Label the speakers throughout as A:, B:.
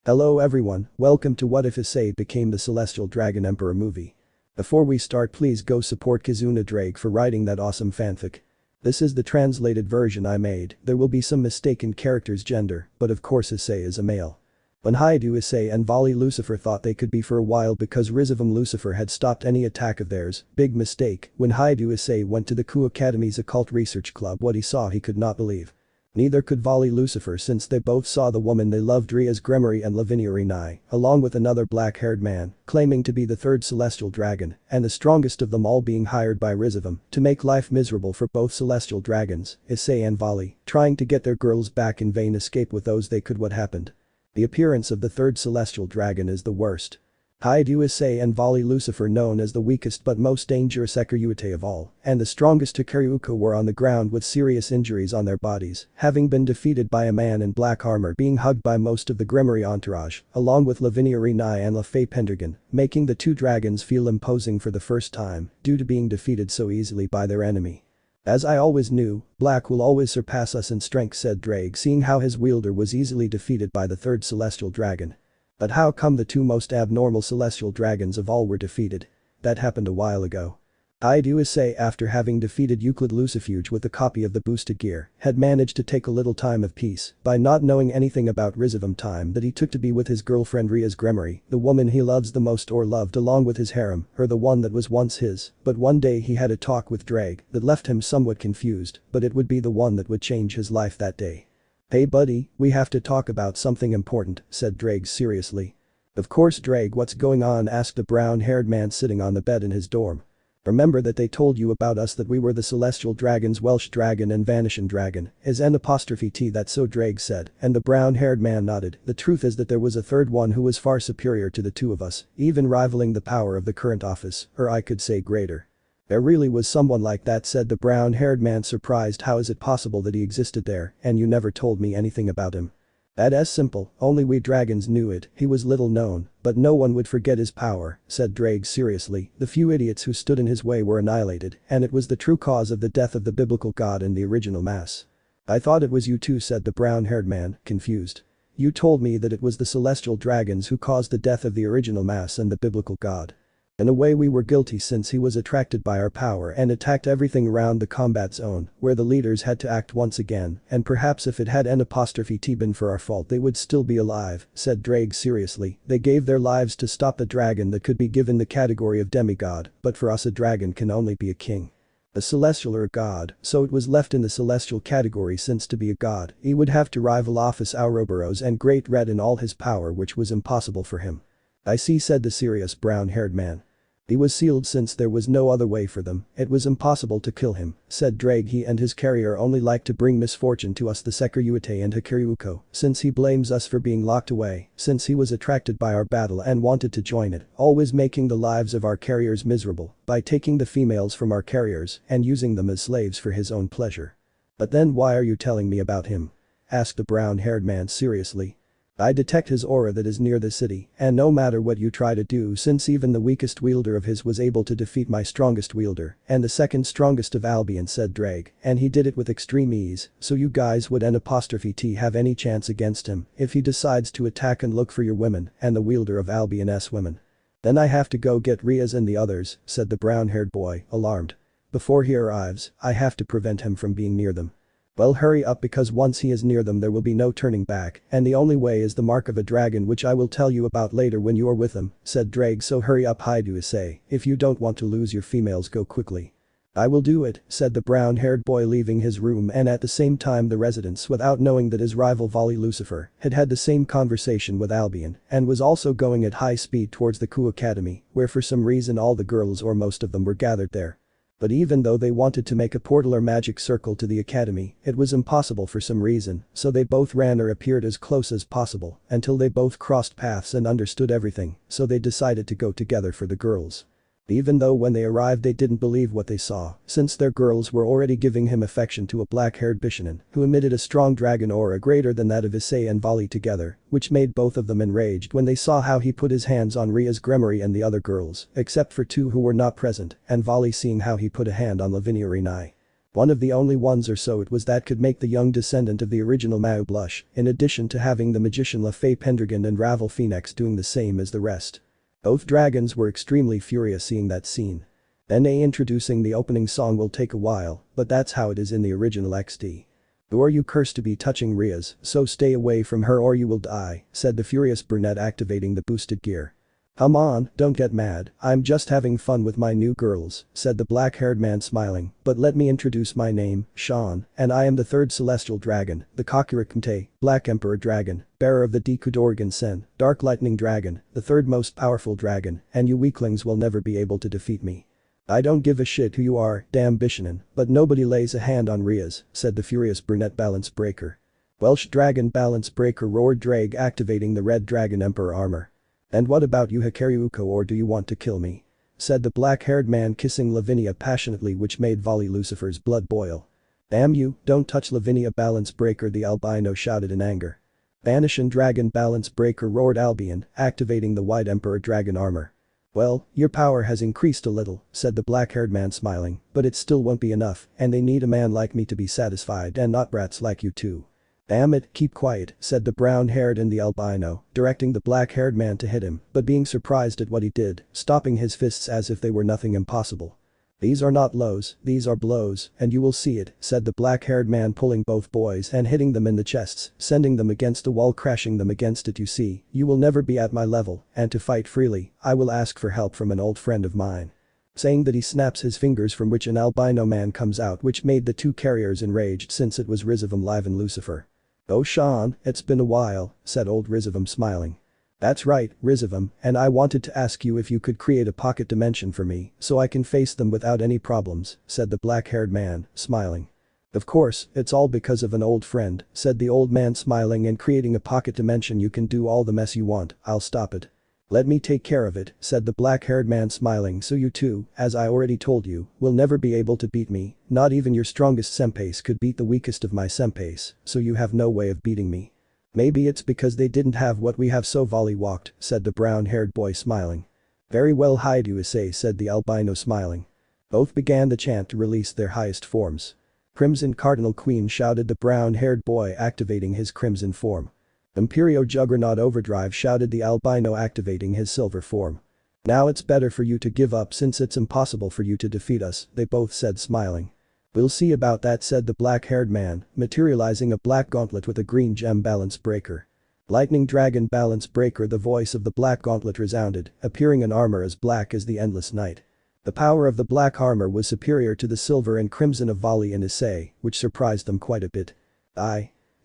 A: Hello everyone, welcome to What If Issei Became the Celestial Dragon Emperor movie. Before we start, please go support Kizunaddraig for writing that awesome fanfic. This is the translated version I made. There will be some mistaken character's gender, but of course Issei is a male. When Hyoudou, Issei and Vali Lucifer thought they could be for a while because Rizevim Lucifer had stopped any attack of theirs. Big mistake. When Hyoudou Issei went to the Kuoh Academy's occult research club, what he saw he could not believe. Neither could Vali Lucifer, since they both saw the woman they loved as Gremory and Reincarnation, along with another black-haired man, claiming to be the third celestial dragon, and the strongest of them all being hired by Rizevim to make life miserable for both celestial dragons, Issei and Vali, trying to get their girls back in vain escape with those they could. What happened? The appearance of the third celestial dragon is the worst. Hyoudou, Issei and Vali Lucifer, known as the weakest but most dangerous Sekiryuutei of all, and the strongest Sekiryuutei, were on the ground with serious injuries on their bodies, having been defeated by a man in black armor being hugged by most of the Gremory entourage, along with Reincarnation and Fey Pendragon, making the two dragons feel imposing for the first time, due to being defeated so easily by their enemy. As I always knew, Black will always surpass us in strength, said Ddraig, seeing how his wielder was easily defeated by the third celestial dragon. But how come the two most abnormal celestial dragons of all were defeated? That happened a while ago. Hyoudou, Issei, after having defeated Euclid Lucifuge with a copy of the boosted gear, had managed to take a little time of peace by not knowing anything about Rizevim, time that he took to be with his girlfriend Ria's Gremory, the woman he loves the most or loved along with his harem, her the one that was once his. But one day he had a talk with Ddraig that left him somewhat confused, but it would be the one that would change his life that day. Hey buddy, we have to talk about something important, said Ddraig seriously. Of course Ddraig, what's going on, asked the brown-haired man sitting on the bed in his dorm. Remember that they told you about us, that we were the celestial dragons, Welsh dragon and vanishing dragon, is N''T that so, Ddraig said, and the brown-haired man nodded. The truth is that there was a third one who was far superior to the two of us, even rivaling the power of the current Ophis, or I could say greater. There really was someone like that, said the brown-haired man, surprised. How is it possible that he existed there, and you never told me anything about him? That's simple, only we dragons knew it. He was little known, but no one would forget his power, said Ddraig seriously. The few idiots who stood in his way were annihilated, and it was the true cause of the death of the biblical god in the original mass. I thought it was you too, said the brown-haired man, confused. You told me that it was the celestial dragons who caused the death of the original mass and the biblical god. In a way we were guilty, since he was attracted by our power and attacked everything around the combat zone, where the leaders had to act once again, and perhaps if it had N''T been for our fault they would still be alive, said Ddraig seriously. They gave their lives to stop the dragon that could be given the category of demigod, but for us a dragon can only be a king. A celestial or a god, so it was left in the celestial category, since to be a god, he would have to rival Ophis, Ouroboros and Great Red in all his power, which was impossible for him. I see, said the serious brown-haired man. He was sealed since there was no other way for them. It was impossible to kill him, said Ddraig. He and his carrier only like to bring misfortune to us, the Sekiryuutei and Sekiryuutei, since he blames us for being locked away, since he was attracted by our battle and wanted to join it, always making the lives of our carriers miserable by taking the females from our carriers and using them as slaves for his own pleasure. But then why are you telling me about him? Asked the brown-haired man seriously. I detect his aura that is near the city, and no matter what you try to do, since even the weakest wielder of his was able to defeat my strongest wielder, and the second strongest of Albion, said Ddraig, and he did it with extreme ease, so you guys would N''T have any chance against him if he decides to attack and look for your women and the wielder of Albion's women. Then I have to go get Ria's and the others, said the brown-haired boy, alarmed. Before he arrives, I have to prevent him from being near them. Well, hurry up, because once he is near them there will be no turning back, and the only way is the mark of a dragon, which I will tell you about later when you are with him, said Ddraig. So hurry up, Hyoudou, Issei, if you don't want to lose your females, go quickly. I will do it, said the brown-haired boy, leaving his room, and at the same time the residents, without knowing that his rival Vali Lucifer had had the same conversation with Albion and was also going at high speed towards the Kuoh Academy, where for some reason all the girls, or most of them, were gathered there. But even though they wanted to make a portal or magic circle to the academy, it was impossible for some reason, so they both ran or appeared as close as possible until they both crossed paths and understood everything, so they decided to go together for the girls. Even though when they arrived they didn't believe what they saw, since their girls were already giving him affection to a black-haired Bishonen who emitted a strong dragon aura greater than that of Issei and Vali together, which made both of them enraged when they saw how he put his hands on Ria's Gremory and the other girls, except for two who were not present, and Vali seeing how he put a hand on Reincarnation. One of the only ones or so it was that could make the young descendant of the original Mao blush, in addition to having the magician Lefay Pendragon and Ravel Phoenix doing the same as the rest. Both dragons were extremely furious seeing that scene. Introducing the opening song will take a while, but that's how it is in the original XD. Who are you cursed to be touching Ria's, so stay away from her or you will die, said the furious brunette activating the boosted gear. Come on, don't get mad, I'm just having fun with my new girls, said the black-haired man smiling, but let me introduce my name, Sean, and I am the third celestial dragon, the Sekiryuutei, Black Emperor Dragon, bearer of the kizunaddraig Sen, Dark Lightning Dragon, the third most powerful dragon, and you weaklings will never be able to defeat me. I don't give a shit who you are, damn Bishinin, but nobody lays a hand on Ria's, said the furious brunette balance breaker. Welsh dragon balance breaker roared Ddraig activating the red dragon emperor armor. And what about you Sekiryuutei or do you want to kill me? Said the black-haired man kissing Lavinia passionately which made Vali Lucifer's blood boil. Damn you, don't touch Lavinia balance breaker the albino shouted in anger. Banish and dragon balance breaker roared Albion, activating the white emperor dragon armor. Well, your power has increased a little, said the black-haired man smiling, but it still won't be enough, and they need a man like me to be satisfied and not brats like you too. Damn it, keep quiet, said the brown-haired and the albino, directing the black-haired man to hit him, but being surprised at what he did, stopping his fists as if they were nothing impossible. These are not lows, these are blows, and you will see it, said the black-haired man pulling both boys and hitting them in the chests, sending them against the wall crashing them against it you see, you will never be at my level, and to fight freely, I will ask for help from an old friend of mine. Saying that he snaps his fingers from which an albino man comes out which made the two carriers enraged since it was Rizevim Lucifer. Oh Sean, it's been a while, said old Rizevim smiling. That's right, Rizevim, and I wanted to ask you if you could create a pocket dimension for me so I can face them without any problems, said the black-haired man, smiling. Of course, it's all because of an old friend, said the old man smiling and creating a pocket dimension you can do all the mess you want, I'll stop it. Let me take care of it, said the black-haired man smiling so you too, as I already told you, will never be able to beat me, not even your strongest senpais could beat the weakest of my senpais, so you have no way of beating me. Maybe it's because they didn't have what we have so Vali walked, said the brown-haired boy smiling. Very well Hyoudou Issei said the albino smiling. Both began the chant to release their highest forms. Crimson Cardinal Queen shouted the brown-haired boy activating his crimson form. Imperio Juggernaut Overdrive shouted the albino activating his silver form. Now it's better for you to give up since it's impossible for you to defeat us, they both said smiling. We'll see about that said the black-haired man, materializing a black gauntlet with a green gem balance breaker. Lightning Dragon balance breaker the voice of the black gauntlet resounded, appearing in armor as black as the endless night. The power of the black armor was superior to the silver and crimson of Vali and Issei, which surprised them quite a bit.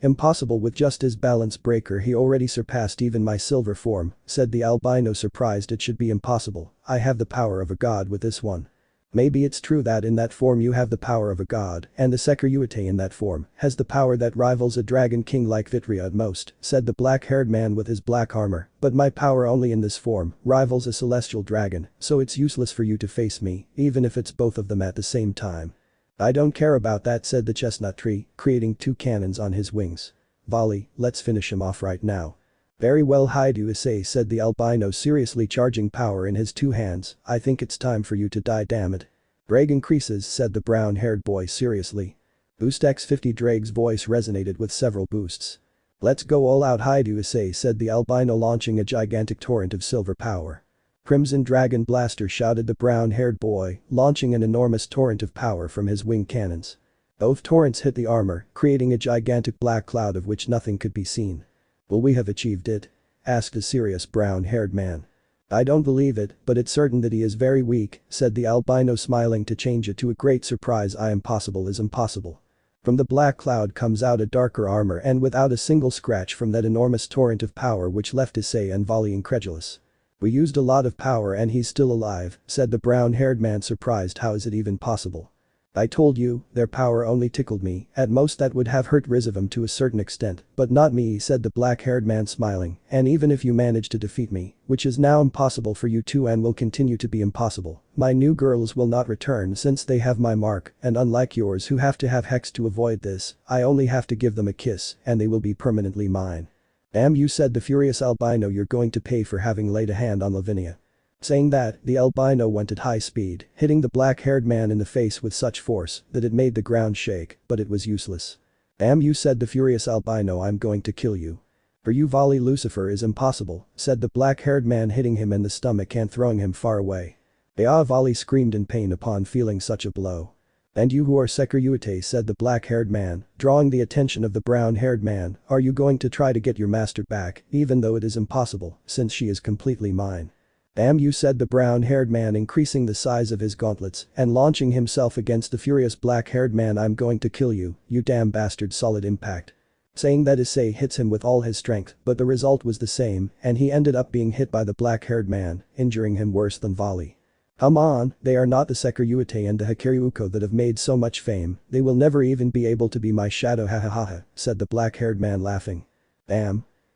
A: Impossible with just his balance breaker he already surpassed even my silver form, said the albino surprised it should be impossible, I have the power of a god with this one. Maybe it's true that in that form you have the power of a god, and the Sekiryuutei in that form has the power that rivals a dragon king like Vitria at most, said the black-haired man with his black armor, but my power only in this form rivals a celestial dragon, so it's useless for you to face me, even if it's both of them at the same time. I don't care about that said the chestnut tree, creating two cannons on his wings. Vali, let's finish him off right now. Very well Hyoudou Issei said the albino seriously charging power in his two hands, I think it's time for you to die damn it. Ddraig increases said the brown-haired boy seriously. Boost X50 Ddraig's voice resonated with several boosts. Let's go all out Hyoudou Issei said the albino launching a gigantic torrent of silver power. Crimson Dragon Blaster shouted the brown-haired boy, launching an enormous torrent of power from his wing cannons. Both torrents hit the armor, creating a gigantic black cloud of which nothing could be seen. Will we have achieved it? Asked a serious brown-haired man. I don't believe it, but it's certain that he is very weak, said the albino smiling to change it to a great surprise impossible is impossible. From the black cloud comes out a darker armor and without a single scratch from that enormous torrent of power which left Issei and Vali incredulous. We used a lot of power and he's still alive, said the brown-haired man surprised how is it even possible. I told you, their power only tickled me, at most that would have hurt Rizevim to a certain extent, but not me said the black-haired man smiling, and even if you manage to defeat me, which is now impossible for you too and will continue to be impossible, my new girls will not return since they have my mark, and unlike yours who have to have hex to avoid this, I only have to give them a kiss, and they will be permanently mine. Damn you said the furious albino you're going to pay for having laid a hand on Lavinia. Saying that, the albino went at high speed, hitting the black-haired man in the face with such force that it made the ground shake, but it was useless. "Damn you," said the furious albino, "I'm going to kill you. For you Vali Lucifer is impossible," said the black-haired man, hitting him in the stomach and throwing him far away. Vali screamed in pain upon feeling such a blow. "And you who are Sekiryuutei," said the black-haired man, drawing the attention of the brown-haired man, "are you going to try to get your master back, even though it is impossible, since she is completely mine?" "Damn you," said the brown-haired man, increasing the size of his gauntlets and launching himself against the furious black-haired man. "I'm going to kill you, you damn bastard." Solid impact. Saying that, Issei hits him with all his strength, but the result was the same and he ended up being hit by the black-haired man, injuring him worse than Vali. "Come on, they are not the Sekiryuutei and the Sekiryuutei that have made so much fame, they will never even be able to be my shadow, ha ha ha ha," said the black-haired man, laughing.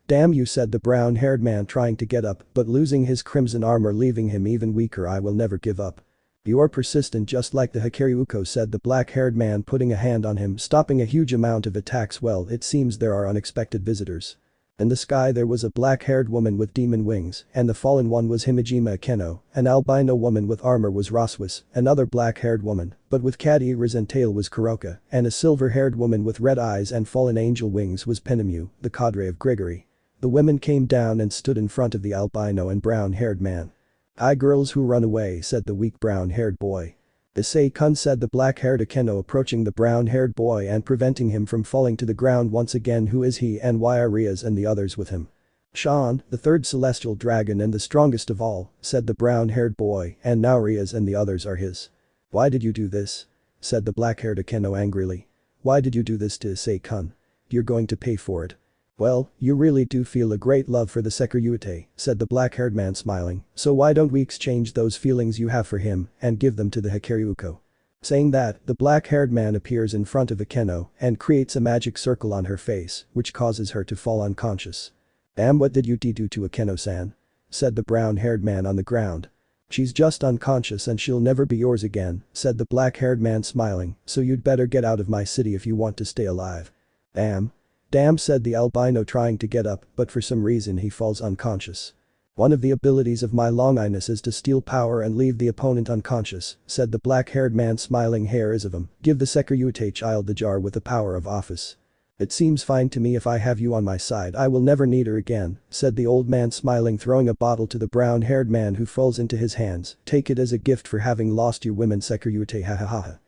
A: Damn you," said the brown-haired man, trying to get up but losing his crimson armor, leaving him even weaker. "I will never give up. You are persistent just like the Sekiryuutei," said the black-haired man, putting a hand on him, stopping a huge amount of attacks. "Well, it seems there are unexpected visitors." In the sky there was a black-haired woman with demon wings, and the fallen one was Hyoudou, an albino woman with armor was Roswis, another black-haired woman, but with cat ears and tail was Kuoh, and a silver-haired woman with red eyes and fallen angel wings was Penemu, the cadre of Gregory. The women came down and stood in front of the albino and brown-haired man. "Hi girls who run away," said the weak brown-haired boy. "Issei-kun," said the black-haired Akeno, approaching the brown-haired boy and preventing him from falling to the ground once again. "Who is he and why are Rias and the others with him?" "Sean, the third celestial dragon and the strongest of all," said the brown-haired boy, "and now Rias and the others are his." "Why did you do this?" said the black-haired Akeno angrily. "Why did you do this to Issei-kun? You're going to pay for it." "Well, you really do feel a great love for the Sekiryuutei," said the black-haired man, smiling, "so why don't we exchange those feelings you have for him and give them to the Sekiryuutei?" Saying that, the black-haired man appears in front of Akeno and creates a magic circle on her face, which causes her to fall unconscious. "Damn, what did you do to Akeno-san?" said the brown-haired man on the ground. "She's just unconscious and she'll never be yours again," said the black-haired man, smiling, "so you'd better get out of my city if you want to stay alive." Damn, said the albino, trying to get up, but for some reason he falls unconscious. "One of the abilities of my Longinus is to steal power and leave the opponent unconscious," said the black-haired man, smiling. "Hey Rizevim, give the Sekiryuutei child the jar with the power of Ophis." "It seems fine to me. If I have you on my side I will never need her again," said the old man, smiling, throwing a bottle to the brown-haired man, who falls into his hands. "Take it as a gift for having lost your women, Sekiryuutei, ha ha ha ha."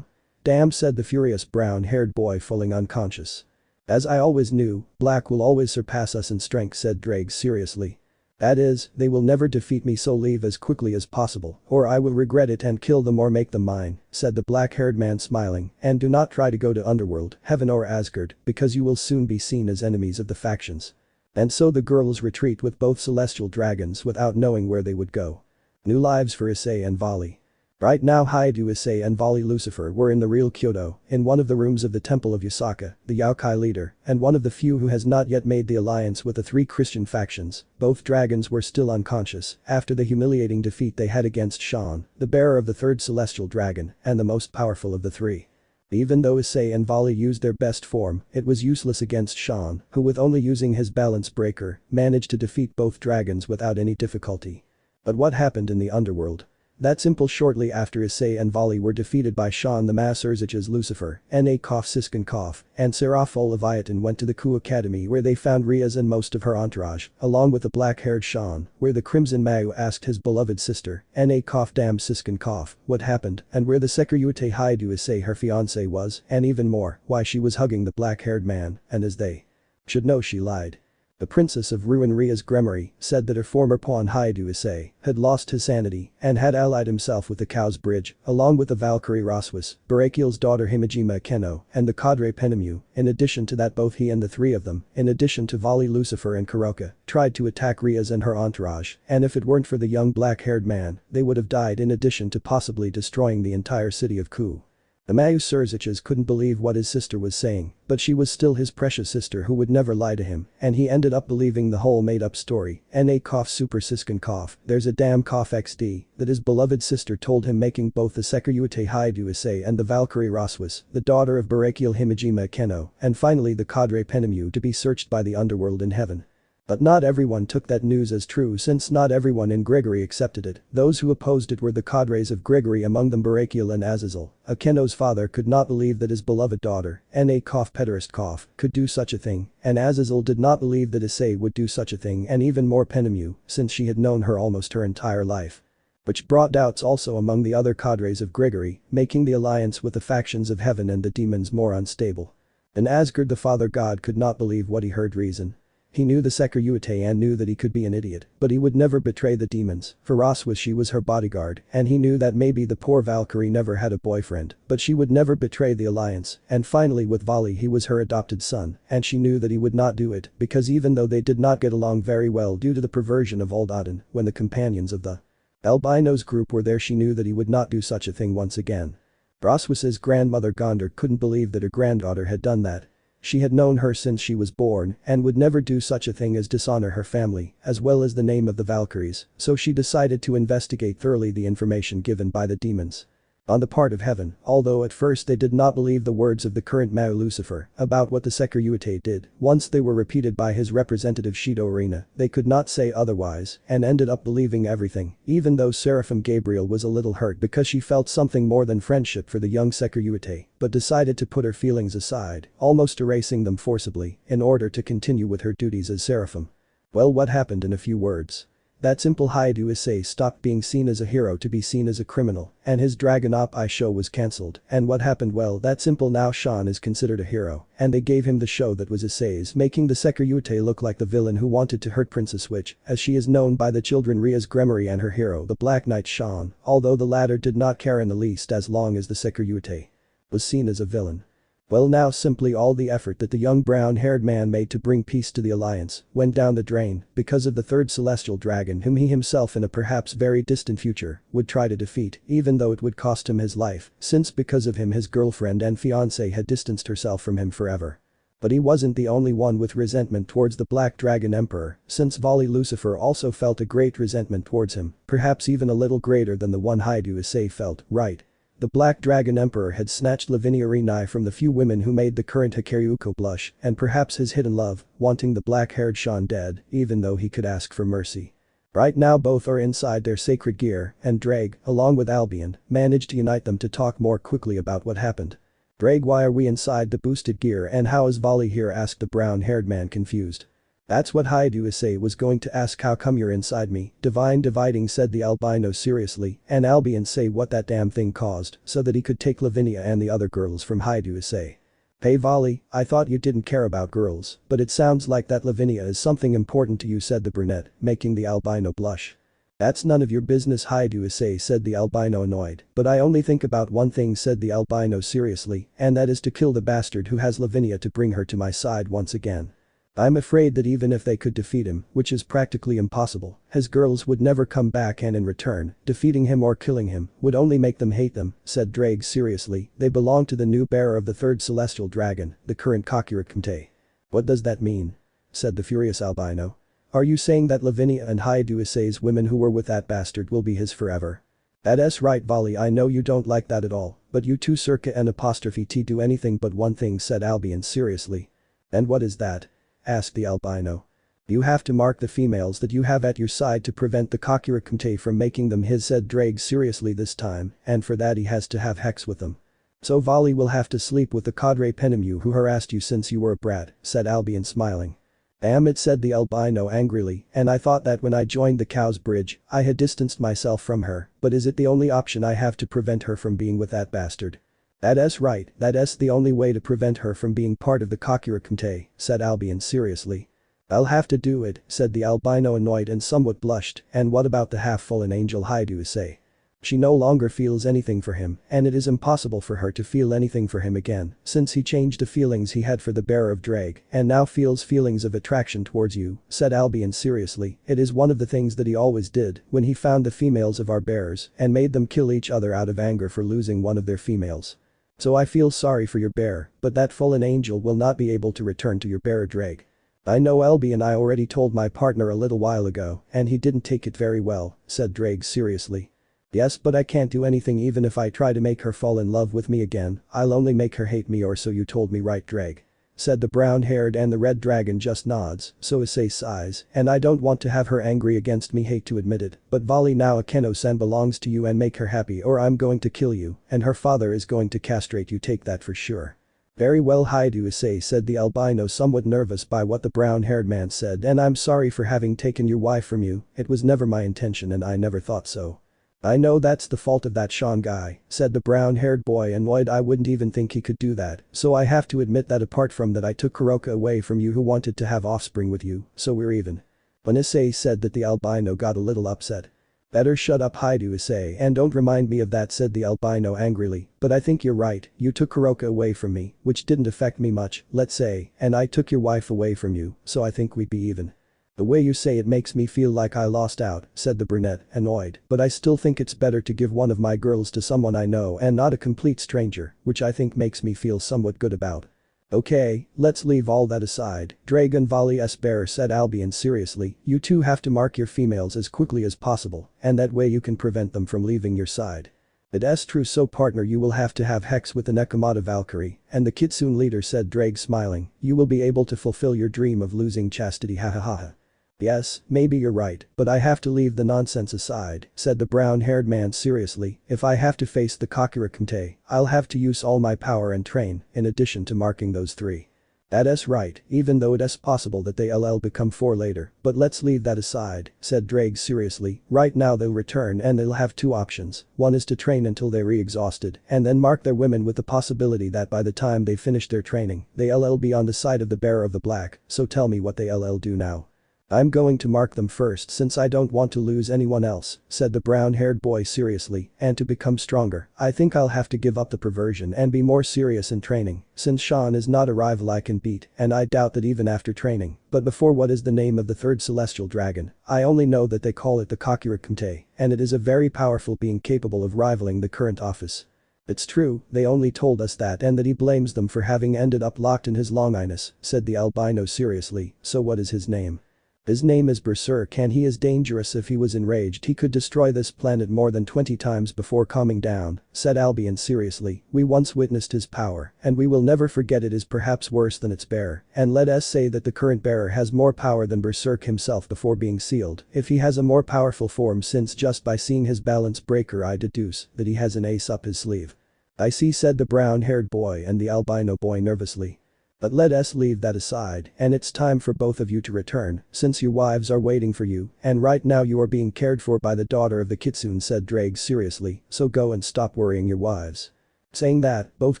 A: Damn, said the furious brown-haired boy, falling unconscious. "As I always knew, Black will always surpass us in strength," said Ddraig seriously. "That is, they will never defeat me, so leave as quickly as possible or I will regret it and kill them or make them mine," said the black-haired man, smiling, "and do not try to go to Underworld, Heaven or Asgard, because you will soon be seen as enemies of the factions." And so the girls retreat with both celestial dragons without knowing where they would go. New lives for Issei and Vali. Right now Hyoudou, Issei and Vali Lucifer were in the real Hyoudou, in one of the rooms of the temple of Yasaka, the Yokai leader, and one of the few who has not yet made the alliance with the three Christian factions. Both dragons were still unconscious after the humiliating defeat they had against Sean, the bearer of the third celestial dragon and the most powerful of the three. Even though Issei and Vali used their best form, it was useless against Sean, who with only using his balance breaker, managed to defeat both dragons without any difficulty. But what happened in the underworld? That simple. Shortly after Issei and Vali were defeated by Sean, the Sirzechs Lucifer, Siskun and Seraphol Leviathan went to the Kuoh Academy, where they found Rias and most of her entourage, along with the black-haired Sean, where the Crimson Mayu asked his beloved sister, Siskun, what happened and where the Sekiryuutei Hyoudou Issei, her fiancé, was, and even more, why she was hugging the black-haired man, and as they should know, she lied. The princess of Ruin, Rias Gremory, said that her former pawn Hyoudou Issei had lost his sanity and had allied himself with the Cow's Bridge, along with the Valkyrie Roswis, Barakiel's daughter Hyoudou, and the cadre Penemu. In addition to that, both he and the three of them, in addition to Vali Lucifer and Kuoh, tried to attack Rias and her entourage, and if it weren't for the young black-haired man, they would have died, in addition to possibly destroying the entire city of Kuoh. The Sirzechs couldn't believe what his sister was saying, but she was still his precious sister who would never lie to him, and he ended up believing the whole made-up story. Super Siskun, there's a damn cough XD that his beloved sister told him, making both the Sekiryuutei Hyoudou Issei and the Valkyrie Roswis, the daughter of Barakiel Hyoudou, and finally the cadre Penemu, to be searched by the underworld in heaven. But not everyone took that news as true since not everyone in Gregory accepted it. Those who opposed it were the cadres of Gregory, among them Betrayal and Azazel. Akeno's father could not believe that his beloved daughter, Pederast, could do such a thing, and Azazel did not believe that Issei would do such a thing, and even more Penemu, since she had known her almost her entire life. Which brought doubts also among the other cadres of Gregory, making the alliance with the factions of heaven and the demons more unstable. And Asgard, the father god, could not believe what he heard. Reason. He knew the Sekiryuutei and knew that he could be an idiot, but he would never betray the demons, for she was her bodyguard, and he knew that maybe the poor Valkyrie never had a boyfriend, but she would never betray the alliance, and finally with Vali, he was her adopted son, and she knew that he would not do it, because even though they did not get along very well due to the perversion of old Odin, when the companions of the Albino's group were there, she knew that he would not do such a thing once again. Broswis's grandmother Gondar couldn't believe that her granddaughter had done that. She had known her since she was born and would never do such a thing as dishonor her family, as well as the name of the Valkyries, so she decided to investigate thoroughly the information given by the demons. On the part of heaven, although at first they did not believe the words of the current Mao Lucifer about what the Sekiryuutei did, once they were repeated by his representative Hyoudou, they could not say otherwise and ended up believing everything, even though Seraphim Gabriel was a little hurt because she felt something more than friendship for the young Sekiryuutei, but decided to put her feelings aside, almost erasing them forcibly, in order to continue with her duties as Seraphim. Well, what happened in a few words? That simple. Hyoudou Issei stopped being seen as a hero to be seen as a criminal, and his Dragon Op show was cancelled, and what happened? Well, that simple. Now Sean is considered a hero, and they gave him the show that was Issei's, making the Sekiryuutei look like the villain who wanted to hurt Princess Witch, as she is known by the children Ria's Gremory and her hero the Black Knight Sean, although the latter did not care in the least as long as the Sekiryuutei was seen as a villain. Well, now simply all the effort that the young brown-haired man made to bring peace to the alliance went down the drain because of the third celestial dragon whom he himself in a perhaps very distant future would try to defeat, even though it would cost him his life, since because of him his girlfriend and fiancée had distanced herself from him forever. But he wasn't the only one with resentment towards the Black Dragon Emperor, since Vali Lucifer also felt a great resentment towards him, perhaps even a little greater than the one Hyoudou Issei felt, right? The Black Dragon Emperor had snatched Lavinia Rinai from the few women who made the current Sekiryuutei blush, and perhaps his hidden love, wanting the black-haired Sean dead, even though he could ask for mercy. Right now both are inside their sacred gear, and Ddraig, along with Albion, managed to unite them to talk more quickly about what happened. "Ddraig, why are we inside the boosted gear and how is Vali here?" asked the brown-haired man confused. "That's what Hyoudou Issei was going to ask. How come you're inside me?" Dividing said the albino seriously, and Albion say what that damn thing caused so that he could take Lavinia and the other girls from Hyoudou Issei. "Hey Vali, I thought you didn't care about girls, but it sounds like that Lavinia is something important to you," said the brunette, making the albino blush. "That's none of your business, Hyoudou Issei," said the albino annoyed, "but I only think about one thing," said the albino seriously, "and that is to kill the bastard who has Lavinia to bring her to my side once again. I'm afraid that even if they could defeat him, which is practically impossible, his girls would never come back and in return, defeating him or killing him would only make them hate them," said Ddraig seriously. "They belong to the new bearer of the third celestial dragon, the current Sekiryuutei." "What does that mean?" said the furious albino. "Are you saying that Lavinia and Hyoudou Issei's women who were with that bastard will be his forever?" "That's right, Vali, I know you don't like that at all, but you two Circa and apostrophe T do anything but one thing," said Albion seriously. "And what is that?" asked the albino. "You have to mark the females that you have at your side to prevent the Sekiryuutei from making them his," said Ddraig seriously this time, "and for that he has to have Hex with them." "So Vali will have to sleep with the cadre Penemu who harassed you since you were a brat," said Albion smiling. "Damn it," said the albino angrily, "and I thought that when I joined the Cow's Bridge, I had distanced myself from her, but is it the only option I have to prevent her from being with that bastard?" "That's right, that's the only way to prevent her from being part of the Sekiryuutei," said Albion seriously. "I'll have to do it," said the albino annoyed and somewhat blushed. "And what about the half-fallen angel Hyoudou Issei?" "She no longer feels anything for him, and it is impossible for her to feel anything for him again, since he changed the feelings he had for the bearer of Ddraig and now feels feelings of attraction towards you," said Albion seriously. "It is one of the things that he always did when he found the females of our bearers and made them kill each other out of anger for losing one of their females. So I feel sorry for your bear, but that fallen angel will not be able to return to your bearer Ddraig." "I know, Albion, I already told my partner a little while ago and he didn't take it very well," said Ddraig seriously. "Yes, but I can't do anything. Even if I try to make her fall in love with me again, I'll only make her hate me, or so you told me, right Ddraig?" said the brown-haired and the red dragon just nods, so Issei sighs, and I don't want to have her angry against me, hate to admit it, but Vali now Akeno-san belongs to you and make her happy or I'm going to kill you, and her father is going to castrate you, take that for sure. Very well Hyoudou Issei, said the albino somewhat nervous by what the brown-haired man said, and I'm sorry for having taken your wife from you, it was never my intention and I never thought so. I know that's the fault of that Sean guy, said the brown-haired boy, annoyed. I wouldn't even think he could do that, so I have to admit that apart from that I took Kuroka away from you who wanted to have offspring with you, so we're even. When Issei said that the albino got a little upset. Better shut up Hyoudou Issei and don't remind me of that, said the albino angrily, but I think you're right, you took Kuroka away from me, which didn't affect me much, let's say, and I took your wife away from you, so I think we'd be even. The way you say it makes me feel like I lost out, said the brunette, annoyed, but I still think it's better to give one of my girls to someone I know and not a complete stranger, which I think makes me feel somewhat good about. Okay, let's leave all that aside, Ddraig and Vali's bearer, said Albion seriously, you two have to mark your females as quickly as possible, and that way you can prevent them from leaving your side. It's true, so partner you will have to have Hex with the Nekomata Valkyrie, and the Kitsune leader, said Ddraig smiling, you will be able to fulfill your dream of losing chastity, hahaha. Yes, maybe you're right, but I have to leave the nonsense aside, said the brown-haired man seriously, if I have to face the Sekiryuutei, I'll have to use all my power and train, in addition to marking those three. That's right, even though it's possible that they'll become 4 later, but let's leave that aside, said Ddraig seriously, right now they'll return and they'll have 2 options, one is to train until they're exhausted and then mark their women with the possibility that by the time they finish their training, they'll be on the side of the bearer of the black, so tell me what they'll do now. I'm going to mark them first since I don't want to lose anyone else, said the brown-haired boy seriously, and to become stronger, I think I'll have to give up the perversion and be more serious in training, since Sean is not a rival I can beat and I doubt that even after training, but before what is the name of the 3rd celestial dragon, I only know that they call it the Sekiryuutei, and it is a very powerful being capable of rivaling the current Ophis. It's true, they only told us that and that he blames them for having ended up locked in his Longinus, said the albino seriously, so what is his name? His name is Berserk and he is dangerous. If he was enraged he could destroy this planet more than 20 times before calming down, said Albion seriously, we once witnessed his power and we will never forget it is perhaps worse than its bearer, and let us say that the current bearer has more power than Berserk himself before being sealed, if he has a more powerful form, since just by seeing his balance breaker I deduce that he has an ace up his sleeve. I see, said the brown-haired boy and the albino boy nervously. But let us leave that aside and it's time for both of you to return since your wives are waiting for you and right now you are being cared for by the daughter of the Kitsune, said Ddraig seriously, so go and stop worrying your wives. Saying that, both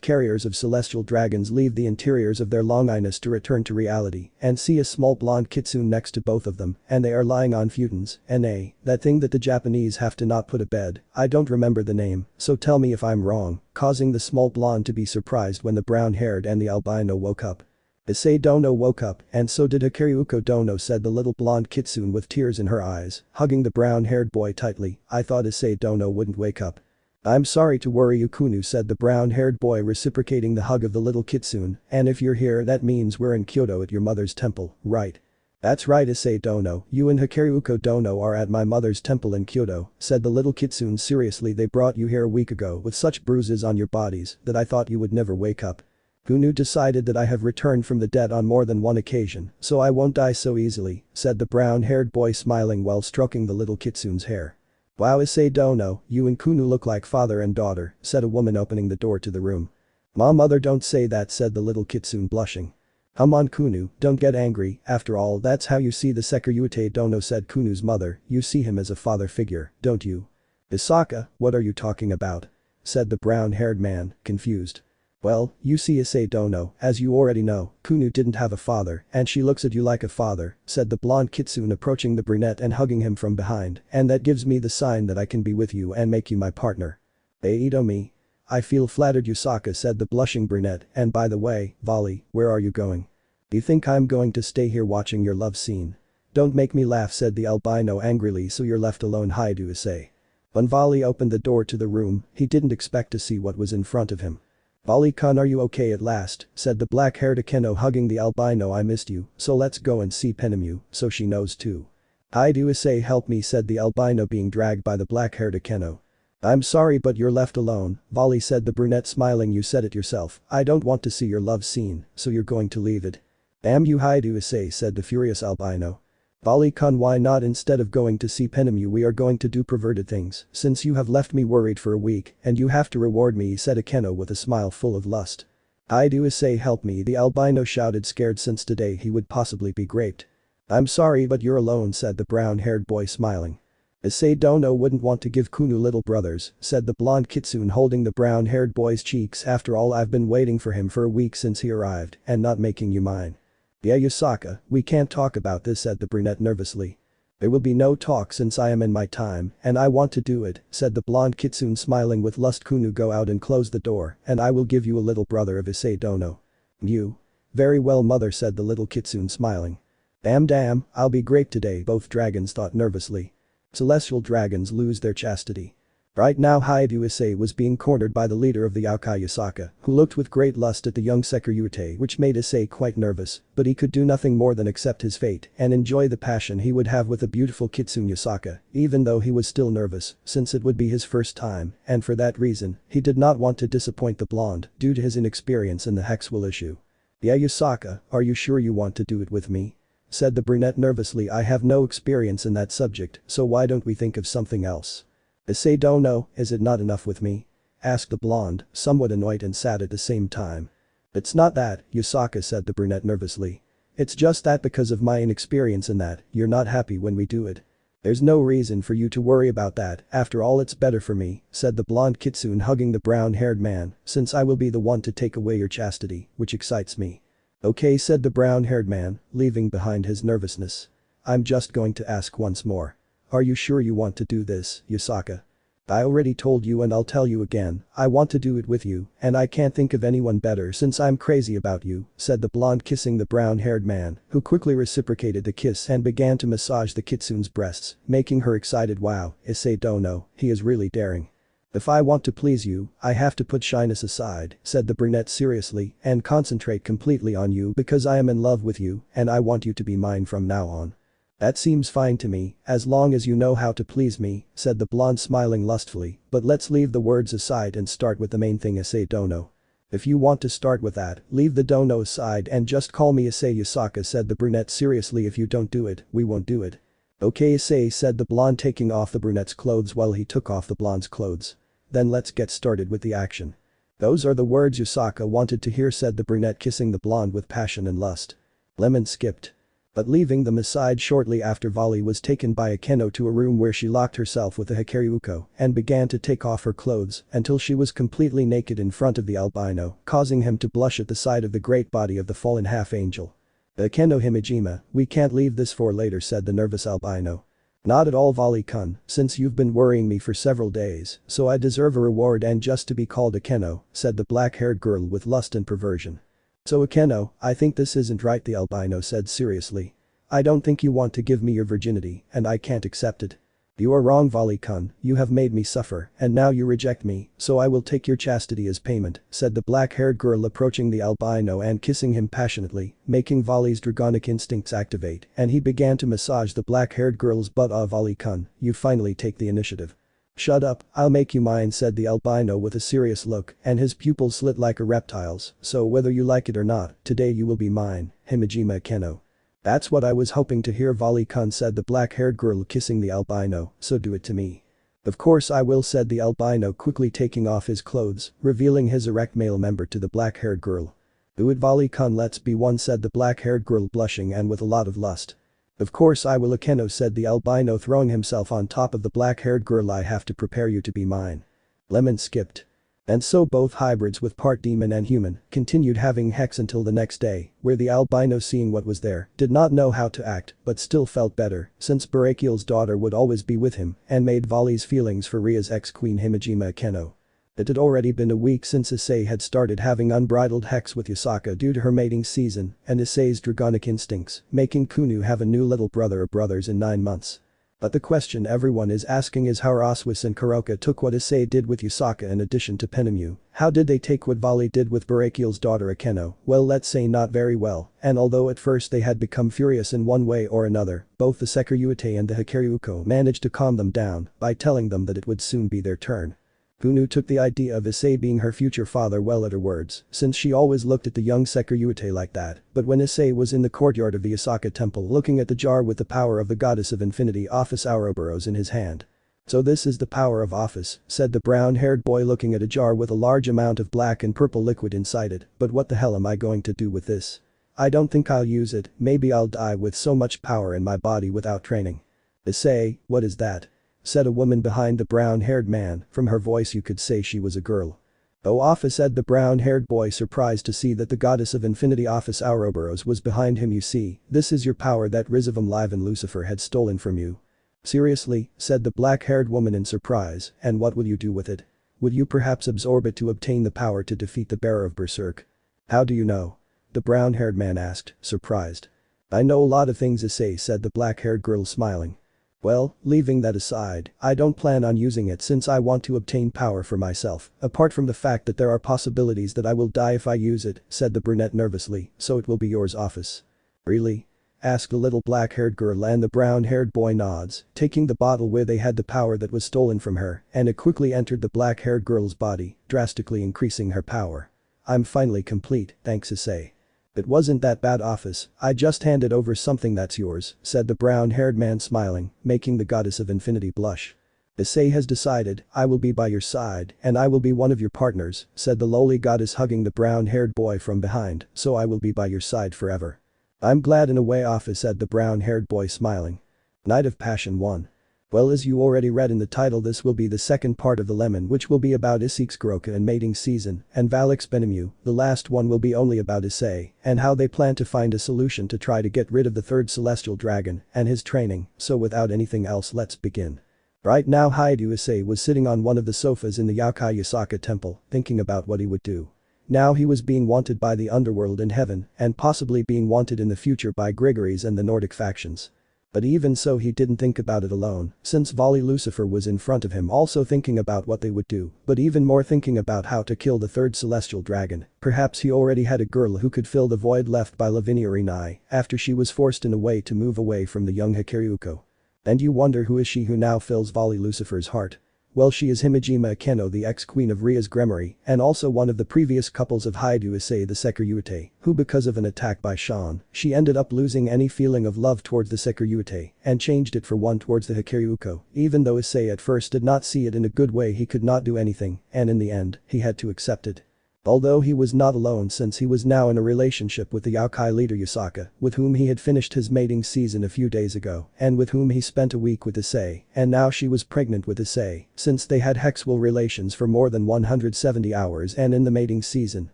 A: carriers of celestial dragons leave the interiors of their Longinus to return to reality and see a small blonde kitsune next to both of them and they are lying on futons, that thing that the Japanese have to not put a bed, I don't remember the name, so tell me if I'm wrong, causing the small blonde to be surprised when the brown-haired and the albino woke up. Issei Dono woke up and so did Sekiryuutei Dono, said the little blonde kitsune with tears in her eyes, hugging the brown-haired boy tightly, I thought Issei Dono wouldn't wake up. I'm sorry to worry you Kunu, said the brown-haired boy reciprocating the hug of the little kitsune, and if you're here that means we're in Kyoto at your mother's temple, right? That's right Issei Dono, you and Sekiryuutei Dono are at my mother's temple in Kyoto, said the little kitsune seriously, they brought you here a week ago with such bruises on your bodies that I thought you would never wake up. Kunu decided that I have returned from the dead on more than one occasion, so I won't die so easily, said the brown-haired boy smiling while stroking the little kitsune's hair. Wow Issei Dono, you and Kunu look like father and daughter, said a woman opening the door to the room. Mother don't say that, said the little kitsune blushing. Come on Kunu, don't get angry, after all that's how you see the Sekiryuutei Dono, said Kunu's mother, you see him as a father figure, don't you? Isaka, what are you talking about? Said the brown-haired man, confused. Well, you see Issei Dono, as you already know, Kunu didn't have a father and she looks at you like a father, said the blonde kitsune approaching the brunette and hugging him from behind, and that gives me the sign that I can be with you and make you my partner. Eido me. I feel flattered Yusaka, said the blushing brunette, and by the way, Vali, where are you going? Do you think I'm going to stay here watching your love scene? Don't make me laugh, said the albino angrily, so you're left alone, Hyoudou Issei. When Vali opened the door to the room, he didn't expect to see what was in front of him. Vali-kun, are you okay at last, said the black-haired Akeno hugging the albino, I missed you, so let's go and see Penemu, so she knows too. Hyoudou Issei, help me, said the albino being dragged by the black-haired Akeno. I'm sorry but you're left alone, Vali said the brunette smiling. You said it yourself, I don't want to see your love scene, so you're going to leave it. Damn you Hyoudou Issei said the furious albino. Vali-kun why not instead of going to see Penemu we are going to do perverted things since you have left me worried for a week and you have to reward me said Akeno with a smile full of lust. Hyoudou Issei help me the albino shouted scared since today he would possibly be raped. I'm sorry but you're alone said the brown-haired boy smiling. Issei Dono wouldn't want to give Kunu little brothers, said the blonde kitsune holding the brown-haired boy's cheeks after all I've been waiting for him for a week since he arrived and not making you mine. Yeah Yusaka, we can't talk about this said the brunette nervously. There will be no talk since I am in my time and I want to do it, said the blonde kitsune smiling with lust. Kunu go out and close the door and I will give you a little brother of Issei Dono. You? Very well mother said the little kitsune smiling. Damn, I'll be great today both dragons thought nervously. Celestial dragons lose their chastity. Right now Hyoudou Issei was being cornered by the leader of the Yaokai Yusaka, who looked with great lust at the young Sekiryuutei which made Issei quite nervous, but he could do nothing more than accept his fate and enjoy the passion he would have with the beautiful kitsune Yusaka, even though he was still nervous since it would be his first time and for that reason, he did not want to disappoint the blonde due to his inexperience in the Hexwell issue. Yeah Yusaka, are you sure you want to do it with me? Said the brunette nervously. I have no experience in that subject, so why don't we think of something else? Issei Dono, is it not enough with me? Asked the blonde, somewhat annoyed and sad at the same time. It's not that, Yusaka said the brunette nervously. It's just that because of my inexperience in that, you're not happy when we do it. There's no reason for you to worry about that, after all it's better for me, said the blonde kitsune hugging the brown-haired man, since I will be the one to take away your chastity, which excites me. Okay said the brown-haired man, leaving behind his nervousness. I'm just going to ask once more. Are you sure you want to do this, Yusaka? I already told you and I'll tell you again, I want to do it with you and I can't think of anyone better since I'm crazy about you, said the blonde kissing the brown-haired man, who quickly reciprocated the kiss and began to massage the kitsune's breasts, making her excited. Wow, Issei Dono, he is really daring. If I want to please you, I have to put shyness aside, said the brunette seriously, and concentrate completely on you because I am in love with you and I want you to be mine from now on. That seems fine to me, as long as you know how to please me, said the blonde smiling lustfully, but let's leave the words aside and start with the main thing Issei Dono. If you want to start with that, leave the dono aside and just call me Issei Yusaka said the brunette seriously. If you don't do it, we won't do it. Okay Issei said the blonde taking off the brunette's clothes while he took off the blonde's clothes. Then let's get started with the action. Those are the words Yusaka wanted to hear said the brunette kissing the blonde with passion and lust. Lemon skipped. But leaving them aside shortly after Vali was taken by Akeno to a room where she locked herself with a Sekiryuutei and began to take off her clothes until she was completely naked in front of the albino, causing him to blush at the sight of the great body of the fallen half-angel. Akeno Himejima, we can't leave this for later said the nervous albino. Not at all Vali-kun, since you've been worrying me for several days, so I deserve a reward and just to be called Akeno, said the black-haired girl with lust and perversion. So Akeno, I think this isn't right the albino said seriously. I don't think you want to give me your virginity and I can't accept it. You are wrong Vali-kun, you have made me suffer and now you reject me, so I will take your chastity as payment, said the black-haired girl approaching the albino and kissing him passionately, making Vali's dragonic instincts activate and he began to massage the black-haired girl's butt. Vali-kun, you finally take the initiative. Shut up, I'll make you mine said the albino with a serious look and his pupils slit like a reptile's, so whether you like it or not, today you will be mine, Himejima Akeno. That's what I was hoping to hear Vali-kun said the black-haired girl kissing the albino, so do it to me. Of course I will said the albino quickly taking off his clothes, revealing his erect male member to the black-haired girl. Do it Vali-kun let's be one said the black-haired girl blushing and with a lot of lust. Of course I will Akeno said the albino throwing himself on top of the black-haired girl. I have to prepare you to be mine. Lemon skipped. And so both hybrids with part demon and human continued having hex until the next day, where the albino seeing what was there did not know how to act but still felt better since Barakiel's daughter would always be with him and made Vali's feelings for Ria's ex-queen Himejima Akeno. It had already been a week since Issei had started having unbridled hex with Yusaka due to her mating season and Issei's dragonic instincts, making Kunu have a new little brother or brothers in 9 months. But the question everyone is asking is how Ophis and Kuroka took what Issei did with Yusaka in addition to Penemu. How did they take what Vali did with Barakiel's daughter Akeno? Well, let's say not very well, and although at first they had become furious in one way or another, both the Sekiryuutei and the Sekiryuutei managed to calm them down by telling them that it would soon be their turn. Hyoudou took the idea of Issei being her future father well at her words, since she always looked at the young Sekiryuutei like that, but when Issei was in the courtyard of the Yusaka temple looking at the jar with the power of the goddess of infinity Ophis Ouroboros in his hand. So this is the power of Ophis, said the brown-haired boy looking at a jar with a large amount of black and purple liquid inside it, but what the hell am I going to do with this? I don't think I'll use it, maybe I'll die with so much power in my body without training. Issei, what is that? Said a woman behind the brown-haired man, from her voice you could say she was a girl. Oh, Ophis, said the brown-haired boy, surprised to see that the goddess of infinity Ophis Ouroboros was behind him. You see, this is your power that Rizevim Lucifer had stolen from you. Seriously, said the black-haired woman in surprise, and what will you do with it? Would you perhaps absorb it to obtain the power to defeat the bearer of Berserk? How do you know? The brown-haired man asked, surprised. I know a lot of things, Issei, said the black-haired girl, smiling. Well, leaving that aside, I don't plan on using it since I want to obtain power for myself, apart from the fact that there are possibilities that I will die if I use it, said the brunette nervously, so it will be yours, Ophis. Really? Asked the little black-haired girl, and the brown-haired boy nods, taking the bottle where they had the power that was stolen from her, and it quickly entered the black-haired girl's body, drastically increasing her power. I'm finally complete, thanks, Issei. It wasn't that bad, Ophis, I just handed over something that's yours, said the brown-haired man, smiling, making the goddess of infinity blush. Issei has decided, I will be by your side and I will be one of your partners, said the lowly goddess, hugging the brown-haired boy from behind, so I will be by your side forever. I'm glad in a way, Ophis, said the brown-haired boy, smiling. Night of Passion 1. Well, as you already read in the title, this will be the second part of the Lemon, which will be about Issei's Kuroka and mating season, and Valak's Penemu. The last one will be only about Issei and how they plan to find a solution to try to get rid of the third celestial dragon and his training, so without anything else, let's begin. Right now Hyoudou Issei was sitting on one of the sofas in the Yokai Yusaka temple, thinking about what he would do. Now he was being wanted by the underworld in heaven and possibly being wanted in the future by Grigory's and the Nordic factions. But even so, he didn't think about it alone, since Vali Lucifer was in front of him also thinking about what they would do, but even more thinking about how to kill the third celestial dragon. Perhaps he already had a girl who could fill the void left by Lavinia Rinai after she was forced in a way to move away from the young Sekiryuutei. And you wonder who is she who now fills Vali Lucifer's heart? Well, she is Himejima Akeno, the ex-queen of Ria's Gremory, and also one of the previous couples of Hyoudou Issei the Sekiryuutei, who because of an attack by Sean, she ended up losing any feeling of love towards the Sekiryuutei and changed it for one towards the Sekiryuutei. Even though Issei at first did not see it in a good way, he could not do anything, and in the end, he had to accept it. Although he was not alone, since he was now in a relationship with the Yokai leader Yusaka, with whom he had finished his mating season a few days ago, and with whom he spent a week with Issei, and now she was pregnant with Issei, since they had sexual relations for more than 170 hours and in the mating season,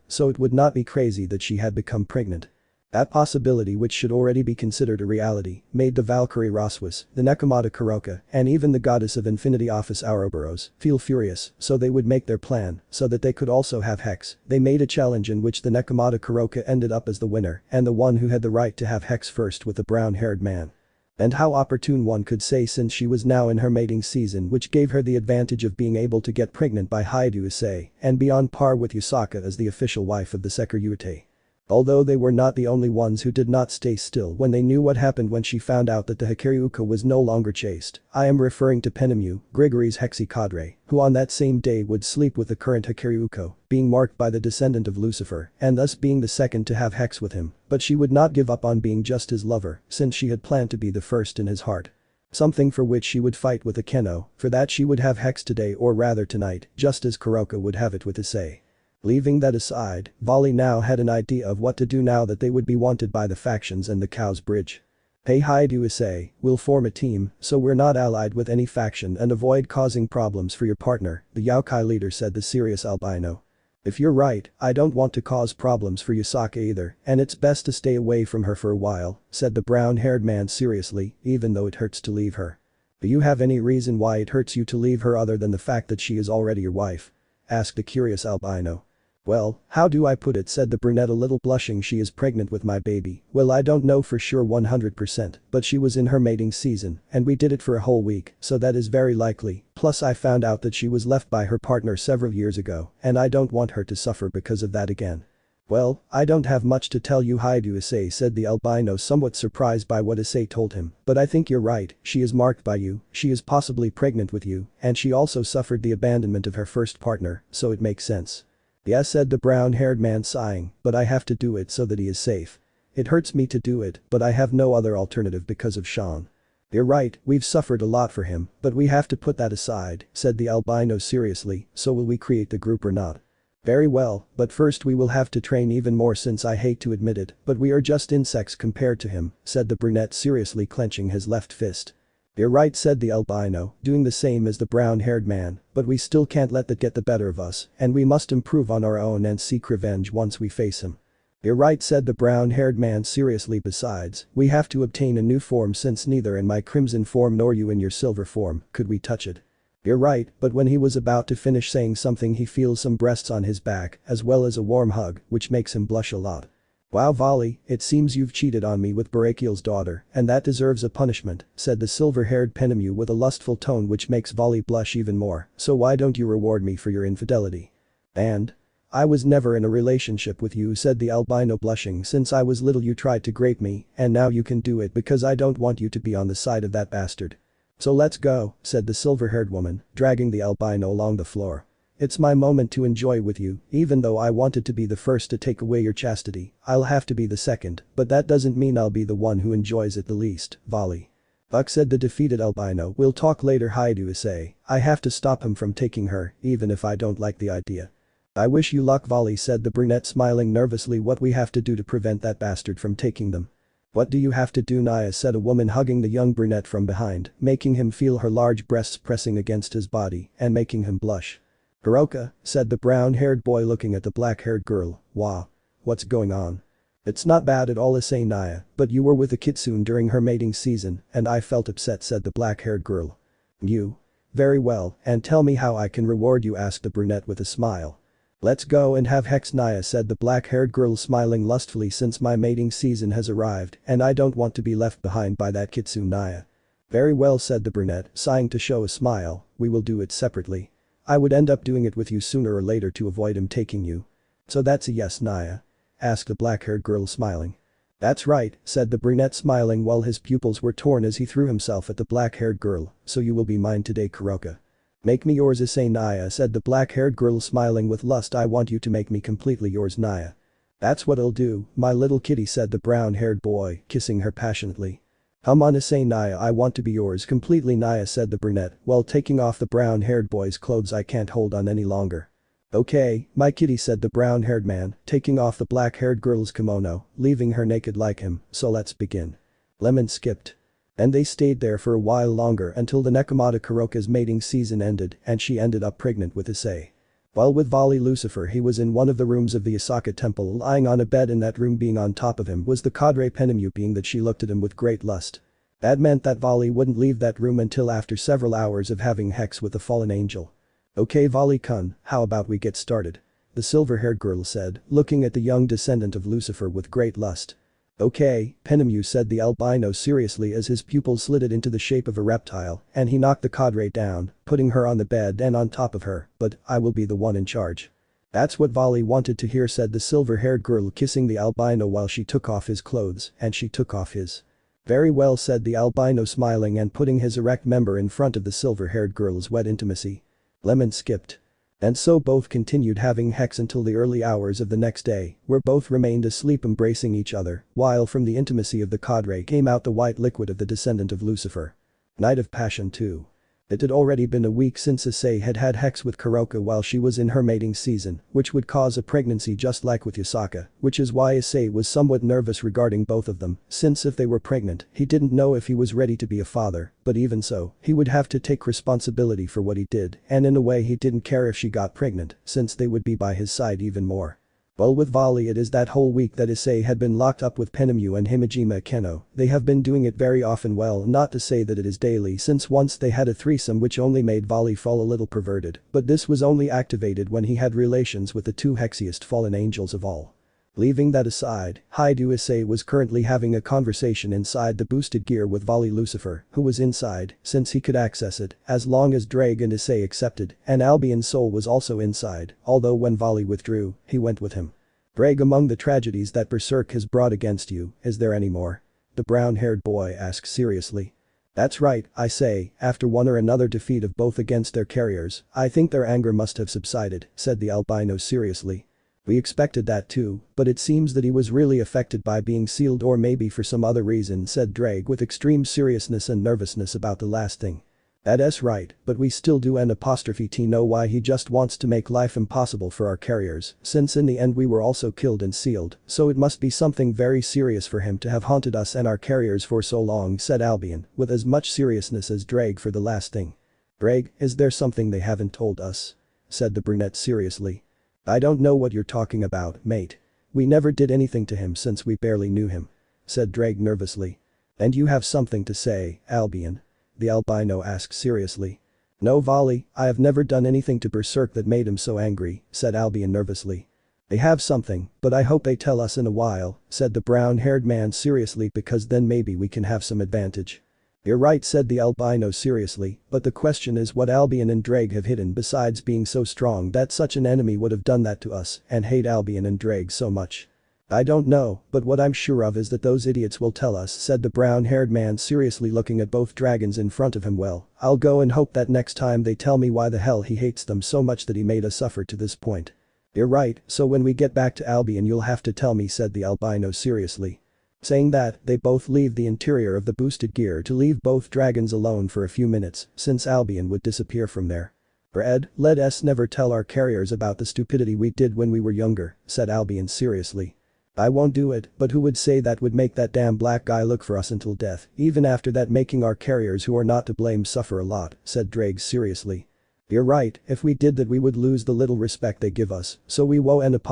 A: so it would not be crazy that she had become pregnant. That possibility, which should already be considered a reality, made the Valkyrie Roswis, the Nekomata Kuroka, and even the goddess of infinity Ophis Ouroboros feel furious, so they would make their plan so that they could also have Hex. They made a challenge in which the Nekomata Kuroka ended up as the winner and the one who had the right to have Hex first with the brown-haired man. And how opportune, one could say, since she was now in her mating season, which gave her the advantage of being able to get pregnant by Hyoudou Issei and be on par with Yusaka as the official wife of the Sekiryuutei. Although they were not the only ones who did not stay still when they knew what happened when she found out that the Sekiryuutei was no longer chaste. I am referring to Penemu, Grigory's Hexicadre, who on that same day would sleep with the current Sekiryuutei, being marked by the descendant of Lucifer and thus being the second to have Hex with him, but she would not give up on being just his lover since she had planned to be the first in his heart. Something for which she would fight with Akeno, for that she would have Hex today, or rather tonight, just as Kuroka would have it with Issei. Leaving that aside, Vali now had an idea of what to do now that they would be wanted by the factions and the Cow's Bridge. Hey Hyoudou Issei, we'll form a team so we're not allied with any faction and avoid causing problems for your partner, the Yokai leader said, the serious albino. If you're right, I don't want to cause problems for Yusaka either, and it's best to stay away from her for a while, said the brown-haired man seriously, even though it hurts to leave her. Do you have any reason why it hurts you to leave her other than the fact that she is already your wife? Asked the curious albino. Well, how do I put it, said the brunette a little blushing. She is pregnant with my baby. Well, I don't know for sure 100%, but she was in her mating season and we did it for a whole week, so that is very likely, plus I found out that she was left by her partner several years ago and I don't want her to suffer because of that again. Well, I don't have much to tell you, Hyoudou, Issei said the albino, somewhat surprised by what Issei told him, but I think you're right, she is marked by you, she is possibly pregnant with you, and she also suffered the abandonment of her first partner, so it makes sense. Yes, said the brown-haired man sighing, but I have to do it so that he is safe. It hurts me to do it, but I have no other alternative because of Sean. You're right, we've suffered a lot for him, but we have to put that aside, said the albino seriously, so will we create the group or not? Very well, but first we will have to train even more since I hate to admit it, but we are just insects compared to him, said the brunette seriously clenching his left fist. You're right, said the albino, doing the same as the brown-haired man, but we still can't let that get the better of us, and we must improve on our own and seek revenge once we face him. You're right, said the brown-haired man seriously, besides, we have to obtain a new form since neither in my crimson form nor you in your silver form could we touch it. You're right, but when he was about to finish saying something he feels some breasts on his back as well as a warm hug, which makes him blush a lot. Wow, Vali, it seems you've cheated on me with Betrayal's daughter, and that deserves a punishment, said the silver-haired Penemu with a lustful tone which makes Vali blush even more, so why don't you reward me for your infidelity? And? I was never in a relationship with you, said the albino blushing, since I was little you tried to grape me, and now you can do it because I don't want you to be on the side of that bastard. So let's go, said the silver-haired woman, dragging the albino along the floor. It's my moment to enjoy with you, even though I wanted to be the first to take away your chastity, I'll have to be the second, but that doesn't mean I'll be the one who enjoys it the least, Vali. Fuck, said the defeated albino, we'll talk later, Hyoudou, Issei. I have to stop him from taking her, even if I don't like the idea. I wish you luck, Vali, said the brunette smiling nervously. What we have to do to prevent that bastard from taking them? What do you have to do, Naya, said a woman hugging the young brunette from behind, making him feel her large breasts pressing against his body and making him blush. Kuoh, said the brown-haired boy looking at the black-haired girl. Wow. What's going on? It's not bad at all, Issei, Naya, but you were with a kitsune during her mating season and I felt upset, said the black-haired girl. You? Very well, and tell me how I can reward you, asked the brunette with a smile. Let's go and have hex, Naya, said the black-haired girl smiling lustfully, since my mating season has arrived and I don't want to be left behind by that kitsune, Naya. Very well, said the brunette, sighing to show a smile, we will do it separately. I would end up doing it with you sooner or later to avoid him taking you. So that's a yes, Naya? Asked the black-haired girl smiling. That's right, said the brunette smiling while his pupils were torn as he threw himself at the black-haired girl, so you will be mine today, Kuoh. Make me yours, Issei, Naya, said the black-haired girl smiling with lust. I want you to make me completely yours, Naya. That's what I'll do, my little kitty, said the brown-haired boy, kissing her passionately. Come on, Issei, Naya, I want to be yours completely, Naya, said the brunette, while taking off the brown-haired boy's clothes. I can't hold on any longer. Okay, my kitty, said the brown-haired man, taking off the black-haired girl's kimono, leaving her naked like him, so let's begin. Lemon skipped. And they stayed there for a while longer until the Nekomata Kuroka's mating season ended and she ended up pregnant with Issei. While with Vali Lucifer, he was in one of the rooms of the Asaka temple, lying on a bed. In that room, being on top of him, was the cadre Penemu, being that she looked at him with great lust. That meant that Vali wouldn't leave that room until after several hours of having hex with the fallen angel. Okay, Vali-kun, how about we get started? The silver-haired girl said, looking at the young descendant of Lucifer with great lust. Okay, Penemu, said the albino seriously as his pupils slitted into the shape of a reptile and he knocked the cadre down, putting her on the bed and on top of her, but I will be the one in charge. That's what Vali wanted to hear, said the silver-haired girl, kissing the albino while she took off his clothes and she took off his. Very well, said the albino smiling and putting his erect member in front of the silver-haired girl's wet intimacy. Lemon skipped. And so both continued having hex until the early hours of the next day, where both remained asleep embracing each other, while from the intimacy of the cadre came out the white liquid of the descendant of Lucifer. Night of Passion 2. It had already been a week since Issei had had hex with Kuoh while she was in her mating season, which would cause a pregnancy just like with Yasaka, which is why Issei was somewhat nervous regarding both of them, since if they were pregnant, he didn't know if he was ready to be a father, but even so, he would have to take responsibility for what he did, and in a way he didn't care if she got pregnant, since they would be by his side even more. Well, with Vali it is that whole week that Issei had been locked up with Penemu and Himejima Keno. They have been doing it very often, well, not to say that it is daily, since once they had a threesome which only made Vali fall a little perverted, but this was only activated when he had relations with the two hexiest fallen angels of all. Leaving that aside, Hyoudou Issei was currently having a conversation inside the boosted gear with Vali Lucifer, who was inside, since he could access it, as long as Ddraig and Issei accepted, and Albion's soul was also inside, although when Vali withdrew, he went with him. Ddraig, among the tragedies that Berserk has brought against you, is there any more? The brown-haired boy asks seriously. That's right, I say, after one or another defeat of both against their carriers, I think their anger must have subsided, said the albino seriously. We expected that too, but it seems that he was really affected by being sealed, or maybe for some other reason, said Ddraig with extreme seriousness and nervousness about the last thing. That's right, but we still do T know why he just wants to make life impossible for our carriers, since in the end we were also killed and sealed, so it must be something very serious for him to have haunted us and our carriers for so long, said Albion, with as much seriousness as Ddraig for the last thing. Ddraig, is there something they haven't told us? Said the brunette seriously. I don't know what you're talking about, mate. We never did anything to him since we barely knew him. Said Ddraig nervously. And you have something to say, Albion? The albino asked seriously. No, Vali, I have never done anything to Berserk that made him so angry, said Albion nervously. They have something, but I hope they tell us in a while, said the brown-haired man seriously, because then maybe we can have some advantage. You're right, said the albino seriously, but the question is what Albion and Ddraig have hidden besides being so strong that such an enemy would have done that to us and hate Albion and Ddraig so much. I don't know, but what I'm sure of is that those idiots will tell us, said the brown-haired man seriously, looking at both dragons in front of him. Well, I'll go and hope that next time they tell me why the hell he hates them so much that he made us suffer to this point. You're right, so when we get back to Albion you'll have to tell me, said the albino seriously. Saying that, they both leave the interior of the boosted gear to leave both dragons alone for a few minutes, since Albion would disappear from there. Ed, let us never tell our carriers about the stupidity we did when we were younger, said Albion seriously. I won't do it, but who would say that would make that damn black guy look for us until death, even after that making our carriers who are not to blame suffer a lot, said Ddraig seriously. You're right, if we did that we would lose the little respect they give us, so we won't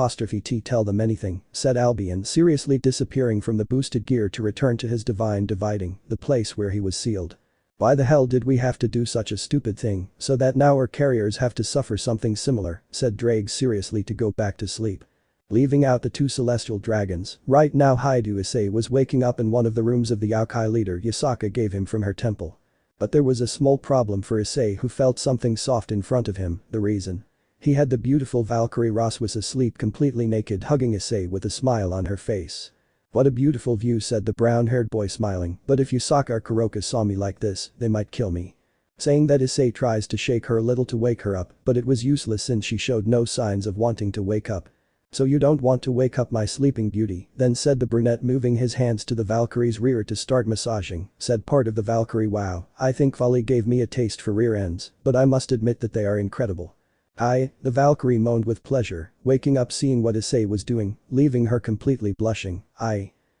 A: tell them anything, said Albion seriously, disappearing from the boosted gear to return to his divine dividing, the place where he was sealed. Why the hell did we have to do such a stupid thing, so that now our carriers have to suffer something similar, said Ddraig seriously, to go back to sleep. Leaving out the two celestial dragons, right now Hyoudou Issei was waking up in one of the rooms of the Yokai leader Yasaka gave him from her temple. But there was a small problem for Issei, who felt something soft in front of him. The reason? He had the beautiful Valkyrie Ross was asleep completely naked, hugging Issei with a smile on her face. What a beautiful view, said the brown-haired boy smiling, but if Yasaka or Kuroka saw me like this, they might kill me. Saying that, Issei tries to shake her a little to wake her up, but it was useless since she showed no signs of wanting to wake up. So you don't want to wake up my sleeping beauty, then, said the brunette, moving his hands to the Valkyrie's rear to start massaging, said part of the Valkyrie. Wow, I think Vali gave me a taste for rear ends, but I must admit that they are incredible. The Valkyrie moaned with pleasure, waking up seeing what Issei was doing, leaving her completely blushing.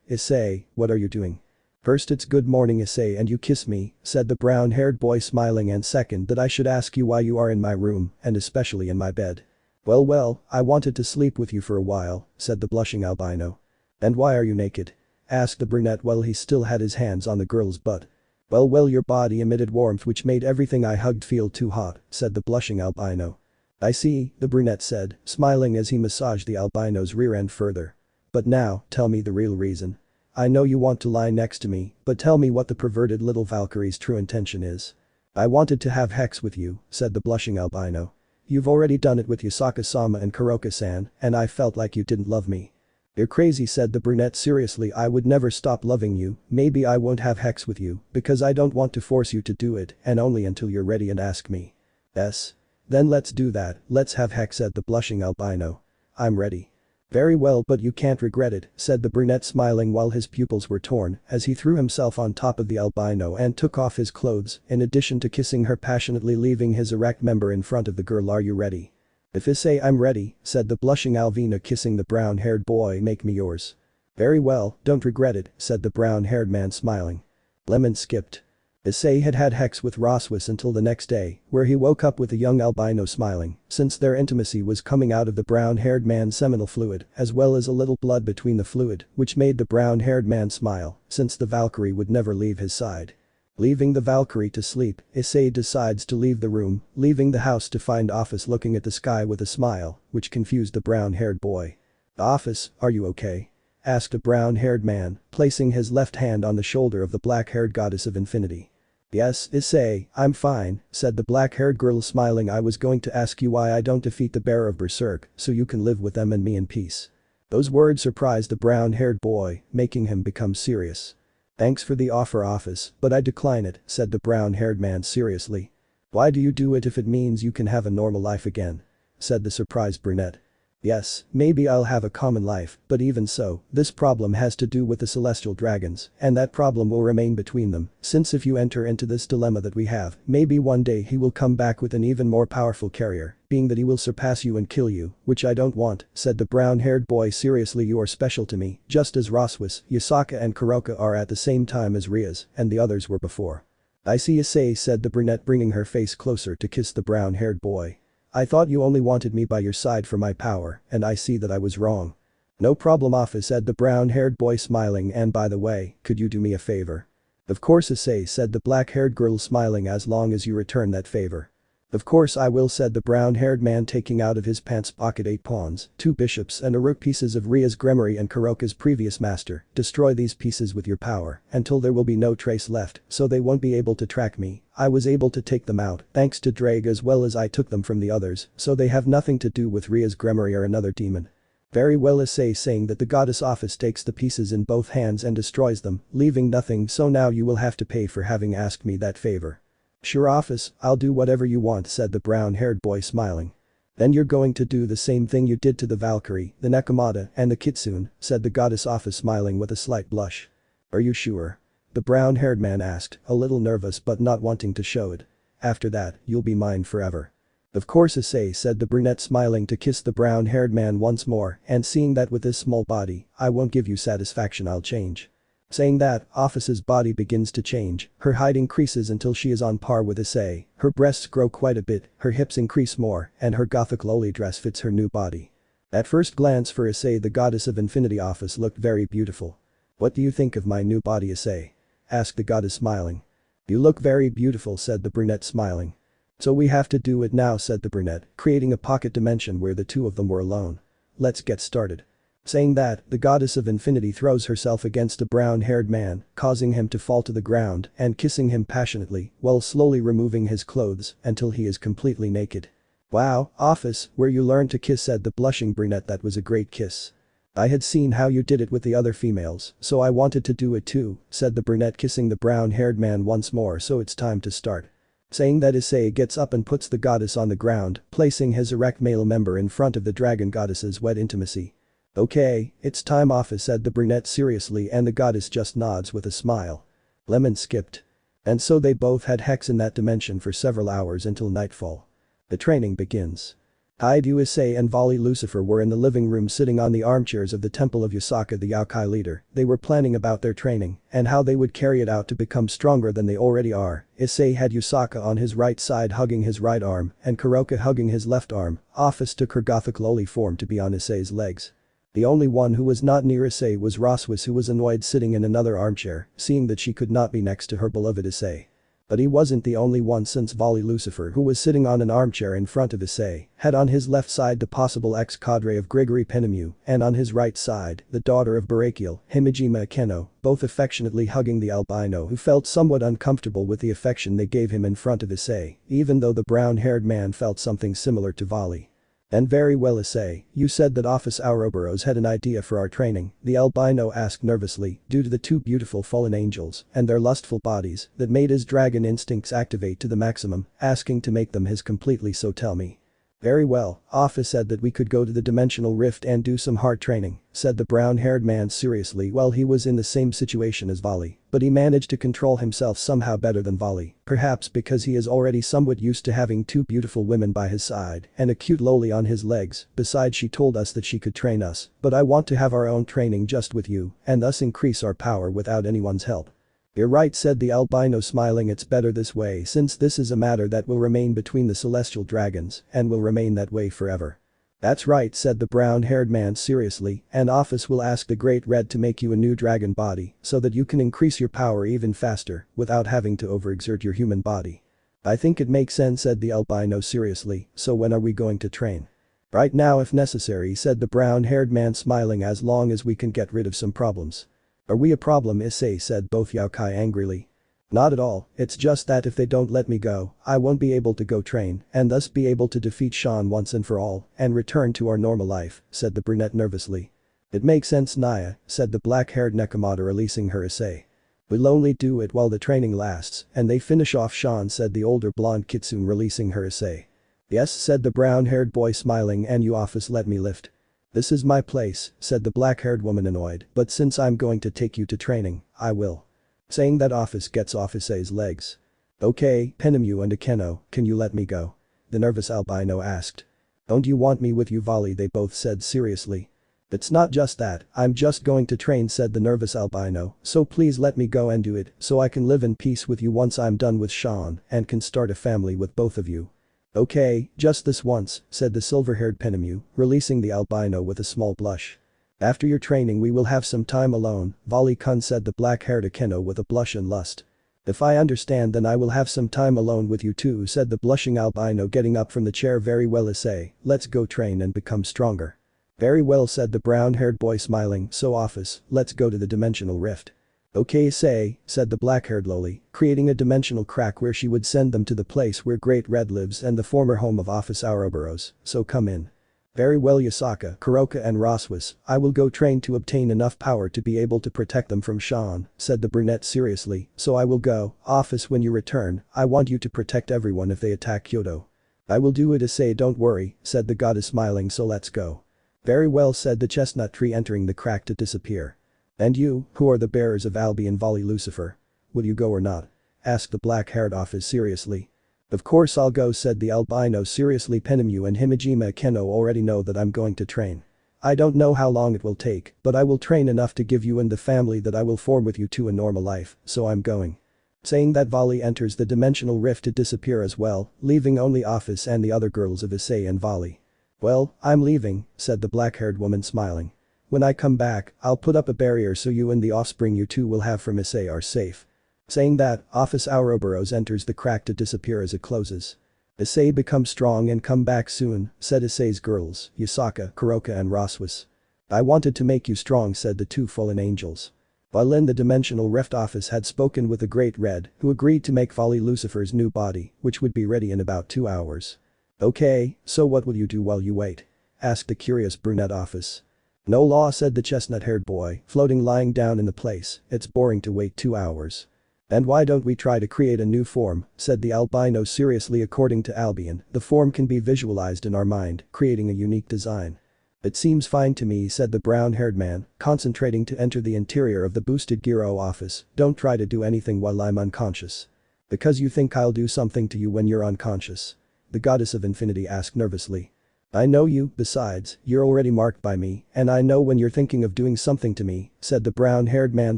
A: Issei, what are you doing? First it's good morning, Issei, and you kiss me, said the brown-haired boy smiling, and second that I should ask you why you are in my room, and especially in my bed. Well, I wanted to sleep with you for a while, said the blushing albino. And why are you naked? Asked the brunette while he still had his hands on the girl's butt. Well, your body emitted warmth which made everything I hugged feel too hot, said the blushing albino. I see, the brunette said, smiling as he massaged the albino's rear end further. But now, tell me the real reason. I know you want to lie next to me, but tell me what the perverted little Valkyrie's true intention is. I wanted to have sex with you, said the blushing albino. You've already done it with Yasaka-sama and Kuroka-san, and I felt like you didn't love me. You're crazy, said the brunette seriously. I would never stop loving you. Maybe I won't have sex with you, because I don't want to force you to do it, and only until you're ready and ask me. Yes? Then let's do that, let's have sex, said the blushing albino. I'm ready. Very well, but you can't regret it, said the brunette, smiling while his pupils were torn as he threw himself on top of the albino and took off his clothes, in addition to kissing her passionately, leaving his erect member in front of the girl. Are you ready? If Issei, I'm ready, said the blushing Alvina, kissing the brown-haired boy. Make me yours. Very well, don't regret it, said the brown-haired man, smiling. Lemon skipped. Issei had had hex with Roswis until the next day, where he woke up with a young albino smiling, since their intimacy was coming out of the brown-haired man's seminal fluid, as well as a little blood between the fluid, which made the brown-haired man smile, since the Valkyrie would never leave his side. Leaving the Valkyrie to sleep, Issei decides to leave the room, leaving the house to find Ophis looking at the sky with a smile, which confused the brown-haired boy. "Ophis, are you okay?" asked a brown-haired man, placing his left hand on the shoulder of the black-haired goddess of infinity. "Yes, Issei, I'm fine," said the black-haired girl smiling. "I was going to ask you why I don't defeat the bearer of Berserk, so you can live with them and me in peace." Those words surprised the brown-haired boy, making him become serious. "Thanks for the offer, Ophis, but I decline it," said the brown-haired man seriously. "Why do you do it if it means you can have a normal life again?" said the surprised brunette. "Yes, maybe I'll have a common life, but even so, this problem has to do with the celestial dragons, and that problem will remain between them, since if you enter into this dilemma that we have, maybe one day he will come back with an even more powerful carrier, being that he will surpass you and kill you, which I don't want," said the brown-haired boy seriously. "You are special to me, just as Roswis, Yasaka and Kuroka are at the same time as Rias, and the others were before." "I see, Issei," said the brunette, bringing her face closer to kiss the brown-haired boy. "I thought you only wanted me by your side for my power, and I see that I was wrong." "No problem, Ophis," said the brown-haired boy smiling, "and by the way, could you do me a favor?" "Of course, Issei," said the black-haired girl smiling, "as long as you return that favor." "Of course I will," said the brown-haired man, taking out of his pants pocket 8 pawns, 2 bishops and a rook, pieces of Ria's Gremory and Kuroka's previous master. "Destroy these pieces with your power until there will be no trace left, so they won't be able to track me. I was able to take them out thanks to Ddraig, as well as I took them from the others, so they have nothing to do with Ria's Gremory or another demon." "Very well," Issei, saying that the goddess Ophis takes the pieces in both hands and destroys them, leaving nothing. "So now you will have to pay for having asked me that favor." "Sure, Ophis, I'll do whatever you want," said the brown-haired boy smiling. "Then you're going to do the same thing you did to the Valkyrie, the Nekomata and the Kitsune," said the goddess Ophis, smiling with a slight blush. "Are you sure?" the brown-haired man asked, a little nervous but not wanting to show it. "After that, you'll be mine forever." "Of course, Issei," said the brunette, smiling to kiss the brown-haired man once more, "and seeing that with this small body, I won't give you satisfaction, I'll change." Saying that, Ophis's body begins to change, her height increases until she is on par with Issei, her breasts grow quite a bit, her hips increase more, and her gothic lowly dress fits her new body. At first glance for Issei, the goddess of infinity Ophis looked very beautiful. "What do you think of my new body, Issei?" asked the goddess, smiling. "You look very beautiful," said the brunette, smiling. "So we have to do it now," said the brunette, creating a pocket dimension where the two of them were alone. "Let's get started." Saying that, the goddess of infinity throws herself against the brown-haired man, causing him to fall to the ground and kissing him passionately while slowly removing his clothes until he is completely naked. "Wow, Ophis, where you learned to kiss," said the blushing brunette. "That was a great kiss. I had seen how you did it with the other females, so I wanted to do it too," said the brunette, kissing the brown-haired man once more. "So it's time to start." Saying that, Issei gets up and puts the goddess on the ground, placing his erect male member in front of the dragon goddess's wet intimacy. "Okay, it's time, Ophis," said the brunette seriously, and the goddess just nods with a smile. Lemon skipped. And so they both had hex in that dimension for several hours until nightfall. The training begins. Hyoudou, Issei and Vali Lucifer were in the living room sitting on the armchairs of the temple of Yasaka, the Yokai leader. They were planning about their training and how they would carry it out to become stronger than they already are. Issei had Yasaka on his right side hugging his right arm and Kuroka hugging his left arm. Ophis took her gothic lowly form to be on Issei's legs. The only one who was not near Issei was Roswis, who was annoyed sitting in another armchair, seeing that she could not be next to her beloved Issei. But he wasn't the only one, since Vali Lucifer, who was sitting on an armchair in front of Issei, had on his left side the possible ex-cadre of Gregory Penemu, and on his right side, the daughter of Betrayal, Himejima Akeno, both affectionately hugging the albino, who felt somewhat uncomfortable with the affection they gave him in front of Issei, even though the brown-haired man felt something similar to Vali. "And very well, Issei, you said that Ophis Ouroboros had an idea for our training," the albino asked nervously, due to the two beautiful fallen angels and their lustful bodies that made his dragon instincts activate to the maximum, asking to make them his completely. "So tell me." "Very well, Ophis said that we could go to the dimensional rift and do some hard training," said the brown-haired man seriously. Well, he was in the same situation as Vali, but he managed to control himself somehow better than Vali, perhaps because he is already somewhat used to having two beautiful women by his side and a cute loli on his legs. "Besides, she told us that she could train us, but I want to have our own training just with you and thus increase our power without anyone's help." You're right, said the albino, smiling. It's better this way, since this is a matter that will remain between the celestial dragons and will remain that way forever. That's right, said the brown-haired man seriously, and Ophis will ask the Great Red to make you a new dragon body so that you can increase your power even faster without having to overexert your human body. I think it makes sense, said the albino seriously. So when are we going to train? Right now if necessary, said the brown-haired man smiling, as long as we can get rid of some problems. Are we a problem, Issei, said both Yaokai angrily. Not at all, it's just that if they don't let me go, I won't be able to go train and thus be able to defeat Sean once and for all and return to our normal life, said the brunette nervously. It makes sense, Naya, said the black-haired Nekomata, releasing her Issei. We'll only do it while the training lasts and they finish off Sean, said the older blonde kitsune, releasing her Issei. Yes, said the brown-haired boy smiling, and you Ophis let me lift. This is my place, said the black-haired woman annoyed, but since I'm going to take you to training, I will. Saying that, Ophis gets off Issei's legs. Okay, Penemu and Akeno, can you let me go? The nervous albino asked. Don't you want me with you, Vali? They both said seriously. It's not just that, I'm just going to train, said the nervous albino, so please let me go and do it so I can live in peace with you once I'm done with Sean and can start a family with both of you. Okay, just this once, said the silver-haired Penemu, releasing the albino with a small blush. After your training we will have some time alone, Vali-kun, said the black-haired Akeno with a blush and lust. If I understand, then I will have some time alone with you too, said the blushing albino, getting up from the chair. Very well, Issei, let's go train and become stronger. Very well, said the brown-haired boy smiling. So Ophis, let's go to the dimensional rift. Okay, Issei, said the black-haired loli, creating a dimensional crack where she would send them to the place where Great Red lives and the former home of Ophis Ouroboros, so come in. Very well, Yasaka, Kuroka and Roswis, I will go train to obtain enough power to be able to protect them from Sean, said the brunette seriously. So I will go, Ophis, when you return, I want you to protect everyone if they attack Hyoudou. I will do it, Issei, don't worry, said the goddess smiling. So let's go. Very well, said the chestnut tree, entering the crack to disappear. And you, who are the bearers of Albi and Vali Lucifer? Will you go or not? Asked the black-haired Ophis seriously. Of course I'll go, said the albino seriously. Penemu and Himejima Akeno already know that I'm going to train. I don't know how long it will take, but I will train enough to give you and the family that I will form with you to a normal life, so I'm going. Saying that, Vali enters the dimensional rift to disappear as well, leaving only Ophis and the other girls of Issei and Vali. Well, I'm leaving, said the black-haired woman smiling. When I come back, I'll put up a barrier so you and the offspring you two will have from Issei are safe. Saying that, Ophis Ouroboros enters the crack to disappear as it closes. Issei, become strong and come back soon, said Issei's girls, Yasaka, Kuroka and Roswis. I wanted to make you strong, said the two fallen angels. While in the dimensional rift, Ophis had spoken with the Great Red, who agreed to make Vali Lucifer's new body, which would be ready in about 2 hours. Okay, so what will you do while you wait? Asked the curious brunette Ophis. No law, said the chestnut-haired boy, floating lying down in the place. It's boring to wait 2 hours. And why don't we try to create a new form, said the albino seriously. According to Albion, the form can be visualized in our mind, creating a unique design. It seems fine to me, said the brown-haired man, concentrating to enter the interior of the boosted Giro office. Don't try to do anything while I'm unconscious. Because you think I'll do something to you when you're unconscious? The goddess of infinity asked nervously. I know you, besides, you're already marked by me, and I know when you're thinking of doing something to me, said the brown-haired man,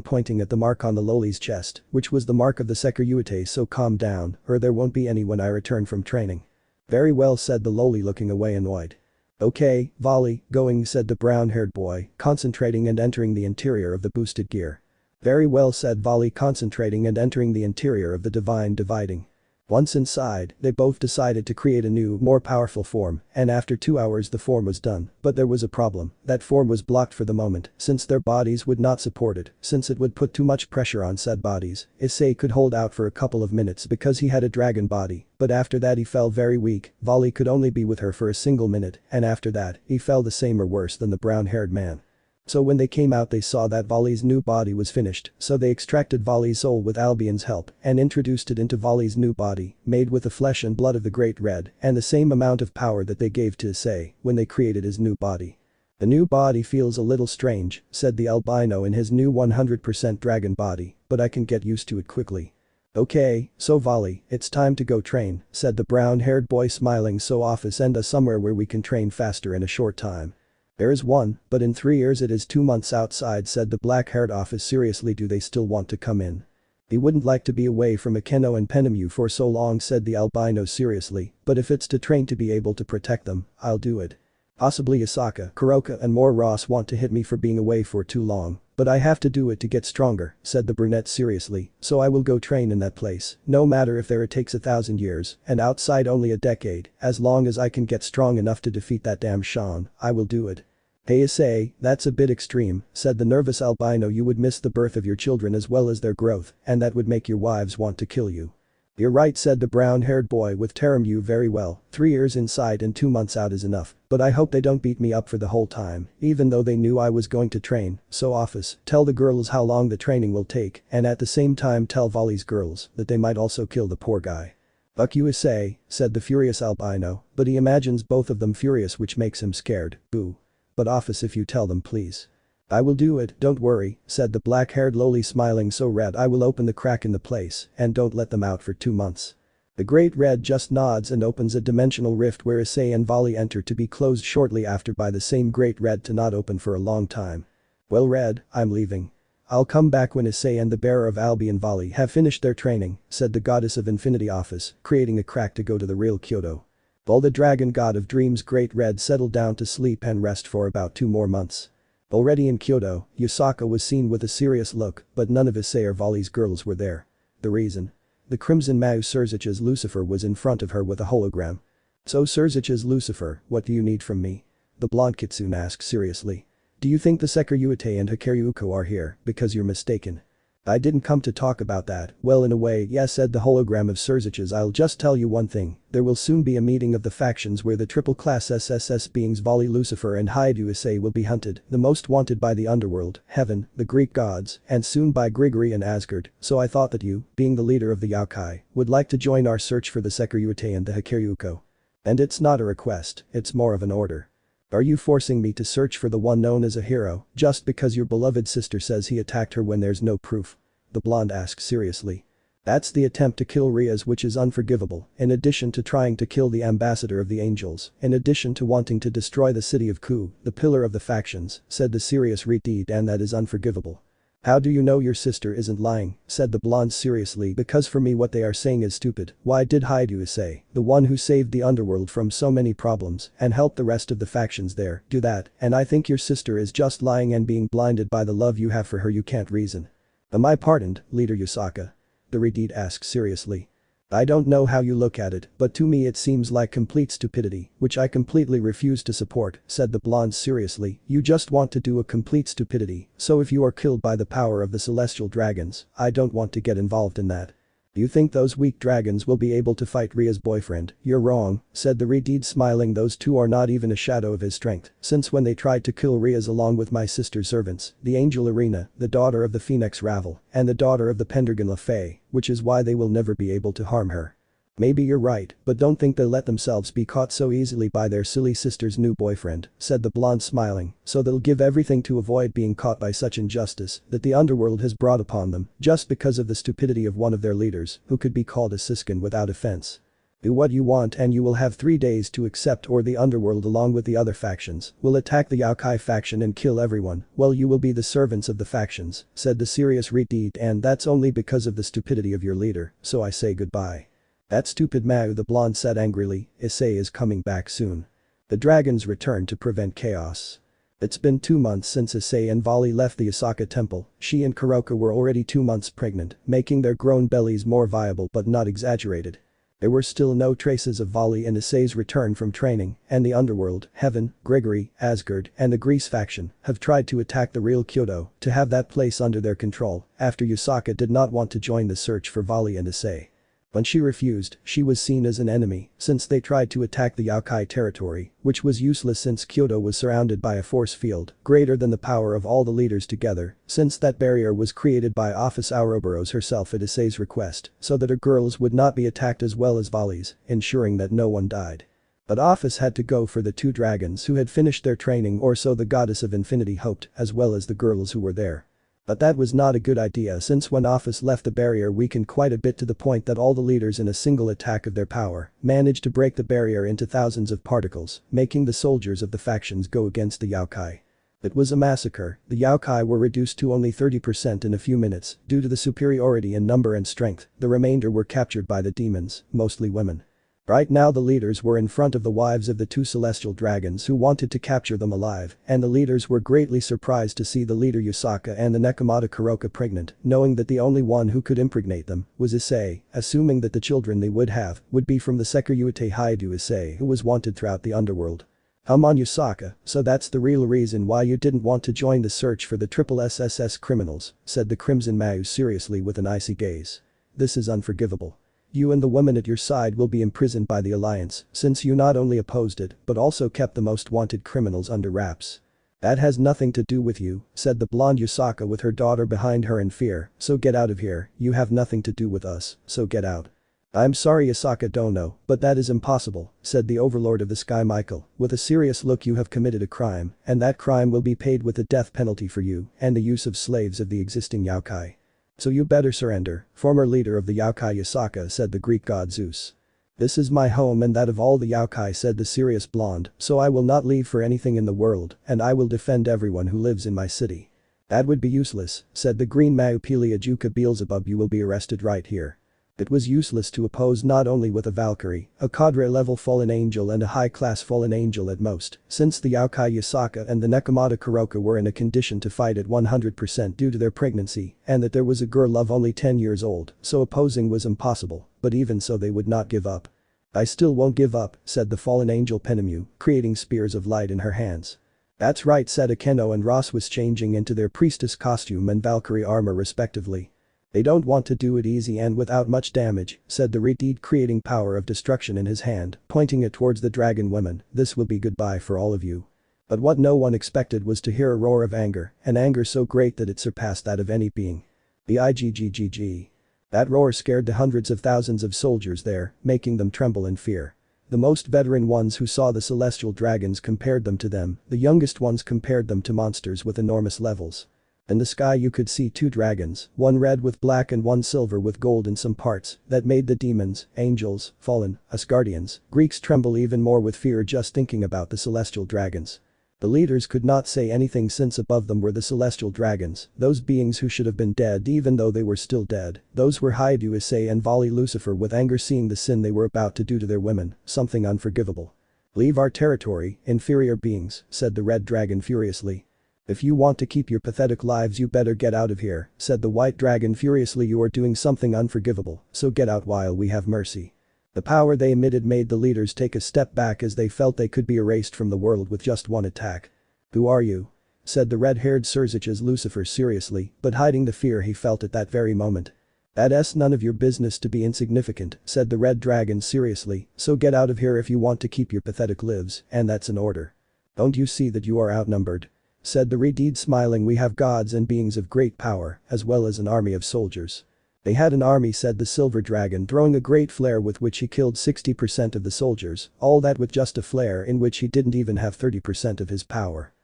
A: pointing at the mark on the loli's chest, which was the mark of the Sekiryuutei. So calm down, or there won't be any when I return from training. Very well, said the loli, looking away annoyed. Okay, Vali, going, said the brown-haired boy, concentrating and entering the interior of the boosted gear. Very well, said Vali, concentrating and entering the interior of the divine dividing. Once inside, they both decided to create a new, more powerful form, and after 2 hours the form was done, but there was a problem. That form was blocked for the moment, since their bodies would not support it, since it would put too much pressure on said bodies. Issei could hold out for a couple of minutes because he had a dragon body, but after that he fell very weak. Vali could only be with her for a single minute, and after that, he fell the same or worse than the brown-haired man. So when they came out they saw that Vali's new body was finished, so they extracted Vali's soul with Albion's help and introduced it into Vali's new body, made with the flesh and blood of the Great Red and the same amount of power that they gave to Issei when they created his new body. The new body feels a little strange, said the albino in his new 100% dragon body, but I can get used to it quickly. Okay, so Vali, it's time to go train, said the brown-haired boy smiling. So Ophis, send us somewhere where we can train faster in a short time. There is one, but in 3 years it is 2 months outside, said the black-haired Ophis seriously. Do they still want to come in? He wouldn't like to be away from Akeno and Penemu for so long, said the albino seriously, but if it's to train to be able to protect them, I'll do it. Possibly Asaka, Kuroka and more Ross want to hit me for being away for too long, but I have to do it to get stronger, said the brunette seriously, so I will go train in that place, no matter if there it takes 1,000 years, and outside only a decade, as long as I can get strong enough to defeat that damn Shan, I will do it. Hey Issei, that's a bit extreme, said the nervous albino. You would miss the birth of your children as well as their growth, and that would make your wives want to kill you. You're right, said the brown-haired boy with Teramu. Very well, 3 years inside and 2 months out is enough, but I hope they don't beat me up for the whole time, even though they knew I was going to train, so Ophis, tell the girls how long the training will take, and at the same time tell Vali's girls that they might also kill the poor guy. Fuck you Issei, said the furious albino, but he imagines both of them furious, which makes him scared, boo. But Ophis, if you tell them please. I will do it, don't worry, said the black-haired loli, smiling so red I will open the crack in the place and don't let them out for 2 months. The great red just nods and opens a dimensional rift where Issei and Vali enter, to be closed shortly after by the same great red to not open for a long time. Well Red, I'm leaving. I'll come back when Issei and the bearer of Albi and Vali have finished their training, said the goddess of infinity Ophis, creating a crack to go to the real Hyoudou. While the dragon god of dreams Great Red settled down to sleep and rest for about 2 more months. Already in Hyoudou, Yusaka was seen with a serious look, but none of Issei or Vali's girls were there. The reason? The crimson Mau Sirzechs Lucifer was in front of her with a hologram. So Sirzechs Lucifer, what do you need from me? The blonde kitsune asked seriously. Do you think the Sekiryuutei and Sekiryuutei are here, because you're mistaken? I didn't come to talk about that. Well, in a way, yes, said the hologram of Sirzechs. I'll just tell you one thing, there will soon be a meeting of the factions where the triple-class SSS beings Vali, Lucifer and Hyoudou Issei will be hunted, the most wanted by the underworld, heaven, the Greek gods, and soon by Gregory and Asgard, so I thought that you, being the leader of the Yokai, would like to join our search for the Sekiryuutei and the Sekiryuutei. And it's not a request, it's more of an order. Are you forcing me to search for the one known as a hero, just because your beloved sister says he attacked her when there's no proof? The blonde asked seriously. That's the attempt to kill Riaz, which is unforgivable, in addition to trying to kill the ambassador of the angels, in addition to wanting to destroy the city of Kuoh, the pillar of the factions, said the serious Reed, and that is unforgivable. How do you know your sister isn't lying, said the blonde seriously, because for me what they are saying is stupid. Why did Hyoudou Issei, the one who saved the underworld from so many problems and helped the rest of the factions there, do that? And I think your sister is just lying and being blinded by the love you have for her. You can't reason. Am I pardoned, Leader Yusaka? The Reed asked seriously. I don't know how you look at it, but to me it seems like complete stupidity, which I completely refuse to support, said the blonde seriously. You just want to do a complete stupidity, so if you are killed by the power of the celestial dragons, I don't want to get involved in that. You think those weak dragons will be able to fight Ria's boyfriend? You're wrong, said the Reed smiling. Those two are not even a shadow of his strength, since when they tried to kill Ria's along with my sister's servants, the angel Arena, the daughter of the Phoenix Ravel, and the daughter of the Pendragon Lafay, which is why they will never be able to harm her. Maybe you're right, but don't think they'll let themselves be caught so easily by their silly sister's new boyfriend, said the blonde smiling, so they'll give everything to avoid being caught by such injustice that the underworld has brought upon them, just because of the stupidity of one of their leaders, who could be called a Siskin without offense. Do what you want and you will have 3 days to accept, or the underworld along with the other factions will attack the Yokai faction and kill everyone. Well, you will be the servants of the factions, said the serious Reed, and that's only because of the stupidity of your leader, so I say goodbye. That stupid Mau, the blonde said angrily. Issei is coming back soon. The dragons return to prevent chaos. It's been 2 months since Issei and Vali left the Osaka temple. She and Kuroka were already 2 months pregnant, making their grown bellies more viable but not exaggerated. There were still no traces of Vali and Issei's return from training, and the underworld, heaven, Gregory, Asgard, and the Greece faction have tried to attack the real Hyoudou to have that place under their control after Yusaka did not want to join the search for Vali and Issei. When she refused, she was seen as an enemy since they tried to attack the Yokai territory, which was useless since Hyoudou was surrounded by a force field greater than the power of all the leaders together, since that barrier was created by Ophis Ouroboros herself at Issei's request so that her girls would not be attacked as well as Vali's, ensuring that no one died. But Ophis had to go for the 2 dragons who had finished their training, or so the goddess of infinity hoped, as well as the girls who were there. But that was not a good idea, since when Ophis left, the barrier weakened quite a bit to the point that all the leaders in a single attack of their power managed to break the barrier into thousands of particles, making the soldiers of the factions go against the Yokai. It was a massacre, the Yaokai were reduced to only 30% in a few minutes due to the superiority in number and strength, the remainder were captured by the demons, mostly women. Right now the leaders were in front of the wives of the two celestial dragons who wanted to capture them alive, and the leaders were greatly surprised to see the leader Yusaka and the Nekomata Kuroka pregnant, knowing that the only one who could impregnate them was Issei, assuming that the children they would have would be from the Sekiryuutei Hyoudou Issei who was wanted throughout the underworld. Come on Yusaka, so that's the real reason why you didn't want to join the search for the triple SSS criminals, said the Crimson Mau seriously with an icy gaze. This is unforgivable. You and the woman at your side will be imprisoned by the Alliance, since you not only opposed it, but also kept the most wanted criminals under wraps. That has nothing to do with you, said the blonde Yusaka with her daughter behind her in fear, so get out of here, you have nothing to do with us, so get out. I'm sorry Yusaka Dono, but that is impossible, said the overlord of the sky Michael, with a serious look. You have committed a crime, and that crime will be paid with the death penalty for you and the use of slaves of the existing Yaokai. So you better surrender, former leader of the Yaokai Yusaka, said the Greek god Zeus. This is my home and that of all the Yaokai, said the serious blonde, so I will not leave for anything in the world, and I will defend everyone who lives in my city. That would be useless, said the green Mau Pelia Juka Beelzebub. You will be arrested right here. It was useless to oppose not only with a Valkyrie, a cadre-level fallen angel and a high-class fallen angel at most, since the Yaokai Yusaka and the Nekomata Kuroka were in a condition to fight at 100% due to their pregnancy, and that there was a girl of only 10 years old, so opposing was impossible, but even so they would not give up. I still won't give up, said the fallen angel Penemu, creating spears of light in her hands. That's right, said Akeno and Ross was changing into their priestess costume and Valkyrie armor respectively. They don't want to do it easy and without much damage, said the Redeed, creating power of destruction in his hand, pointing it towards the dragon women. This will be goodbye for all of you. But what no one expected was to hear a roar of anger, an anger so great that it surpassed that of any being. The IGGGG. That roar scared the hundreds of thousands of soldiers there, making them tremble in fear. The most veteran ones who saw the celestial dragons compared them to them, the youngest ones compared them to monsters with enormous levels. In the sky you could see two dragons, one red with black and one silver with gold in some parts, that made the demons, angels, fallen, Asgardians, Greeks tremble even more with fear just thinking about the celestial dragons. The leaders could not say anything since above them were the celestial dragons, those beings who should have been dead even though they were still dead. Those were Hyoudou Issei and Vali Lucifer with anger seeing the sin they were about to do to their women, something unforgivable. Leave our territory, inferior beings, said the red dragon furiously. If you want to keep your pathetic lives you better get out of here, said the white dragon furiously. You are doing something unforgivable, so get out while we have mercy. The power they emitted made the leaders take a step back as they felt they could be erased from the world with just one attack. Who are you? Said the red-haired Sirzechs Lucifer seriously, but hiding the fear he felt at that very moment. That's none of your business to be insignificant, said the red dragon seriously, so get out of here if you want to keep your pathetic lives, and that's an order. Don't you see that you are outnumbered? Said the Redeed smiling. We have gods and beings of great power, as well as an army of soldiers. They had an army, said the silver dragon, throwing a great flare with which he killed 60% of the soldiers, all that with just a flare in which he didn't even have 30% of his power.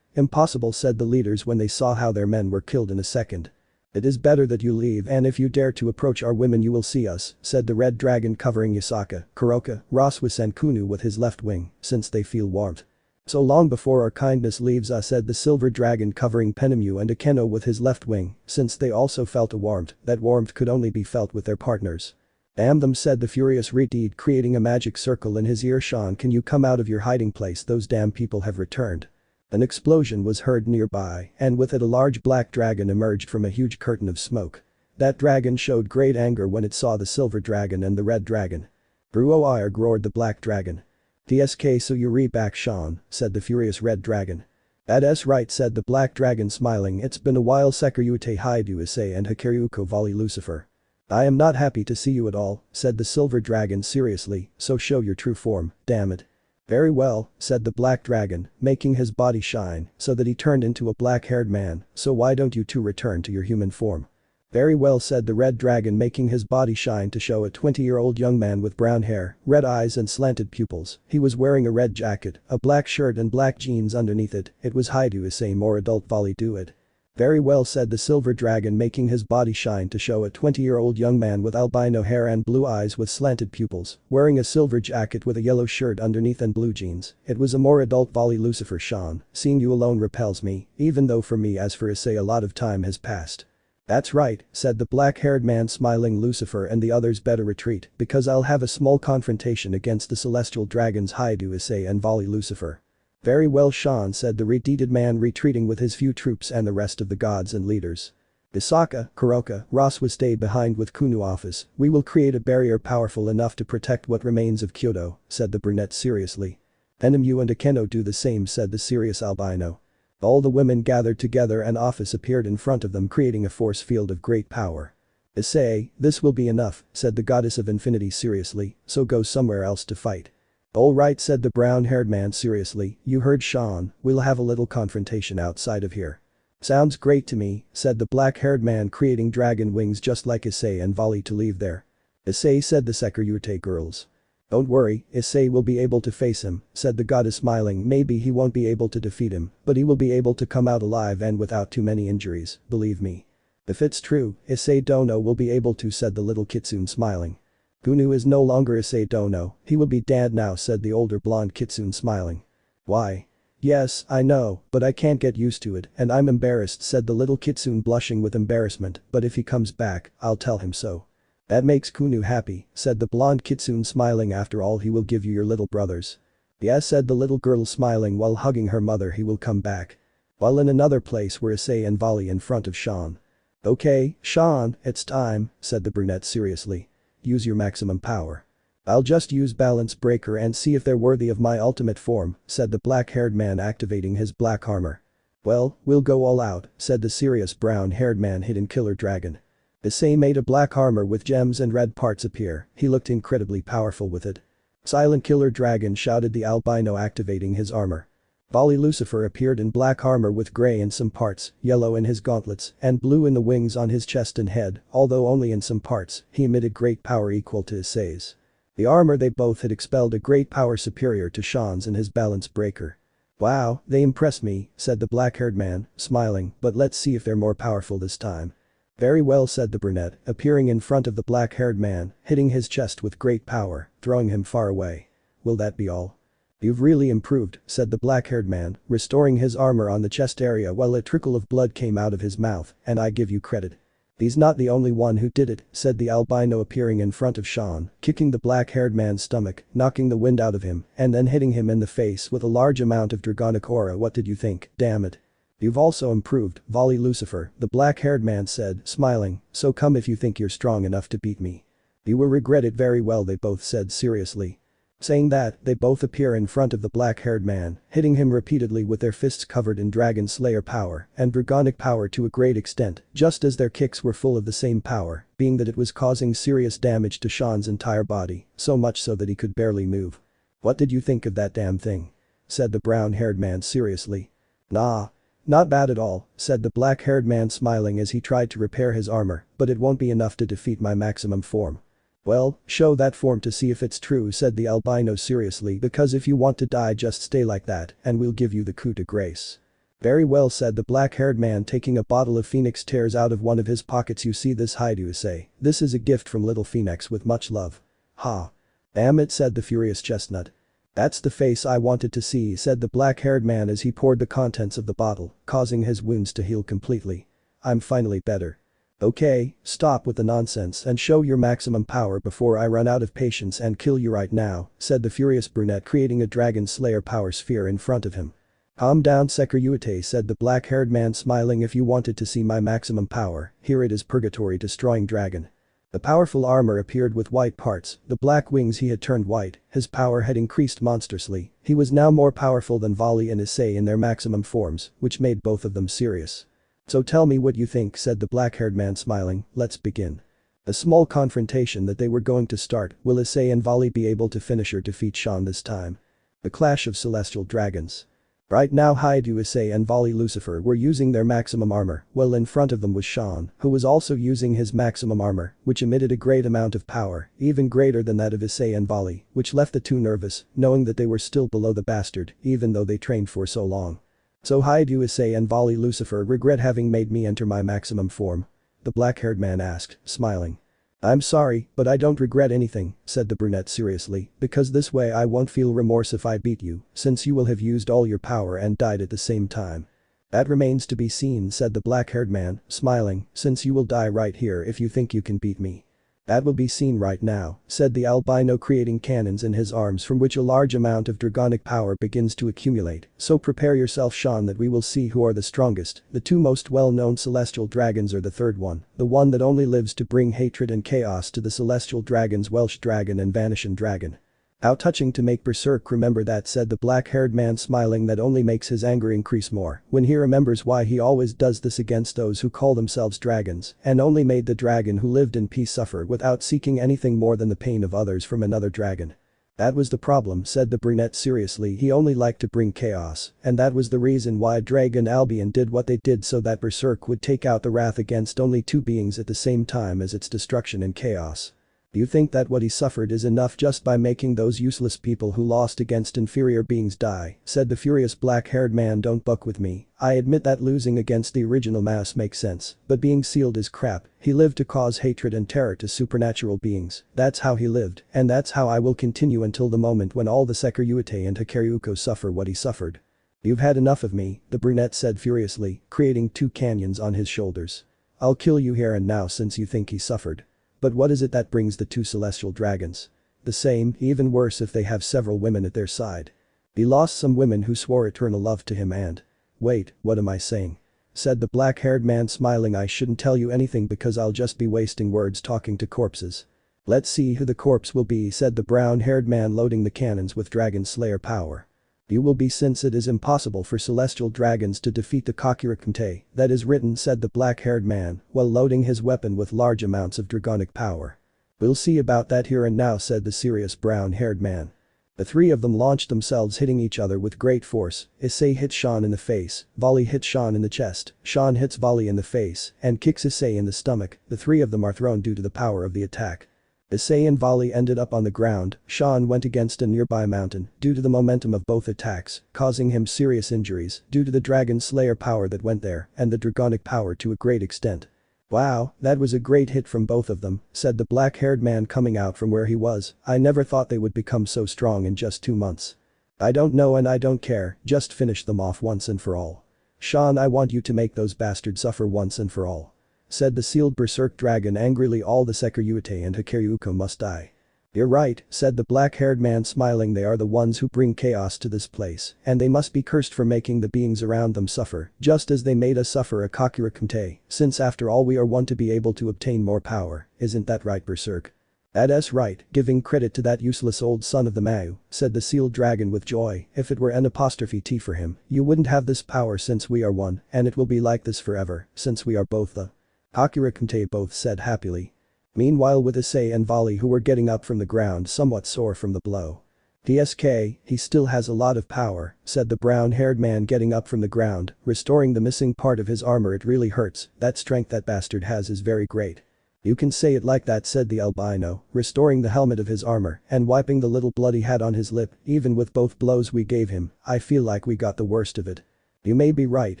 A: Impossible, said the leaders when they saw how their men were killed in a second. It is better that you leave, and if you dare to approach our women you will see us, said the red dragon covering Yusaka, Kuroka, Roswis and Kunu with his left wing, since they feel warmth. So long before our kindness leaves us, said the silver dragon covering Penemu and Akeno with his left wing, since they also felt a warmth. That warmth could only be felt with their partners. Damn them, said the furious Redeed, creating a magic circle in his ear. Sean, can you come out of your hiding place? Those damn people have returned. An explosion was heard nearby, and with it a large black dragon emerged from a huge curtain of smoke. That dragon showed great anger when it saw the silver dragon and the red dragon. Bruoir, roared the black dragon. TSK, so you're back, Sean, said the furious red dragon. That's right, said the black dragon smiling. It's been a while. Sekiryuutei Hyoudou Issei and Sekiryuutei Vali Lucifer. I am not happy to see you at all, said the silver dragon seriously, so show your true form, damn it. Very well, said the black dragon, making his body shine so that he turned into a black-haired man, so why don't you two return to your human form? Very well, said the red dragon, making his body shine to show a 20-year-old young man with brown hair, red eyes and slanted pupils. He was wearing a red jacket, a black shirt and black jeans underneath it. It was Hyoudou Issei, more adult Vali Duid. Very well, said the silver dragon, making his body shine to show a 20-year-old young man with albino hair and blue eyes with slanted pupils, wearing a silver jacket with a yellow shirt underneath and blue jeans. It was a more adult Vali Lucifer. Sean, seeing you alone repels me, even though for me as for Issei a lot of time has passed. That's right, said the black-haired man, smiling. Lucifer and the others better retreat, because I'll have a small confrontation against the celestial dragons Hyoudou, Issei and Vali Lucifer. Very well, Sean, said the red-deeded man, retreating with his few troops and the rest of the gods and leaders. Isaka, Kuroka, Ross will stay behind with Kuoh Ophis. We will create a barrier powerful enough to protect what remains of Hyoudou, said the brunette seriously. Enemu and Akeno do the same, said the serious albino. All the women gathered together and Ophis appeared in front of them, creating a force field of great power. Issei, this will be enough, said the goddess of infinity seriously, so go somewhere else to fight. Alright, said the brown-haired man seriously, you heard Sean, we'll have a little confrontation outside of here. Sounds great to me, said the black-haired man, creating dragon wings just like Issei and Vali to leave there. Issei, said the Sekiryuutei girls. Don't worry, Issei will be able to face him, said the goddess smiling. Maybe he won't be able to defeat him, but he will be able to come out alive and without too many injuries, believe me. If it's true, Issei Dono will be able to, said the little kitsune smiling. Kuoh is no longer Issei Dono, he will be dead now, said the older blonde kitsune smiling. Why? Yes, I know, but I can't get used to it and I'm embarrassed, said the little kitsune blushing with embarrassment, but if he comes back, I'll tell him so. That makes Kuoh happy, said the blonde kitsune smiling. After all, he will give you your little brothers. Yes, said the little girl smiling while hugging her mother. He will come back. While in another place were Issei and Vali in front of Sean. Okay, Sean, it's time, said the brunette seriously. Use your maximum power. I'll just use balance breaker and see if they're worthy of my ultimate form, said the black-haired man, activating his black armor. Well, we'll go all out, said the serious brown-haired man, hidden killer dragon. Issei made a black armor with gems and red parts appear. He looked incredibly powerful with it. Silent killer dragon, shouted the albino, activating his armor. Vali Lucifer appeared in black armor with grey in some parts, yellow in his gauntlets, and blue in the wings on his chest and head, although only in some parts. He emitted great power equal to Issei's. The armor they both had expelled a great power superior to Sean's in his balance breaker. Wow, they impress me, said the black-haired man, smiling, but let's see if they're more powerful this time. Very well, said the brunette, appearing in front of the black-haired man, hitting his chest with great power, throwing him far away. Will that be all? You've really improved, said the black-haired man, restoring his armor on the chest area while a trickle of blood came out of his mouth, and I give you credit. He's not the only one who did it, said the albino, appearing in front of Sean, kicking the black-haired man's stomach, knocking the wind out of him, and then hitting him in the face with a large amount of dragonic aura. What did you think? Damn it. You've also improved, Vali Lucifer, the black-haired man said, smiling, so come if you think you're strong enough to beat me. You will regret it. Very well, they both said seriously. Saying that, they both appear in front of the black-haired man, hitting him repeatedly with their fists covered in Dragon Slayer power and dragonic power to a great extent, just as their kicks were full of the same power, being that it was causing serious damage to Sean's entire body, so much so that he could barely move. What did you think of that damn thing? Said the brown-haired man seriously. Nah. Not bad at all, said the black-haired man smiling as he tried to repair his armor, but it won't be enough to defeat my maximum form. Well, show that form to see if it's true, said the albino seriously, because if you want to die just stay like that and we'll give you the coup de grace. Very well, said the black-haired man, taking a bottle of Phoenix tears out of one of his pockets. You see this, Hyoudou, Issei. This is a gift from little Phoenix with much love. Ha. Damn it, said the furious chestnut. That's the face I wanted to see, said the black-haired man as he poured the contents of the bottle, causing his wounds to heal completely. I'm finally better. Okay, stop with the nonsense and show your maximum power before I run out of patience and kill you right now, said the furious brunette, creating a Dragon Slayer power sphere in front of him. Calm down, Sekiryuutei, said the black-haired man smiling. If you wanted to see my maximum power, here it is. Purgatory destroying dragon. The powerful armor appeared with white parts, the black wings he had turned white, his power had increased monstrously. He was now more powerful than Vali and Issei in their maximum forms, which made both of them serious. So tell me what you think, said the black-haired man smiling. Let's begin. A small confrontation that they were going to start. Will Issei and Vali be able to finish or defeat Sean this time? The clash of celestial dragons. Right now Hyoudou, Issei and Vali Lucifer were using their maximum armor, while in front of them was Sean, who was also using his maximum armor, which emitted a great amount of power, even greater than that of Issei and Vali, which left the two nervous, knowing that they were still below the bastard, even though they trained for so long. So Hyoudou, Issei and Vali Lucifer regret having made me enter my maximum form? The black-haired man asked, smiling. I'm sorry, but I don't regret anything, said the brunette seriously, because this way I won't feel remorse if I beat you, since you will have used all your power and died at the same time. That remains to be seen, said the black-haired man, smiling, since you will die right here if you think you can beat me. That will be seen right now, said the albino, creating cannons in his arms from which a large amount of dragonic power begins to accumulate, so prepare yourself, Sean, that we will see who are the strongest. The two most well-known celestial dragons are the third one, the one that only lives to bring hatred and chaos to the celestial dragons, Welsh dragon and Vanishing dragon. How touching to make Berserk remember that, said the black-haired man, smiling. That only makes his anger increase more when he remembers why he always does this against those who call themselves dragons and only made the dragon who lived in peace suffer without seeking anything more than the pain of others from another dragon. That was the problem, said the brunette seriously. He only liked to bring chaos, and that was the reason why Ddraig and Albion did what they did, so that Berserk would take out the wrath against only two beings at the same time as its destruction and chaos. Do you think that what he suffered is enough just by making those useless people who lost against inferior beings die, said the furious black-haired man. Don't buck with me, I admit that losing against the original mass makes sense, but being sealed is crap. He lived to cause hatred and terror to supernatural beings, that's how he lived, and that's how I will continue until the moment when all the Sekiryuutei and Sekiryuutei suffer what he suffered. You've had enough of me, the brunette said furiously, creating two canyons on his shoulders. I'll kill you here and now since you think he suffered. But what is it that brings the two celestial dragons? The same, even worse if they have several women at their side. He lost some women who swore eternal love to him and… Wait, what am I saying? Said the black-haired man, smiling. I shouldn't tell you anything because I'll just be wasting words talking to corpses. Let's see who the corpse will be, said the brown-haired man, loading the cannons with Dragon Slayer power. You will be, since it is impossible for celestial dragons to defeat the Sekiryuutei, that is written, said the black-haired man, while loading his weapon with large amounts of dragonic power. We'll see about that here and now, said the serious brown-haired man. The three of them launched themselves, hitting each other with great force. Issei hits Sean in the face, Vali hits Sean in the chest, Sean hits Vali in the face and kicks Issei in the stomach. The three of them are thrown due to the power of the attack. Issei and Vali ended up on the ground. Sean went against a nearby mountain due to the momentum of both attacks, causing him serious injuries due to the Dragon Slayer power that went there and the dragonic power to a great extent. Wow, that was a great hit from both of them, said the black-haired man coming out from where he was. I never thought they would become so strong in just 2 months. I don't know and I don't care, just finish them off once and for all. Sean, I want you to make those bastards suffer once and for all. Said the sealed berserk dragon angrily. All the Sekiryuutei and Sekiryuutei must die. You're right, said the black-haired man, smiling. They are the ones who bring chaos to this place, and they must be cursed for making the beings around them suffer, just as they made us suffer a Sekiryuutei, since after all we are one to be able to obtain more power, isn't that right, Berserk? That's right, giving credit to that useless old son of the Mau, said the sealed dragon with joy. If it were an apostrophe T for him, you wouldn't have this power since we are one, and it will be like this forever, since we are both the Sekiryuutei, both said happily. Meanwhile, with Issei and Vali, who were getting up from the ground somewhat sore from the blow. TSK, he still has a lot of power, said the brown-haired man, getting up from the ground, restoring the missing part of his armor. It really hurts, that strength that bastard has is very great. You can say it like that, said the albino, restoring the helmet of his armor and wiping the little blood he had on his lip. Even with both blows we gave him, I feel like we got the worst of it. You may be right,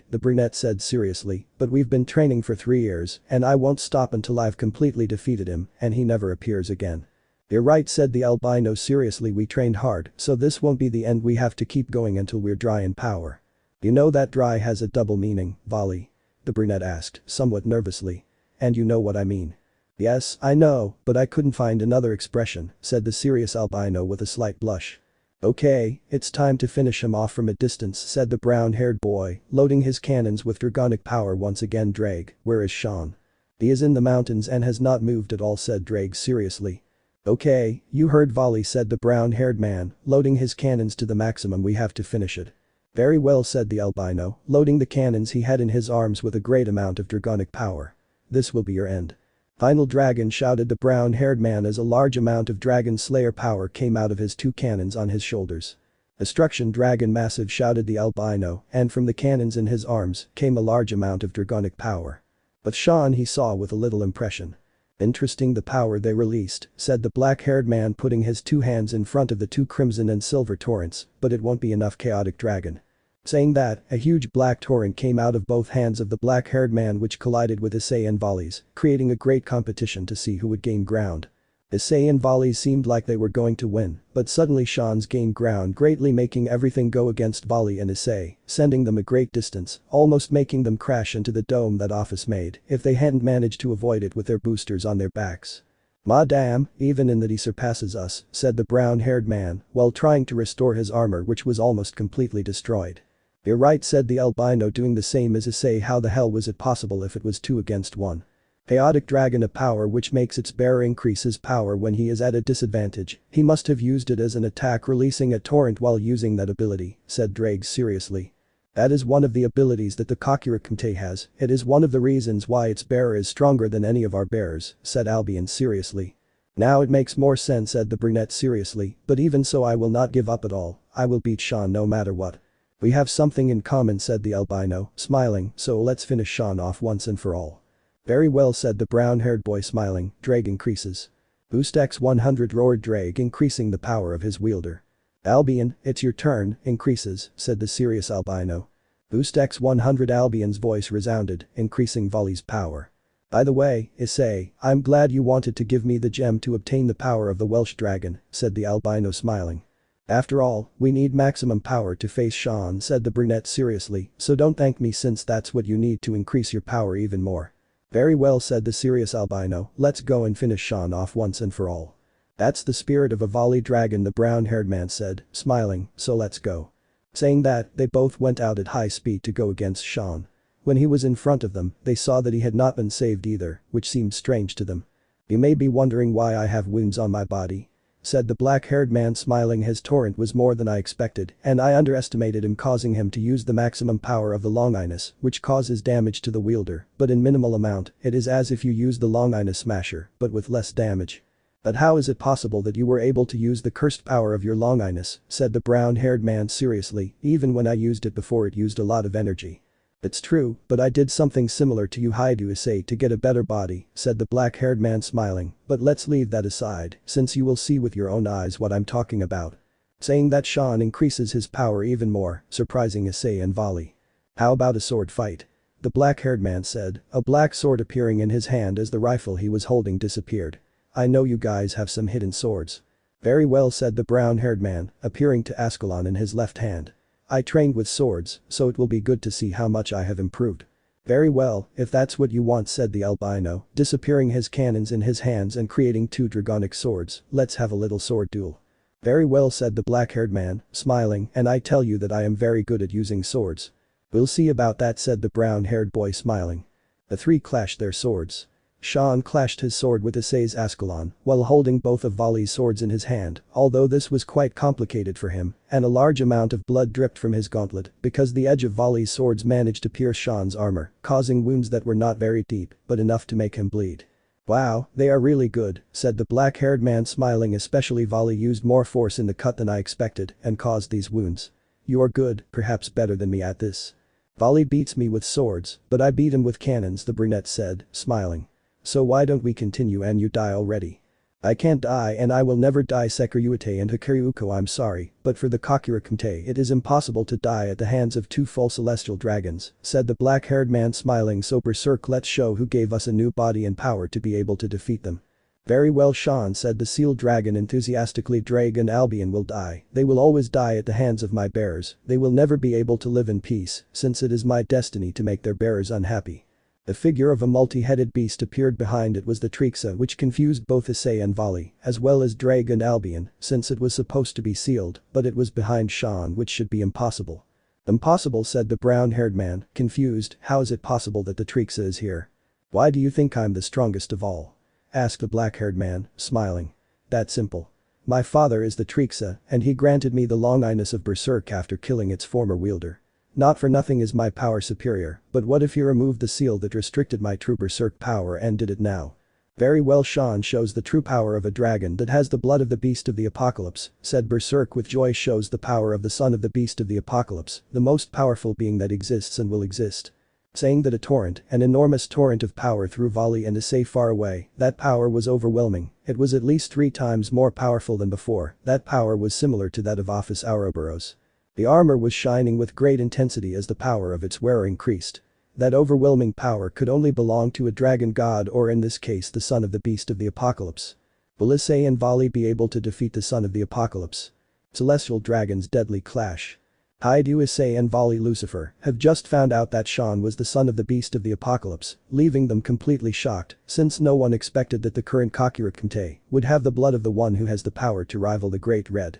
A: the brunette said seriously, but we've been training for 3 years and I won't stop until I've completely defeated him and he never appears again. You're right, said the albino seriously. We trained hard, so this won't be the end. We have to keep going until we're dry in power. You know that dry has a double meaning, Vali? The brunette asked, somewhat nervously. And you know what I mean. Yes, I know, but I couldn't find another expression, said the serious albino with a slight blush. Okay, it's time to finish him off from a distance, said the brown-haired boy, loading his cannons with dragonic power once again. Ddraig, where is Sean? He is in the mountains and has not moved at all, said Ddraig seriously. Okay, you heard Vali, said the brown-haired man, loading his cannons to the maximum. We have to finish it. Very well, said the albino, loading the cannons he had in his arms with a great amount of dragonic power. This will be your end. Final dragon, shouted the brown-haired man as a large amount of Dragon Slayer power came out of his 2 cannons on his shoulders. Destruction dragon massive, shouted the albino, and from the cannons in his arms came a large amount of dragonic power. But Sean, he saw with a little impression. Interesting, the power they released, said the black-haired man, putting his 2 hands in front of the 2 crimson and silver torrents, but it won't be enough, chaotic dragon. Saying that, a huge black torrent came out of both hands of the black-haired man which collided with Issei and Vali's, creating a great competition to see who would gain ground. Issei and Vali seemed like they were going to win, but suddenly Sean's gained ground greatly making everything go against Vali and Issei, sending them a great distance, almost making them crash into the dome that Ophis made if they hadn't managed to avoid it with their boosters on their backs. "Ma damn, even in that he surpasses us," said the brown-haired man, while trying to restore his armor which was almost completely destroyed. "You're right," said the albino doing the same as Issei. "How the hell was it possible if it was 2 against 1? Chaotic Dragon, a power which makes its bearer increase his power when he is at a disadvantage. He must have used it as an attack, releasing a torrent while using that ability," said Ddraig seriously. "That is one of the abilities that the Sekiryuutei has. It is one of the reasons why its bearer is stronger than any of our bearers," said Albion seriously. "Now it makes more sense," said the brunette seriously, "but even so I will not give up at all. I will beat Sean no matter what." "We have something in common," said the albino, smiling, "so let's finish Sean off once and for all." "Very well," said the brown-haired boy smiling. "Ddraig increases." "Boost X 100," roared Ddraig, increasing the power of his wielder. "Albion, it's your turn," increases, said the serious albino. "Boost X 100," Albion's voice resounded, increasing Vali's power. "By the way, Issei, I'm glad you wanted to give me the gem to obtain the power of the Welsh dragon," said the albino smiling. "After all, we need maximum power to face Sean," said the brunette seriously, "so don't thank me since that's what you need to increase your power even more." "Very well," said the serious albino, "let's go and finish Sean off once and for all." "That's the spirit of a Vali dragon," the brown-haired man said, smiling, "so let's go." Saying that, they both went out at high speed to go against Sean. When he was in front of them, they saw that he had not been saved either, which seemed strange to them. "You may be wondering why I have wounds on my body," said the black-haired man smiling. "His torrent was more than I expected, and I underestimated him, causing him to use the maximum power of the Longinus, which causes damage to the wielder, but in minimal amount. It is as if you use the Longinus smasher, but with less damage." "But how is it possible that you were able to use the cursed power of your Longinus?" said the brown-haired man seriously. "Even when I used it before it used a lot of energy." "It's true, but I did something similar to you, Hyoudou Issei, to get a better body," said the black-haired man smiling, "but let's leave that aside, since you will see with your own eyes what I'm talking about." Saying that, Sean increases his power even more, surprising Issei and Vali. "How about a sword fight?" the black-haired man said, a black sword appearing in his hand as the rifle he was holding disappeared. "I know you guys have some hidden swords." "Very well," said the brown-haired man, appearing to Ascalon in his left hand. "I trained with swords, so it will be good to see how much I have improved." "Very well, if that's what you want," said the albino, disappearing his cannons in his hands and creating 2 dragonic swords. "Let's have a little sword duel." "Very well," said the black-haired man, smiling, "and I tell you that I am very good at using swords." "We'll see about that," said the brown-haired boy smiling. The 3 clashed their swords. Sean clashed his sword with Issei's Ascalon while holding both of Vali's swords in his hand, although this was quite complicated for him, and a large amount of blood dripped from his gauntlet because the edge of Vali's swords managed to pierce Sean's armor, causing wounds that were not very deep, but enough to make him bleed. "Wow, they are really good," said the black-haired man smiling, "especially Vali used more force in the cut than I expected and caused these wounds. You are good, perhaps better than me at this." "Vali beats me with swords, but I beat him with cannons," the brunette said, smiling. "So why don't we continue and you die already?" "I can't die and I will never die, Sekiryuutei and Sekiryuutei, I'm sorry, but for the Sekiryuutei it is impossible to die at the hands of 2 full celestial dragons," said the black-haired man smiling. "So Berserk, let's show who gave us a new body and power to be able to defeat them." "Very well, Sean," said the sealed dragon enthusiastically. "Ddraig and Albion will die. They will always die at the hands of my bearers. They will never be able to live in peace, since it is my destiny to make their bearers unhappy." The figure of a multi-headed beast appeared behind it was the Trixa, which confused both Issei and Vali, as well as Ddraig and Albion, since it was supposed to be sealed, but it was behind Sean, which should be impossible. "Impossible," said the brown-haired man, confused. "How is it possible that the Trixa is here?" "Why do you think I'm the strongest of all?" asked the black-haired man, smiling. "That simple. My father is the Trixa, and he granted me the Longinus of Berserk after killing its former wielder. Not for nothing is my power superior, but what if he removed the seal that restricted my true Berserk power and did it now?" "Very well, Sean shows the true power of a dragon that has the blood of the beast of the apocalypse," said Berserk with joy. "Shows the power of the son of the beast of the apocalypse, the most powerful being that exists and will exist." Saying that a torrent, an enormous torrent of power threw Vali and Issei far away. That power was overwhelming. It was at least 3 times more powerful than before. That power was similar to that of Ophis Ouroboros. The armor was shining with great intensity as the power of its wearer increased. That overwhelming power could only belong to a dragon god, or in this case the son of the beast of the apocalypse. Will Issei and Vali be able to defeat the son of the apocalypse? Celestial dragons deadly clash. Hyoudou, Issei and Vali Lucifer have just found out that Sean was the son of the beast of the apocalypse, leaving them completely shocked since no one expected that the current Sekiryuutei would have the blood of the one who has the power to rival the Great Red.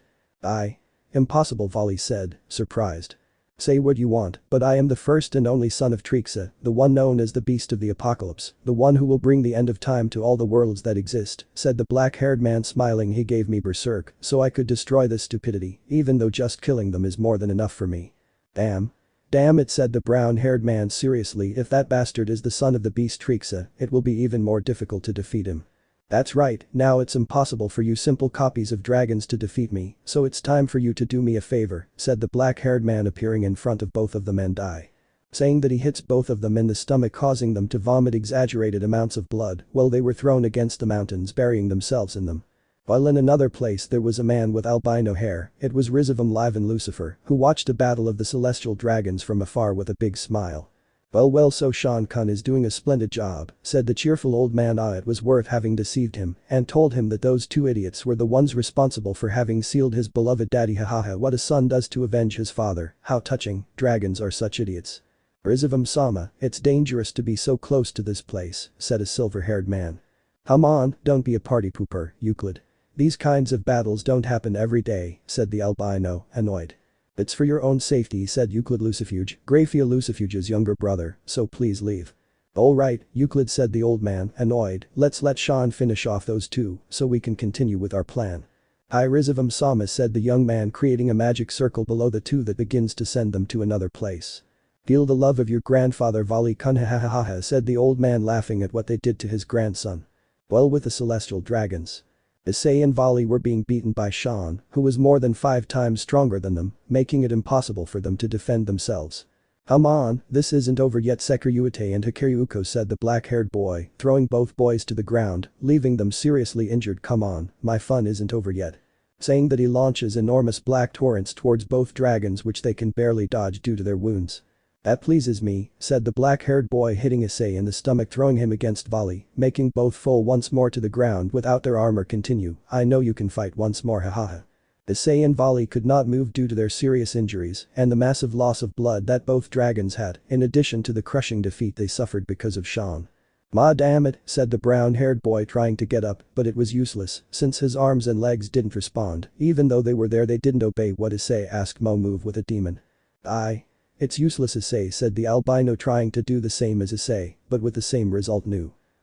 A: Impossible, Vali said, surprised. Say what you want, but I am the first and only son of Trixa, the one known as the beast of the apocalypse, the one who will bring the end of time to all the worlds that exist, said the black-haired man smiling. He gave me berserk so I could destroy this stupidity, even though just killing them is more than enough for me. Damn it, said the brown-haired man seriously. If that bastard is the son of the beast Trixa, it will be even more difficult to defeat him. That's right, now it's impossible for you simple copies of dragons to defeat me, so it's time for you to do me a favor, said the black-haired man appearing in front of both of them and saying that he hits both of them in the stomach, causing them to vomit exaggerated amounts of blood while they were thrown against the mountains, burying themselves in them. While in another place there was a man with albino hair. It was Rizevim Lucifer, who watched a battle of the celestial dragons from afar with a big smile. Well, so Sean Kun is doing a splendid job, said the cheerful old man. It was worth having deceived him and told him that those two idiots were the ones responsible for having sealed his beloved daddy. Hahaha, what a son does to avenge his father, how touching. Dragons are such idiots. Rizevim-sama, it's dangerous to be so close to this place, said a silver-haired man. Come on, don't be a party pooper, Euclid. These kinds of battles don't happen every day, said the albino, annoyed. It's for your own safety, said Euclid Lucifuge, Grayfia Lucifuge's younger brother, so please leave. Alright, Euclid, said the old man, annoyed, let's let Sean finish off those two so we can continue with our plan. Rizevim-sama, said the young man, creating a magic circle below the two that begins to send them to another place. Feel the love of your grandfather, Vali kun, hahaha, said the old man, laughing at what they did to his grandson. Well, with the celestial dragons, Issei and Vali were being beaten by Sean, who was more than 5 times stronger than them, making it impossible for them to defend themselves. Come on, this isn't over yet, Sekiryuutei and Sekiryuutei, said the black-haired boy, throwing both boys to the ground, leaving them seriously injured. Come on, my fun isn't over yet. Saying that, he launches enormous black torrents towards both dragons, which they can barely dodge due to their wounds. That pleases me, said the black-haired boy, hitting Issei in the stomach, throwing him against Vali, making both fall once more to the ground without their armor. Continue, I know you can fight once more, hahaha. Issei and Vali could not move due to their serious injuries and the massive loss of blood that both dragons had, in addition to the crushing defeat they suffered because of Sean. Ma damn it, said the brown-haired boy, trying to get up, but it was useless since his arms and legs didn't respond. Even though they were there, they didn't obey what Issei asked. Move with a demon. It's useless, Issei, said the albino, trying to do the same as Issei, but with the same result.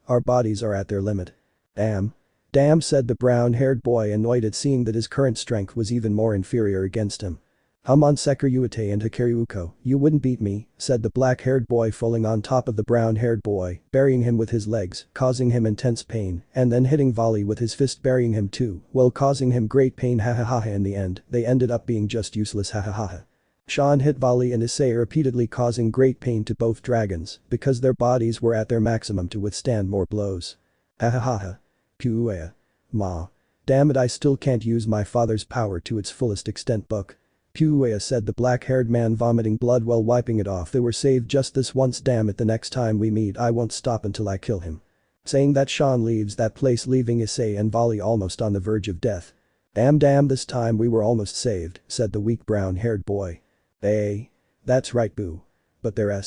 A: Our bodies are at their limit. Damn, said the brown-haired boy, annoyed at seeing that his current strength was even more inferior against him. Come on, Sekiryuutei and Sekiryuutei, you wouldn't beat me, said the black-haired boy, falling on top of the brown-haired boy, burying him with his legs, causing him intense pain, and then hitting Vali with his fist, burying him too, while causing him great pain. Hahaha, in the end, they ended up being just useless. Hahaha. Sean hit Vali and Issei repeatedly, causing great pain to both dragons because their bodies were at their maximum to withstand more blows. Hahaha. Kuoh. Ma. Damn it, I still can't use my father's power to its fullest extent. Kuoh, said the black-haired man, vomiting blood while wiping it off. They were saved just this once. Damn it, the next time we meet I won't stop until I kill him. Saying that, Sean leaves that place, leaving Issei and Vali almost on the verge of death. Damn, this time we were almost saved, said the weak brown-haired boy. That's right, boo. But there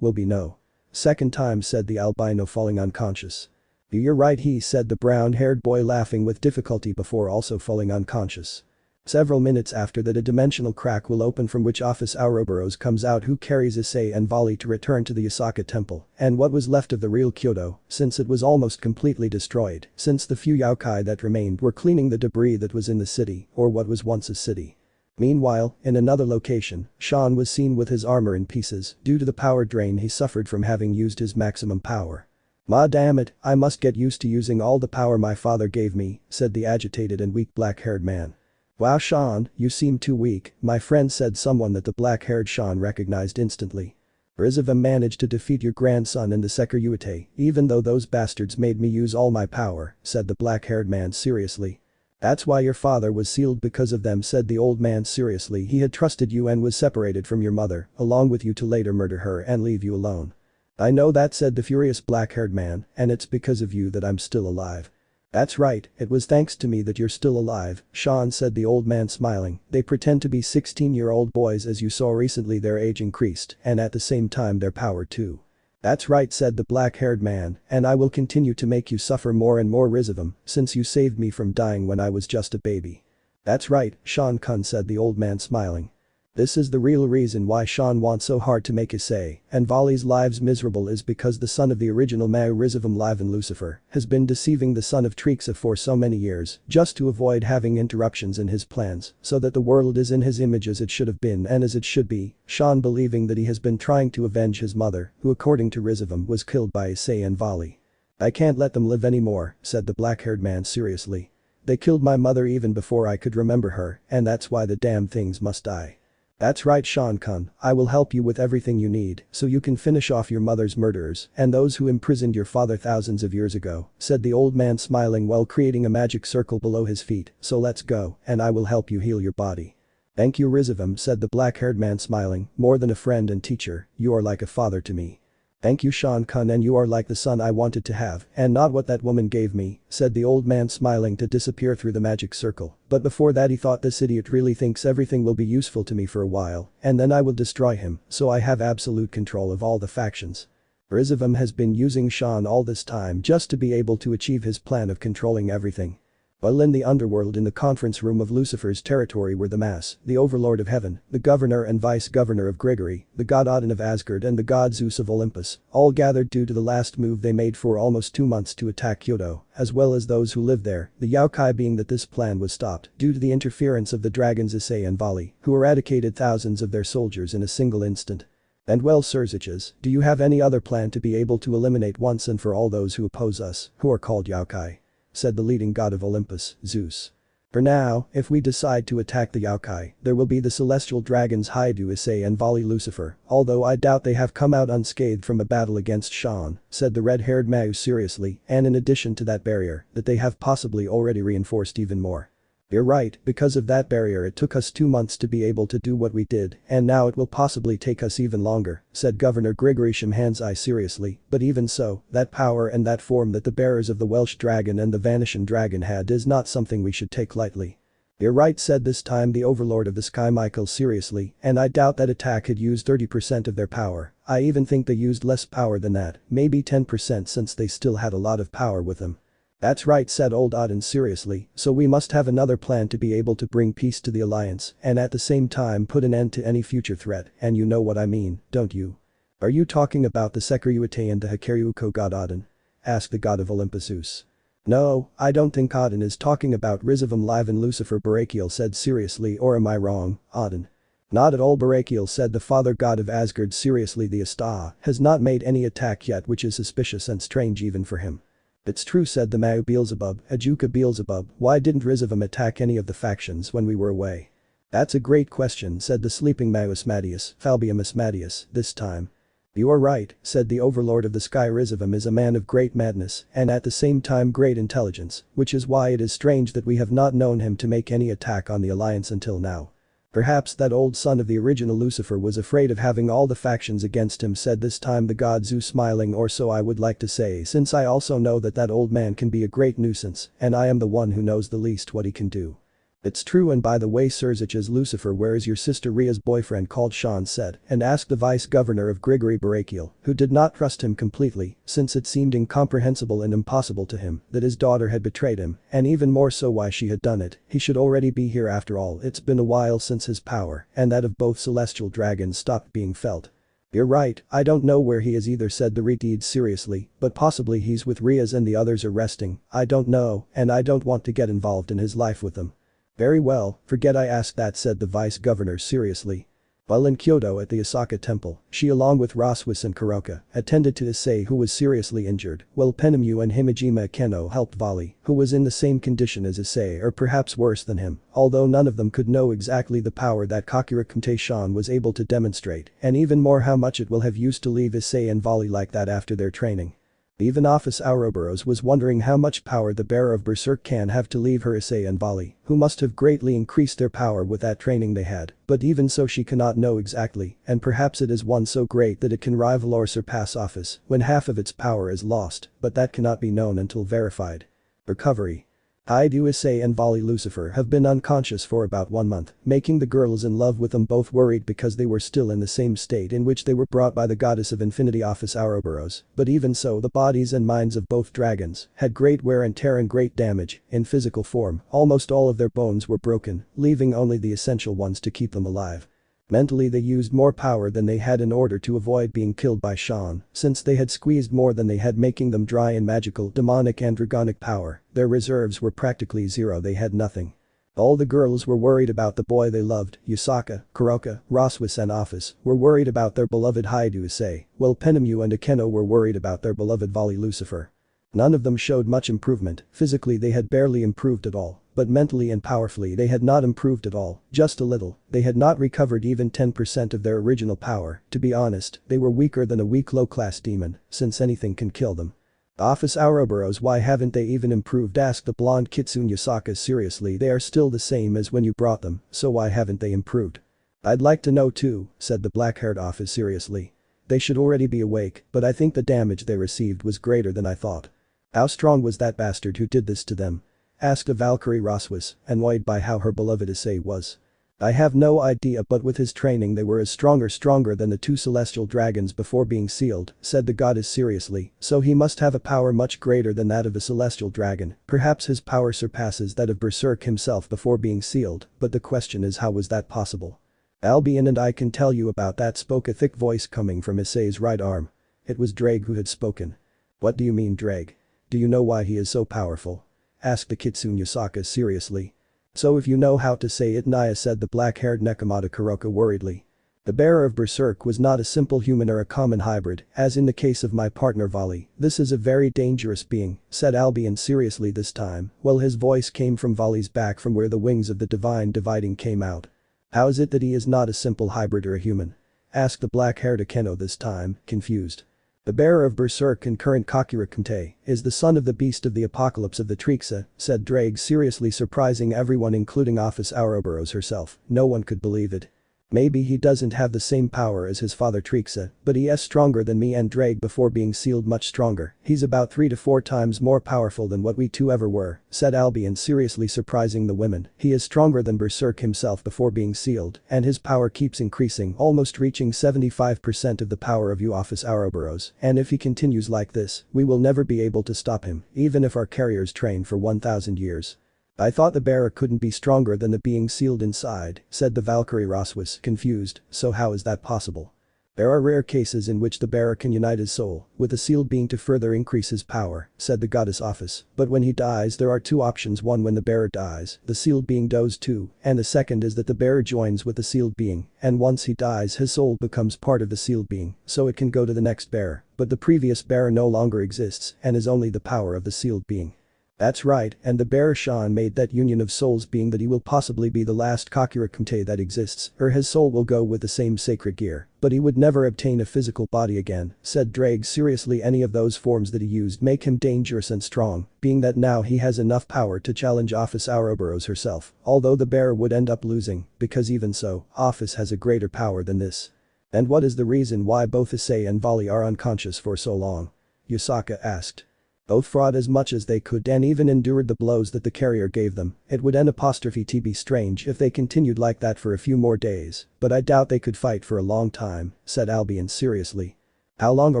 A: will be no second time, said the albino, falling unconscious. You're right, he said the brown-haired boy, laughing with difficulty before also falling unconscious. Several minutes after that, a dimensional crack will open from which Ophis Ouroboros comes out, who carries Issei and Vali to return to the Osaka temple and what was left of the real Hyoudou, since it was almost completely destroyed, since the few yokai that remained were cleaning the debris that was in the city, or what was once a city. Meanwhile, in another location, Sean was seen with his armor in pieces due to the power drain he suffered from having used his maximum power. Ma damn it, I must get used to using all the power my father gave me, said the agitated and weak black-haired man. Wow, Sean, you seem too weak, my friend, said someone that the black-haired Sean recognized instantly. Rizevim managed to defeat your grandson and the Sekiryuutei, even though those bastards made me use all my power, said the black-haired man seriously. That's why your father was sealed because of them, said the old man seriously. He had trusted you and was separated from your mother, along with you to later murder her and leave you alone. I know that, said the furious black-haired man, and it's because of you that I'm still alive. That's right, it was thanks to me that you're still alive, Sean, said the old man smiling. They pretend to be 16-year-old boys, as you saw recently. Their age increased, and at the same time their power too. That's right, said the black-haired man, and I will continue to make you suffer more and more, Rizevim, since you saved me from dying when I was just a baby. That's right, Sean Kun, said the old man smiling. This is the real reason why Sean wants so hard to make Issei and Vali's lives miserable, is because the son of the original Mao, Rizevim Lucifer, has been deceiving the son of Trixa for so many years just to avoid having interruptions in his plans, so that the world is in his image as it should have been and as it should be. Sean, believing that he has been trying to avenge his mother, who according to Rizevim was killed by Issei and Vali. I can't let them live anymore, said the black-haired man seriously. They killed my mother even before I could remember her, and that's why the damn things must die. That's right, Sean Kun, I will help you with everything you need so you can finish off your mother's murderers and those who imprisoned your father thousands of years ago, said the old man smiling while creating a magic circle below his feet. So let's go, and I will help you heal your body. Thank you, Rizevim, said the black-haired man smiling. More than a friend and teacher, you are like a father to me. Thank you, Sean Kun, and you are like the son I wanted to have and not what that woman gave me, said the old man smiling to disappear through the magic circle. But before that he thought, this idiot really thinks everything will be useful to me for a while and then I will destroy him so I have absolute control of all the factions. Rizevim has been using Sean all this time just to be able to achieve his plan of controlling everything. While in the underworld, in the conference room of Lucifer's territory, were the Mass, the Overlord of Heaven, the Governor and Vice-Governor of Gregory, the God Odin of Asgard and the God Zeus of Olympus, all gathered due to the last move they made for almost 2 months to attack Hyoudou, as well as those who lived there, the yokai, being that this plan was stopped due to the interference of the dragons Issei and Vali, who eradicated thousands of their soldiers in a single instant. And well, Sirzechs, do you have any other plan to be able to eliminate once and for all those who oppose us, who are called yokai? Said the leading god of Olympus, Zeus. For now, if we decide to attack the yokai, there will be the celestial dragons Hyoudou, Issei and Vali Lucifer, although I doubt they have come out unscathed from a battle against Sean, said the red-haired Mao seriously, and in addition to that barrier, that they have possibly already reinforced even more. You're right, because of that barrier it took us 2 months to be able to do what we did, and now it will possibly take us even longer, said Governor Gregory Shimhansai seriously. But even so, that power and that form that the bearers of the Welsh dragon and the vanishing dragon had is not something we should take lightly. You're right, said this time the Overlord of the Sky Michael seriously, and I doubt that attack had used 30% of their power. I even think they used less power than that, maybe 10%, since they still had a lot of power with them. That's right, said old Odin seriously, so we must have another plan to be able to bring peace to the alliance and at the same time put an end to any future threat, and you know what I mean, don't you? Are you talking about the Sekiryuutei and the Sekiryuutei god Odin? Asked the god of Olympus Zeus. No, I don't think Odin is talking about Rizevim Lucifer, Betrayal said seriously, or am I wrong, Odin? Not at all, Betrayal said the father god of Asgard seriously. The Issei has not made any attack yet, which is suspicious and strange even for him. It's true, said the Mao Beelzebub, Ajuka Beelzebub. Why didn't Rizevim attack any of the factions when we were away? That's a great question, said the sleeping Mao Asmadius, Falbium Asmadius, this time. You are right, said the Overlord of the Sky. Rizevim is a man of great madness and at the same time great intelligence, which is why it is strange that we have not known him to make any attack on the alliance until now. Perhaps that old son of the original Lucifer was afraid of having all the factions against him, said this time the god Zeus smiling, or so I would like to say, since I also know that that old man can be a great nuisance and I am the one who knows the least what he can do. It's true, and by the way, Sirzechs, Lucifer, where is your sister Ria's boyfriend called Sean said, and asked the vice-governor of Gregory Betrayal, who did not trust him completely since it seemed incomprehensible and impossible to him that his daughter had betrayed him, and even more so why she had done it. He should already be here after all, it's been a while since his power and that of both celestial dragons stopped being felt. You're right, I don't know where he is either, said the Reteed seriously, but possibly he's with Ria's and the others are resting. I don't know, and I don't want to get involved in his life with them. Very well, forget I asked that, said the vice-governor seriously. While in Hyoudou at the Osaka temple, she along with Roswis and Kuroka attended to Issei, who was seriously injured, while Penemu and Himejima Keno helped Vali, who was in the same condition as Issei or perhaps worse than him, although none of them could know exactly the power that Sean was able to demonstrate and even more how much it will have used to leave Issei and Vali like that after their training. Even Office Ouroboros was wondering how much power the bearer of Berserk can have to leave her Issei and Vali, who must have greatly increased their power with that training they had, but even so she cannot know exactly, and perhaps it is one so great that it can rival or surpass Office when half of its power is lost, but that cannot be known until verified. Recovery. Hyoudou, Issei and Vali Lucifer have been unconscious for about 1 month, making the girls in love with them both worried because they were still in the same state in which they were brought by the goddess of infinity Office Ouroboros, but even so the bodies and minds of both dragons had great wear and tear and great damage. In physical form, almost all of their bones were broken, leaving only the essential ones to keep them alive. Mentally they used more power than they had in order to avoid being killed by Sean, since they had squeezed more than they had, making them dry in magical, demonic and dragonic power. Their reserves were practically zero, they had nothing. All the girls were worried about the boy they loved, Yusaka, Kuroka, Roswis and Ophis were worried about their beloved Hyoudou Issei, while Penemu and Akeno were worried about their beloved Vali Lucifer. None of them showed much improvement. Physically they had barely improved at all. But mentally and powerfully they had not improved at all, just a little. They had not recovered even 10% of their original power. To be honest, they were weaker than a weak low-class demon, since anything can kill them. Office Ouroboros, why haven't they even improved? Asked the blonde Kitsune Yusaka seriously. They are still the same as when you brought them, so why haven't they improved? I'd like to know too, said the black-haired Office seriously. They should already be awake, but I think the damage they received was greater than I thought. How strong was that bastard who did this to them? Asked a Valkyrie Roswis, annoyed by how her beloved Issei was. I have no idea, but with his training they were as stronger than the 2 celestial dragons before being sealed, said the goddess seriously, so he must have a power much greater than that of a celestial dragon. Perhaps his power surpasses that of Berserk himself before being sealed, but the question is, how was that possible? Albion and I can tell you about that, spoke a thick voice coming from Issei's right arm. It was Ddraig who had spoken. What do you mean, Ddraig? Do you know why he is so powerful? Asked the Kitsune Yusaka seriously. So if you know how to say it, Naya, said the black-haired Nekomata Kuroka worriedly. The bearer of Berserk was not a simple human or a common hybrid, as in the case of my partner Vali. This is a very dangerous being, said Albion seriously this time, while his voice came from Vali's back from where the wings of the divine dividing came out. How is it that he is not a simple hybrid or a human? Asked the black-haired Akeno this time, confused. The bearer of Berserk and current Sekiryuutei is the son of the beast of the apocalypse of the Trixa, said Ddraig seriously, surprising everyone including Office Ouroboros herself. No one could believe it. Maybe he doesn't have the same power as his father Trixa, but he is stronger than me and Ddraig before being sealed, much stronger. He's about 3 to 4 times more powerful than what we two ever were, said Albion seriously, surprising the women. He is stronger than Berserk himself before being sealed, and his power keeps increasing, almost reaching 75% of the power of you Office Ouroboros, and if he continues like this, we will never be able to stop him, even if our carriers train for 1000 years. I thought the bearer couldn't be stronger than the being sealed inside, said the Valkyrie Roswis, confused, so how is that possible? There are rare cases in which the bearer can unite his soul with the sealed being to further increase his power, said the goddess Ophis, but when he dies there are 2 options. One, when the bearer dies, the sealed being does too, and the second is that the bearer joins with the sealed being, and once he dies his soul becomes part of the sealed being, so it can go to the next bearer, but the previous bearer no longer exists and is only the power of the sealed being. That's right, and the bearer Sean made that union of souls, being that he will possibly be the last Sekiryuutei that exists, or his soul will go with the same sacred gear, but he would never obtain a physical body again, said Ddraig seriously. Any of those forms that he used make him dangerous and strong, being that now he has enough power to challenge Office Ouroboros herself, although the bearer would end up losing, because even so, Ophis has a greater power than this. And what is the reason why both Issei and Vali are unconscious for so long? Yusaka asked. Both fought as much as they could and even endured the blows that the carrier gave them. It would be strange if they continued like that for a few more days, but I doubt they could fight for a long time, said Albion seriously. How long are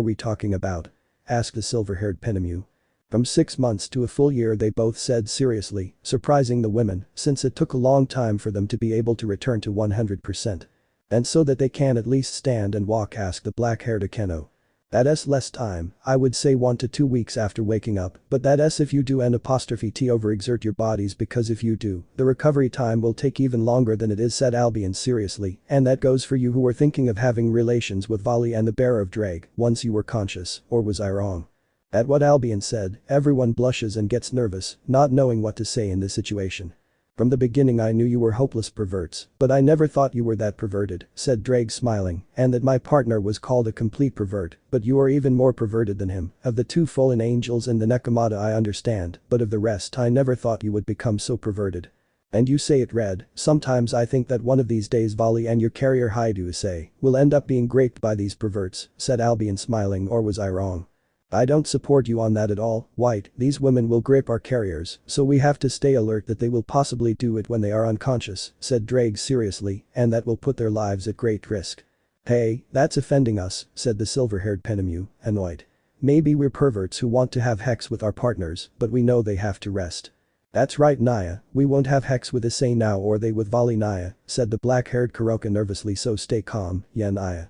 A: we talking about? Asked the silver-haired Penemu. From 6 months to a full year, they both said seriously, surprising the women, since it took a long time for them to be able to return to 100%. And so that they can at least stand and walk, asked the black-haired Akeno. That's less time, I would say 1 to 2 weeks after waking up, but that's if you do and overexert your bodies, because if you do, the recovery time will take even longer than it is, said Albion seriously, and that goes for you who were thinking of having relations with Vali and the bearer of Ddraig once you were conscious, or was I wrong? At what Albion said, everyone blushes and gets nervous, not knowing what to say in this situation. From the beginning I knew you were hopeless perverts, but I never thought you were that perverted, said Ddraig smiling, and that my partner was called a complete pervert, but you are even more perverted than him. Of the two fallen angels and the Nekomata I understand, but of the rest I never thought you would become so perverted. And you say it red, sometimes I think that one of these days Vali and your carrier Hyoudou Issei will end up being raped by these perverts, said Albion smiling, or was I wrong? I don't support you on that at all, White, these women will grape our carriers, so we have to stay alert that they will possibly do it when they are unconscious, said Ddraig seriously, and that will put their lives at great risk. Hey, that's offending us, said the silver-haired Penemu, annoyed. Maybe we're perverts who want to have hex with our partners, but we know they have to rest. That's right Naya, we won't have hex with Issei now or they with Vali Naya, said the black-haired Kuroka nervously, so stay calm, yeah Naya.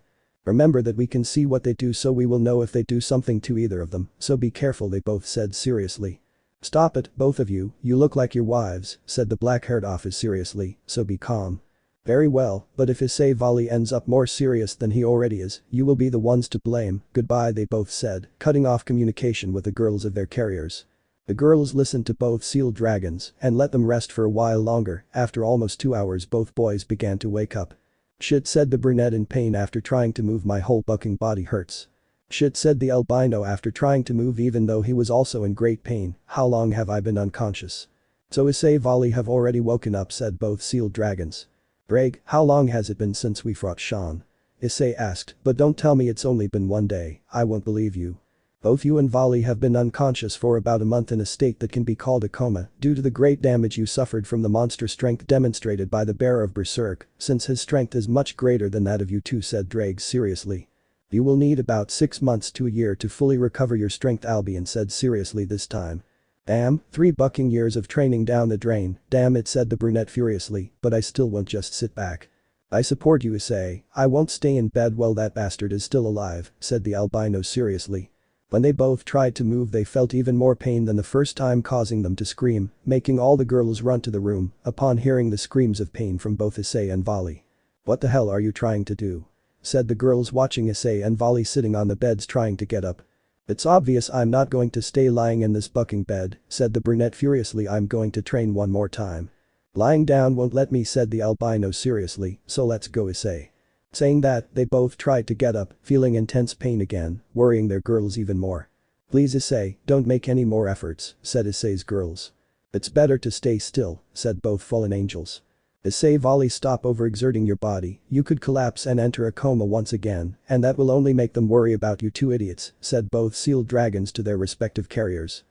A: Remember that we can see what they do so we will know if they do something to either of them, so be careful, they both said seriously. Stop it, both of you look like your wives, said the black-haired Ophis seriously, so be calm. Very well, but if Issei Vali ends up more serious than he already is, you will be the ones to blame, goodbye they both said, cutting off communication with the girls of their carriers. The girls listened to both sealed dragons and let them rest for a while longer. After almost 2 hours both boys began to wake up. Shit, said the brunette in pain, after trying to move my whole bucking body hurts. Shit, said the albino after trying to move even though he was also in great pain. How long have I been unconscious? So Issei Vali have already woken up, said both sealed dragons. Ddraig, how long has it been since we fought Sean? Issei asked, but don't tell me it's only been 1 day, I won't believe you. Both you and Vali have been unconscious for about a month in a state that can be called a coma due to the great damage you suffered from the monster strength demonstrated by the bearer of Berserk, since his strength is much greater than that of you two, said Ddraig seriously. You will need about 6 months to a year to fully recover your strength, Albion said seriously this time. Damn, 3 bucking years of training down the drain, damn it, said the brunette furiously, but I still won't just sit back. I support you, Issei, I won't stay in bed while that bastard is still alive, said the albino seriously. When they both tried to move they felt even more pain than the first time, causing them to scream, making all the girls run to the room upon hearing the screams of pain from both Issei and Vali. What the hell are you trying to do? Said the girls, watching Issei and Vali sitting on the beds trying to get up. It's obvious I'm not going to stay lying in this bucking bed, said the brunette furiously, I'm going to train one more time. Lying down won't let me, said the albino seriously, so let's go, Issei. Saying that, they both tried to get up, feeling intense pain again, worrying their girls even more. Please Issei, don't make any more efforts, said Issei's girls. It's better to stay still, said both fallen angels. Issei Vali, stop overexerting your body, you could collapse and enter a coma once again, and that will only make them worry about you two idiots, said both sealed dragons to their respective carriers.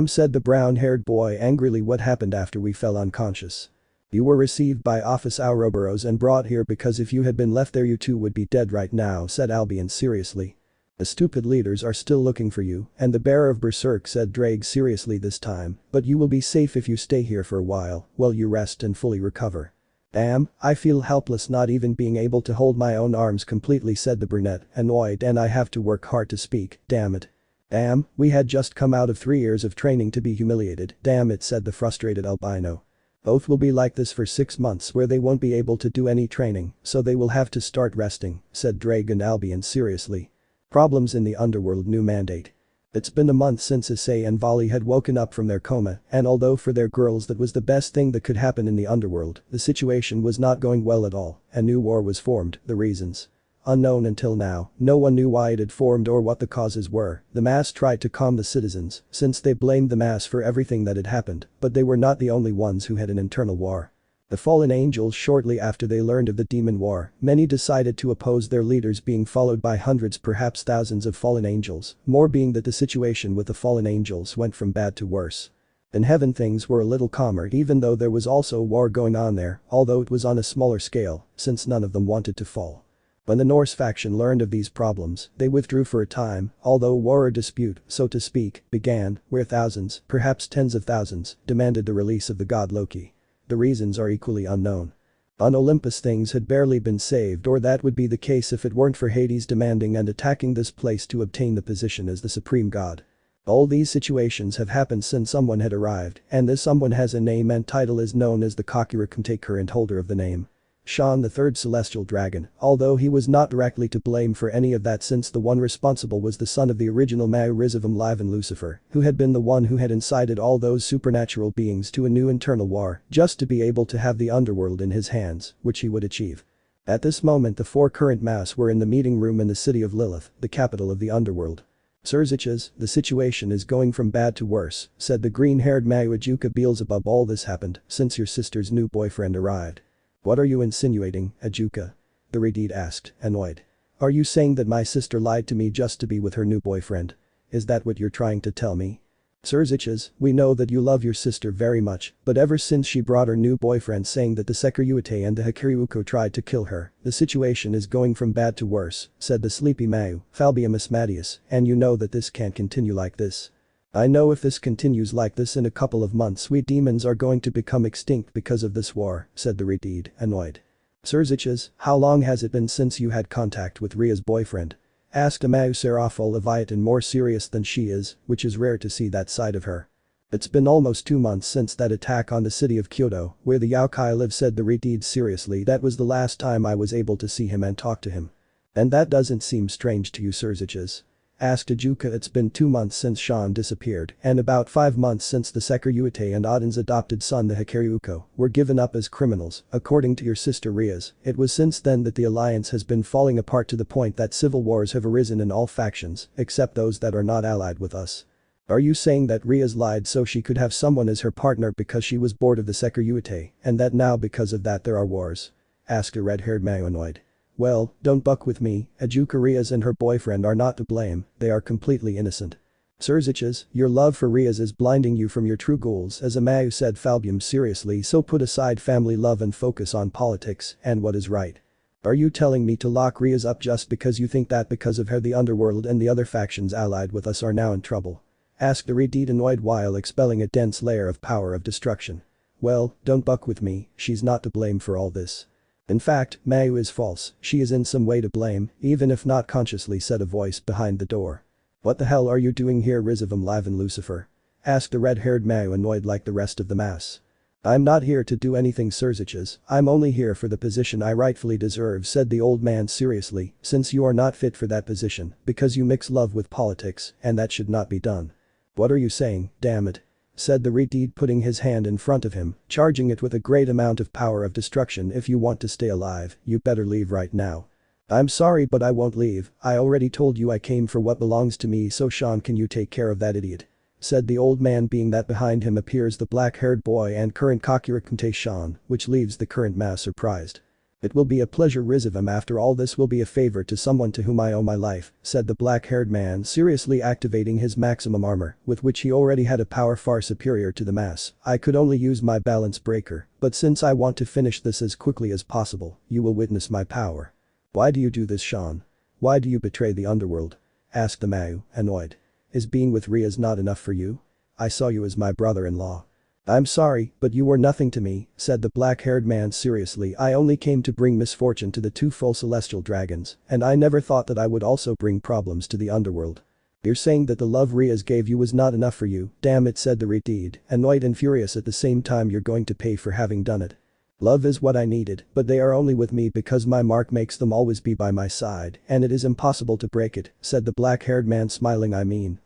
A: Said the brown-haired boy angrily, what happened after we fell unconscious? You were received by Office Ouroboros and brought here because if you had been left there you two would be dead right now, said Albion seriously. The stupid leaders are still looking for you, and the bearer of Berserk, said Ddraig seriously this time, but you will be safe if you stay here for a while you rest and fully recover. Damn, I feel helpless not even being able to hold my own arms completely, said the brunette, annoyed, and I have to work hard to speak, damn it. Damn, we had just come out of 3 years of training to be humiliated, damn it, said the frustrated albino. Both will be like this for 6 months where they won't be able to do any training, so they will have to start resting, said Ddraig and Albion seriously. Problems in the underworld, new mandate. It's been a month since Issei and Vali had woken up from their coma, and although for their girls that was the best thing that could happen in the underworld, the situation was not going well at all. A new war was formed, the reasons unknown until now, no one knew why it had formed or what the causes were. The mass tried to calm the citizens, since they blamed the mass for everything that had happened, but they were not the only ones who had an internal war. The fallen angels, shortly after they learned of the demon war, many decided to oppose their leaders, being followed by hundreds, perhaps thousands of fallen angels, more being that the situation with the fallen angels went from bad to worse. In heaven things were a little calmer, even though there was also a war going on there, although it was on a smaller scale, since none of them wanted to fall. When the Norse faction learned of these problems, they withdrew for a time, although a war or dispute, so to speak, began, where thousands, perhaps tens of thousands, demanded the release of the god Loki. The reasons are equally unknown. On Olympus things had barely been saved, or that would be the case if it weren't for Hades demanding and attacking this place to obtain the position as the supreme god. All these situations have happened since someone had arrived, and this someone has a name and title, is known as the Kakira, current holder of the name. Sean, the third celestial dragon, although he was not directly to blame for any of that since the one responsible was the son of the original Mau Rizevim Lucifer, who had been the one who had incited all those supernatural beings to a new internal war just to be able to have the underworld in his hands, which he would achieve. At this moment the four current Maus were in the meeting room in the city of Lilith, the capital of the underworld. Sirzechs, the situation is going from bad to worse, said the green-haired Mau Ajuka Beelzebub. All this happened since your sister's new boyfriend arrived. What are you insinuating, Ajuka? The Redeed asked, annoyed. Are you saying that my sister lied to me just to be with her new boyfriend? Is that what you're trying to tell me? Sirzechs, we know that you love your sister very much, but ever since she brought her new boyfriend saying that the Sekiryuutei and the Sekiryuutei tried to kill her, the situation is going from bad to worse, said the sleepy Mau, Falbium Asmadius, and you know that this can't continue like this. I know if this continues like this in a couple of months we demons are going to become extinct because of this war, said the Redeed, annoyed. Sirzechs, how long has it been since you had contact with Ria's boyfriend? Asked a Mau Seraphol Leviathan, more serious than she is, which is rare to see that side of her. It's been almost 2 months since that attack on the city of Hyoudou, where the Yaokai live, said the Redeed seriously. That was the last time I was able to see him and talk to him. And that doesn't seem strange to you, Sirzechs? Asked Ajuka. It's been 2 months since Sean disappeared and about 5 months since the Sekiryuutei and Odin's adopted son the Sekiryuutei were given up as criminals, according to your sister Ria's. It was since then that the alliance has been falling apart to the point that civil wars have arisen in all factions, except those that are not allied with us. Are you saying that Ria's lied so she could have someone as her partner because she was bored of the Sekiryuutei, and that now because of that there are wars? Asked a red-haired Mau, annoyed. Well, don't buck with me, Ajuka. Ria's and her boyfriend are not to blame, they are completely innocent. Sirzechs, your love for Ria's is blinding you from your true goals, as a Mau, said Falbium seriously. So put aside family love and focus on politics and what is right. Are you telling me to lock Ria's up just because you think that because of her the underworld and the other factions allied with us are now in trouble? Asked the Redeed, annoyed while expelling a dense layer of power of destruction. Well, don't buck with me, she's not to blame for all this. In fact, Mau is false, she is in some way to blame, even if not consciously, said a voice behind the door. What the hell are you doing here, Rizevim Lucifer? Asked the red-haired Mau, annoyed like the rest of the mass. I'm not here to do anything, Sirzechs, I'm only here for the position I rightfully deserve, said the old man seriously, since you are not fit for that position, because you mix love with politics, and that should not be done. What are you saying, damn it? Said the Redeed, putting his hand in front of him, charging it with a great amount of power of destruction. If you want to stay alive, you better leave right now. I'm sorry, but I won't leave. I already told you I came for what belongs to me, so Sean, can you take care of that idiot? Said the old man, being that behind him appears the black-haired boy and current Sekiryuutei Sean, which leaves the current Mass surprised. It will be a pleasure, Rizevim. After all, this will be a favor to someone to whom I owe my life, said the black-haired man, seriously activating his maximum armor, with which he already had a power far superior to the mass. I could only use my balance breaker, but since I want to finish this as quickly as possible, you will witness my power. Why do you do this, Sean? Why do you betray the underworld? Asked the Mau, annoyed. Is being with Ria's not enough for you? I saw you as my brother-in-law. I'm sorry, but you were nothing to me, said the black-haired man seriously. I only came to bring misfortune to the two full celestial dragons, and I never thought that I would also bring problems to the underworld. You're saying that the love Ria's gave you was not enough for you, damn it, said the Redeed, annoyed and furious at the same time. You're going to pay for having done it. Love is what I needed, but they are only with me because my mark makes them always be by my side, and it is impossible to break it, said the black-haired man, smiling.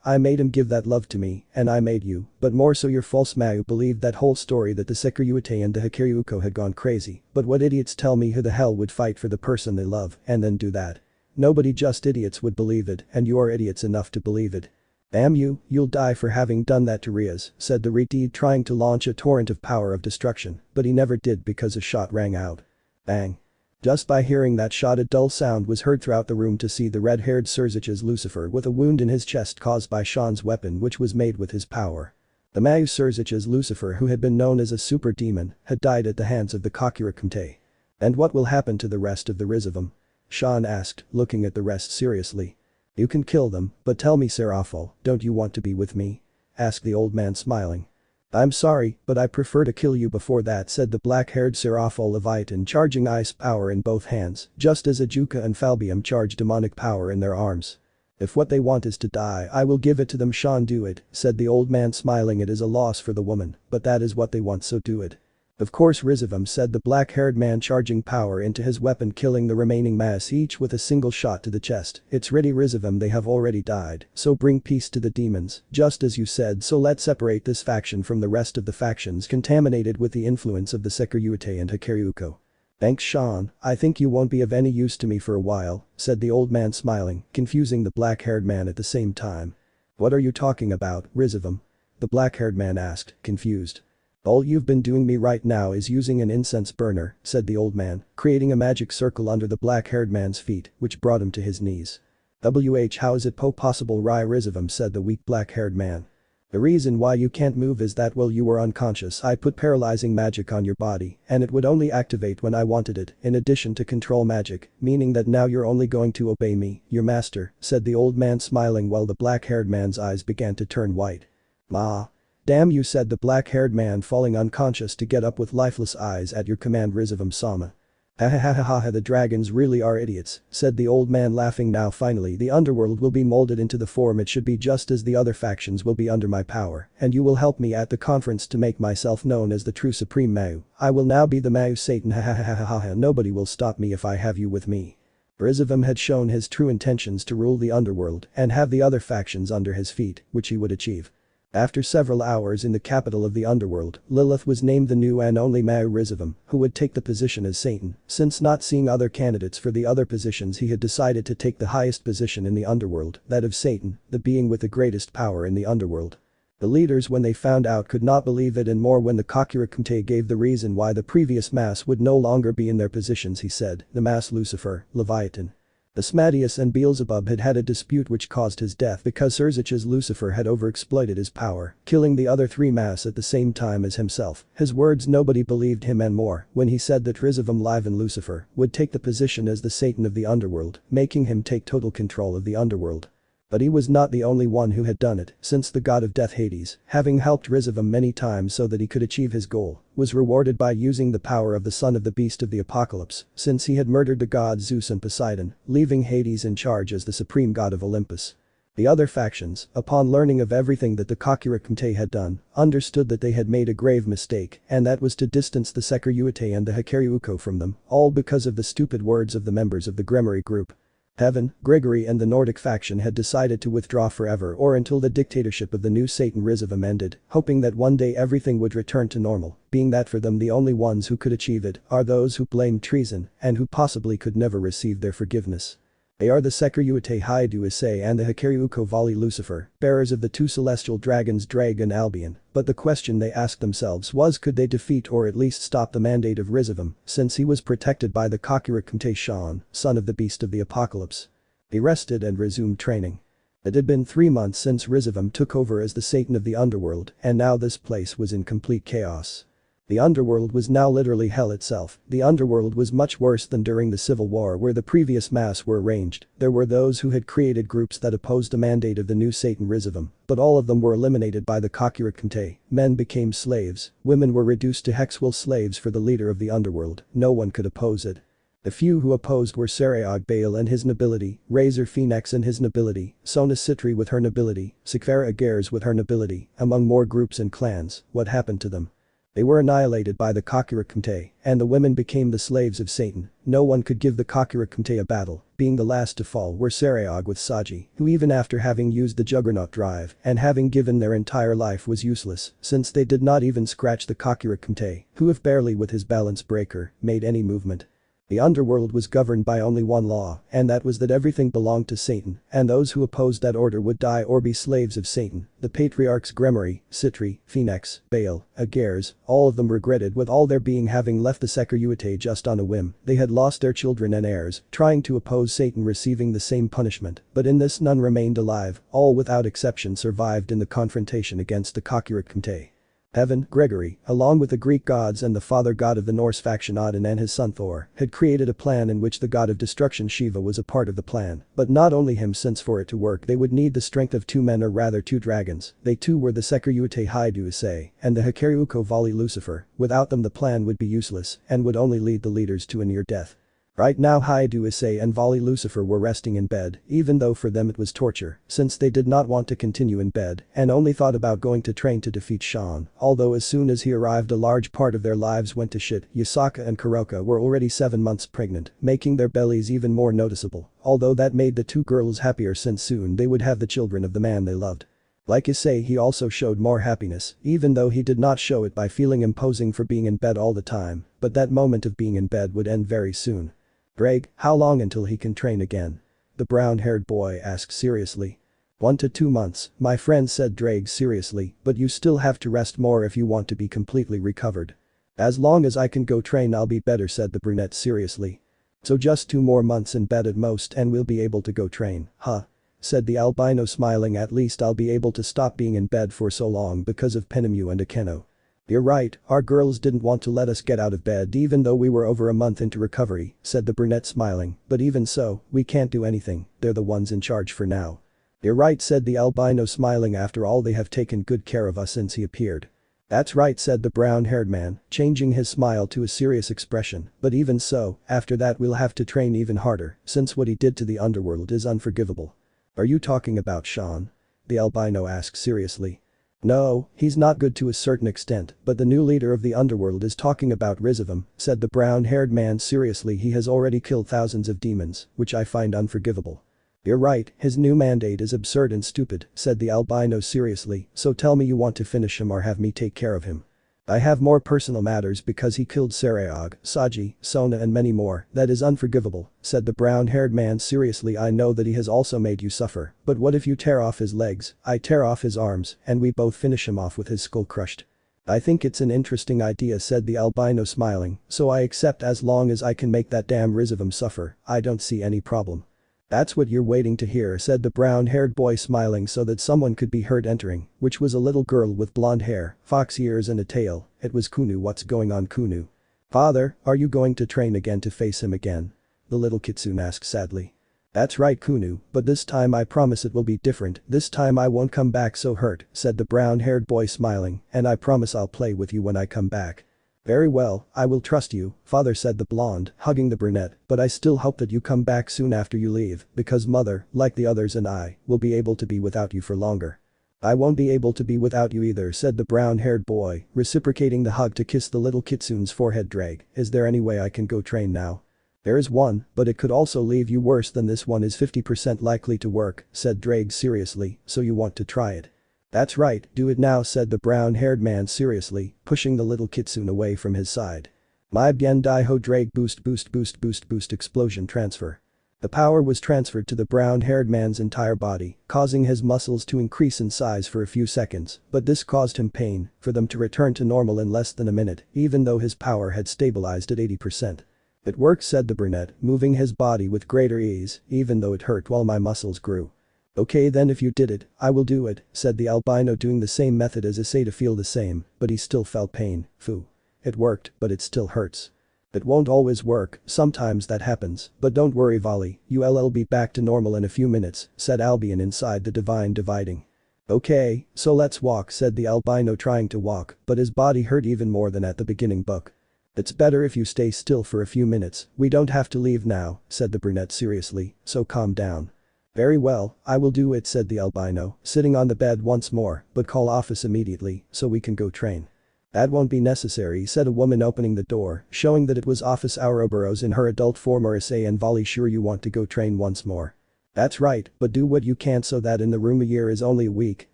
A: I made him give that love to me, and I made you, but more so your false Mau believed that whole story that the Sekiryuutei and the Sekiryuutei had gone crazy. But what idiots tell me who the hell would fight for the person they love and then do that? Nobody, just idiots would believe it, and you're idiots enough to believe it. Damn you, you'll die for having done that to Ria's, said the Redeed, trying to launch a torrent of power of destruction, but he never did because a shot rang out. Bang. Just by hearing that shot, a dull sound was heard throughout the room to see the red-haired Sirzechs Lucifer with a wound in his chest caused by Sean's weapon, which was made with his power. The Mau Sirzechs Lucifer, who had been known as a super demon, had died at the hands of the Sekiryuutei. And what will happen to the rest of the Rizevim? Sean asked, looking at the rest seriously. You can kill them, but tell me, Seraphol, don't you want to be with me? Asked the old man, smiling. I'm sorry, but I prefer to kill you before that, said the black-haired Seraphol Leviathan, charging ice power in both hands, just as Ajuka and Falbium charged demonic power in their arms. If what they want is to die, I will give it to them. Sean, do it, said the old man, smiling. It is a loss for the woman, but that is what they want, so do it. Of course Rizevim said, the black-haired man charging power into his weapon, killing the remaining mass each with a single shot to the chest. It's ready Rizevim, they have already died, so bring peace to the demons, just as you said, so let's separate this faction from the rest of the factions contaminated with the influence of the Sekiryuutei and Sekiryuutei. Thanks Sean, I think you won't be of any use to me for a while, said the old man smiling, confusing the black-haired man at the same time. What are you talking about, Rizevim? The black-haired man asked, confused. All you've been doing me right now is using an incense burner, said the old man, creating a magic circle under the black-haired man's feet, which brought him to his knees. How is it possible, Rizevim, said the weak black-haired man. The reason why you can't move is that while you were unconscious I put paralyzing magic on your body, and it would only activate when I wanted it, in addition to control magic, meaning that now you're only going to obey me, your master, said the old man smiling while the black-haired man's eyes began to turn white. Ma. Damn you, said the black-haired man, falling unconscious to get up with lifeless eyes. At your command Rizevim Sama. Ha, the dragons really are idiots, said the old man laughing. Now finally the underworld will be molded into the form it should be, just as the other factions will be under my power, and you will help me at the conference to make myself known as the true supreme Mau. I will now be the Mau Satan. Ha, nobody will stop me if I have you with me. Rizevim had shown his true intentions to rule the underworld and have the other factions under his feet, which he would achieve. After several hours in the capital of the underworld, Lilith was named the new and only Mau Rizevim, who would take the position as Satan. Since not seeing other candidates for the other positions, he had decided to take the highest position in the underworld, that of Satan, the being with the greatest power in the underworld. The leaders, when they found out, could not believe it, and more when the Sekiryuutei gave the reason why the previous mass would no longer be in their positions. He said, the mass Lucifer, Leviathan. Asmodeus and Beelzebub had had a dispute which caused his death because Sirzechs Lucifer had overexploited his power, killing the other three mass at the same time as himself. His words, nobody believed him, and more when he said that Rizevim Liven Lucifer would take the position as the Satan of the underworld, making him take total control of the underworld. But he was not the only one who had done it, since the god of death Hades, having helped Rizevim many times so that he could achieve his goal, was rewarded by using the power of the son of the beast of the apocalypse, since he had murdered the gods Zeus and Poseidon, leaving Hades in charge as the supreme god of Olympus. The other factions, upon learning of everything that the Sekiryuutei had done, understood that they had made a grave mistake, and that was to distance the Sekiryuutei and the Sekiryuutei from them, all because of the stupid words of the members of the Gremory group. Heaven, Gregory and the Nordic faction had decided to withdraw forever or until the dictatorship of the new Satan Rizevim ended, hoping that one day everything would return to normal, being that for them the only ones who could achieve it are those who blamed treason and who possibly could never receive their forgiveness. They are the Sekiryuutei Hyoudou Issei and the Sekiryuutei Vali Lucifer, bearers of the two celestial dragons Ddraig and Albion, but the question they asked themselves was, could they defeat or at least stop the mandate of Rizevim, since he was protected by the Sekiryuutei Shan, son of the beast of the apocalypse. They rested and resumed training. It had been 3 months since Rizevim took over as the Satan of the underworld, and now this place was in complete chaos. The underworld was now literally hell itself. The underworld was much worse than during the Civil War where the previous mass were arranged. There were those who had created groups that opposed the mandate of the new Satan Rizevim, but all of them were eliminated by the Sekiryuutei. Men became slaves, women were reduced to sexual slaves for the leader of the underworld. No one could oppose it. The few who opposed were Sekiryuutei Baal and his nobility, Razor Phoenix and his nobility, Sona Sitri with her nobility, Seekvaira Agars with her nobility, among more groups and clans. What happened to them? They were annihilated by the Sekiryuutei, and the women became the slaves of Satan. No one could give the Sekiryuutei a battle, being the last to fall were Sekiryuutei with Saji, who even after having used the Juggernaut drive and having given their entire life was useless, since they did not even scratch the Sekiryuutei, who if barely with his balance breaker, made any movement. The underworld was governed by only one law, and that was that everything belonged to Satan, and those who opposed that order would die or be slaves of Satan. The patriarchs Gremory, Sitri, Phoenix, Baal, Agars, all of them regretted with all their being having left the Sekiryuutei just on a whim. They had lost their children and heirs, trying to oppose Satan receiving the same punishment, but in this none remained alive, all without exception survived in the confrontation against the Sekiryuutei. Heaven, Gregory, along with the Greek gods and the father god of the Norse faction Odin and his son Thor, had created a plan in which the god of destruction Shiva was a part of the plan, but not only him, since for it to work they would need the strength of 2 men, or rather 2 dragons. They too were the Sekiryuutei Hyoudou Issei and the Sekiryuutei Vali Lucifer. Without them the plan would be useless and would only lead the leaders to a near death. Right now Hyoudou, Issei and Vali Lucifer were resting in bed, even though for them it was torture, since they did not want to continue in bed and only thought about going to train to defeat Sean, although as soon as he arrived a large part of their lives went to shit. Yusaka and Kuroka were already 7 months pregnant, making their bellies even more noticeable, although that made the two girls happier since soon they would have the children of the man they loved. Like Issei, he also showed more happiness, even though he did not show it by feeling imposing for being in bed all the time, but that moment of being in bed would end very soon. Ddraig, how long until he can train again? The brown-haired boy asked seriously. 1 to 2 months, my friend, said Ddraig seriously, but you still have to rest more if you want to be completely recovered. As long as I can go train I'll be better, said the brunette seriously. So just 2 more months in bed at most and we'll be able to go train, huh? Said the albino smiling. At least I'll be able to stop being in bed for so long because of Penemu and Akeno. You're right, our girls didn't want to let us get out of bed even though we were over a month into recovery, said the brunette smiling, but even so, we can't do anything, they're the ones in charge for now. You're right, said the albino smiling, after all they have taken good care of us since he appeared. That's right, said the brown-haired man, changing his smile to a serious expression, but even so, after that we'll have to train even harder, since what he did to the underworld is unforgivable. Are you talking about Sean? The albino asked seriously. No, he's not good to a certain extent, but the new leader of the underworld is talking about Rizevim, said the brown-haired man seriously. He has already killed thousands of demons, which I find unforgivable. You're right, his new mandate is absurd and stupid, said the albino seriously, so tell me you want to finish him or have me take care of him. I have more personal matters because he killed Serekh, Saji, Sona and many more. That is unforgivable, said the brown-haired man seriously. I know that he has also made you suffer, but what if you tear off his legs, I tear off his arms, and we both finish him off with his skull crushed? I think it's an interesting idea, said the albino smiling, so I accept as long as I can make that damn Rizevim suffer. I don't see any problem. That's what you're waiting to hear, said the brown-haired boy smiling so that someone could be heard entering, which was a little girl with blonde hair, fox ears and a tail. It was Kuoh. What's going on, Kuoh? Father, are you going to train again to face him again? The little kitsune asked sadly. That's right, Kuoh, but this time I promise it will be different. This time I won't come back so hurt, said the brown-haired boy smiling, and I promise I'll play with you when I come back. Very well, I will trust you, father, said the blonde, hugging the brunette, but I still hope that you come back soon after you leave, because mother, like the others and I, will be able to be without you for longer. I won't be able to be without you either, said the brown-haired boy, reciprocating the hug to kiss the little kitsune's forehead. Ddraig, is there any way I can go train now? There is one, but it could also leave you worse than this one is 50% likely to work, said Ddraig seriously, so you want to try it? That's right, do it now, said the brown-haired man seriously, pushing the little kitsune away from his side. My bien dai ho Ddraig, boost explosion transfer. The power was transferred to the brown-haired man's entire body, causing his muscles to increase in size for a few seconds, but this caused him pain, for them to return to normal in less than a minute, even though his power had stabilized at 80%. It worked, said the brunette, moving his body with greater ease, even though it hurt while my muscles grew. Okay then, if you did it, I will do it, said the albino, doing the same method as Issei to feel the same, but he still felt pain. Phew. It worked, but it still hurts. It won't always work, sometimes that happens, but don't worry Vali, you'll be back to normal in a few minutes, said Albion inside the divine dividing. Okay, so let's walk, said the albino, trying to walk, but his body hurt even more than at the beginning. Buck. It's better if you stay still for a few minutes, we don't have to leave now, said the brunette seriously, so calm down. Very well, I will do it, said the albino, sitting on the bed once more, but call Ophis immediately, so we can go train. That won't be necessary, said a woman, opening the door, showing that it was Ophis Ouroboros in her adult form. Issei and Vali, sure you want to go train once more? That's right, but do what you can so that in the room. A year is only a week,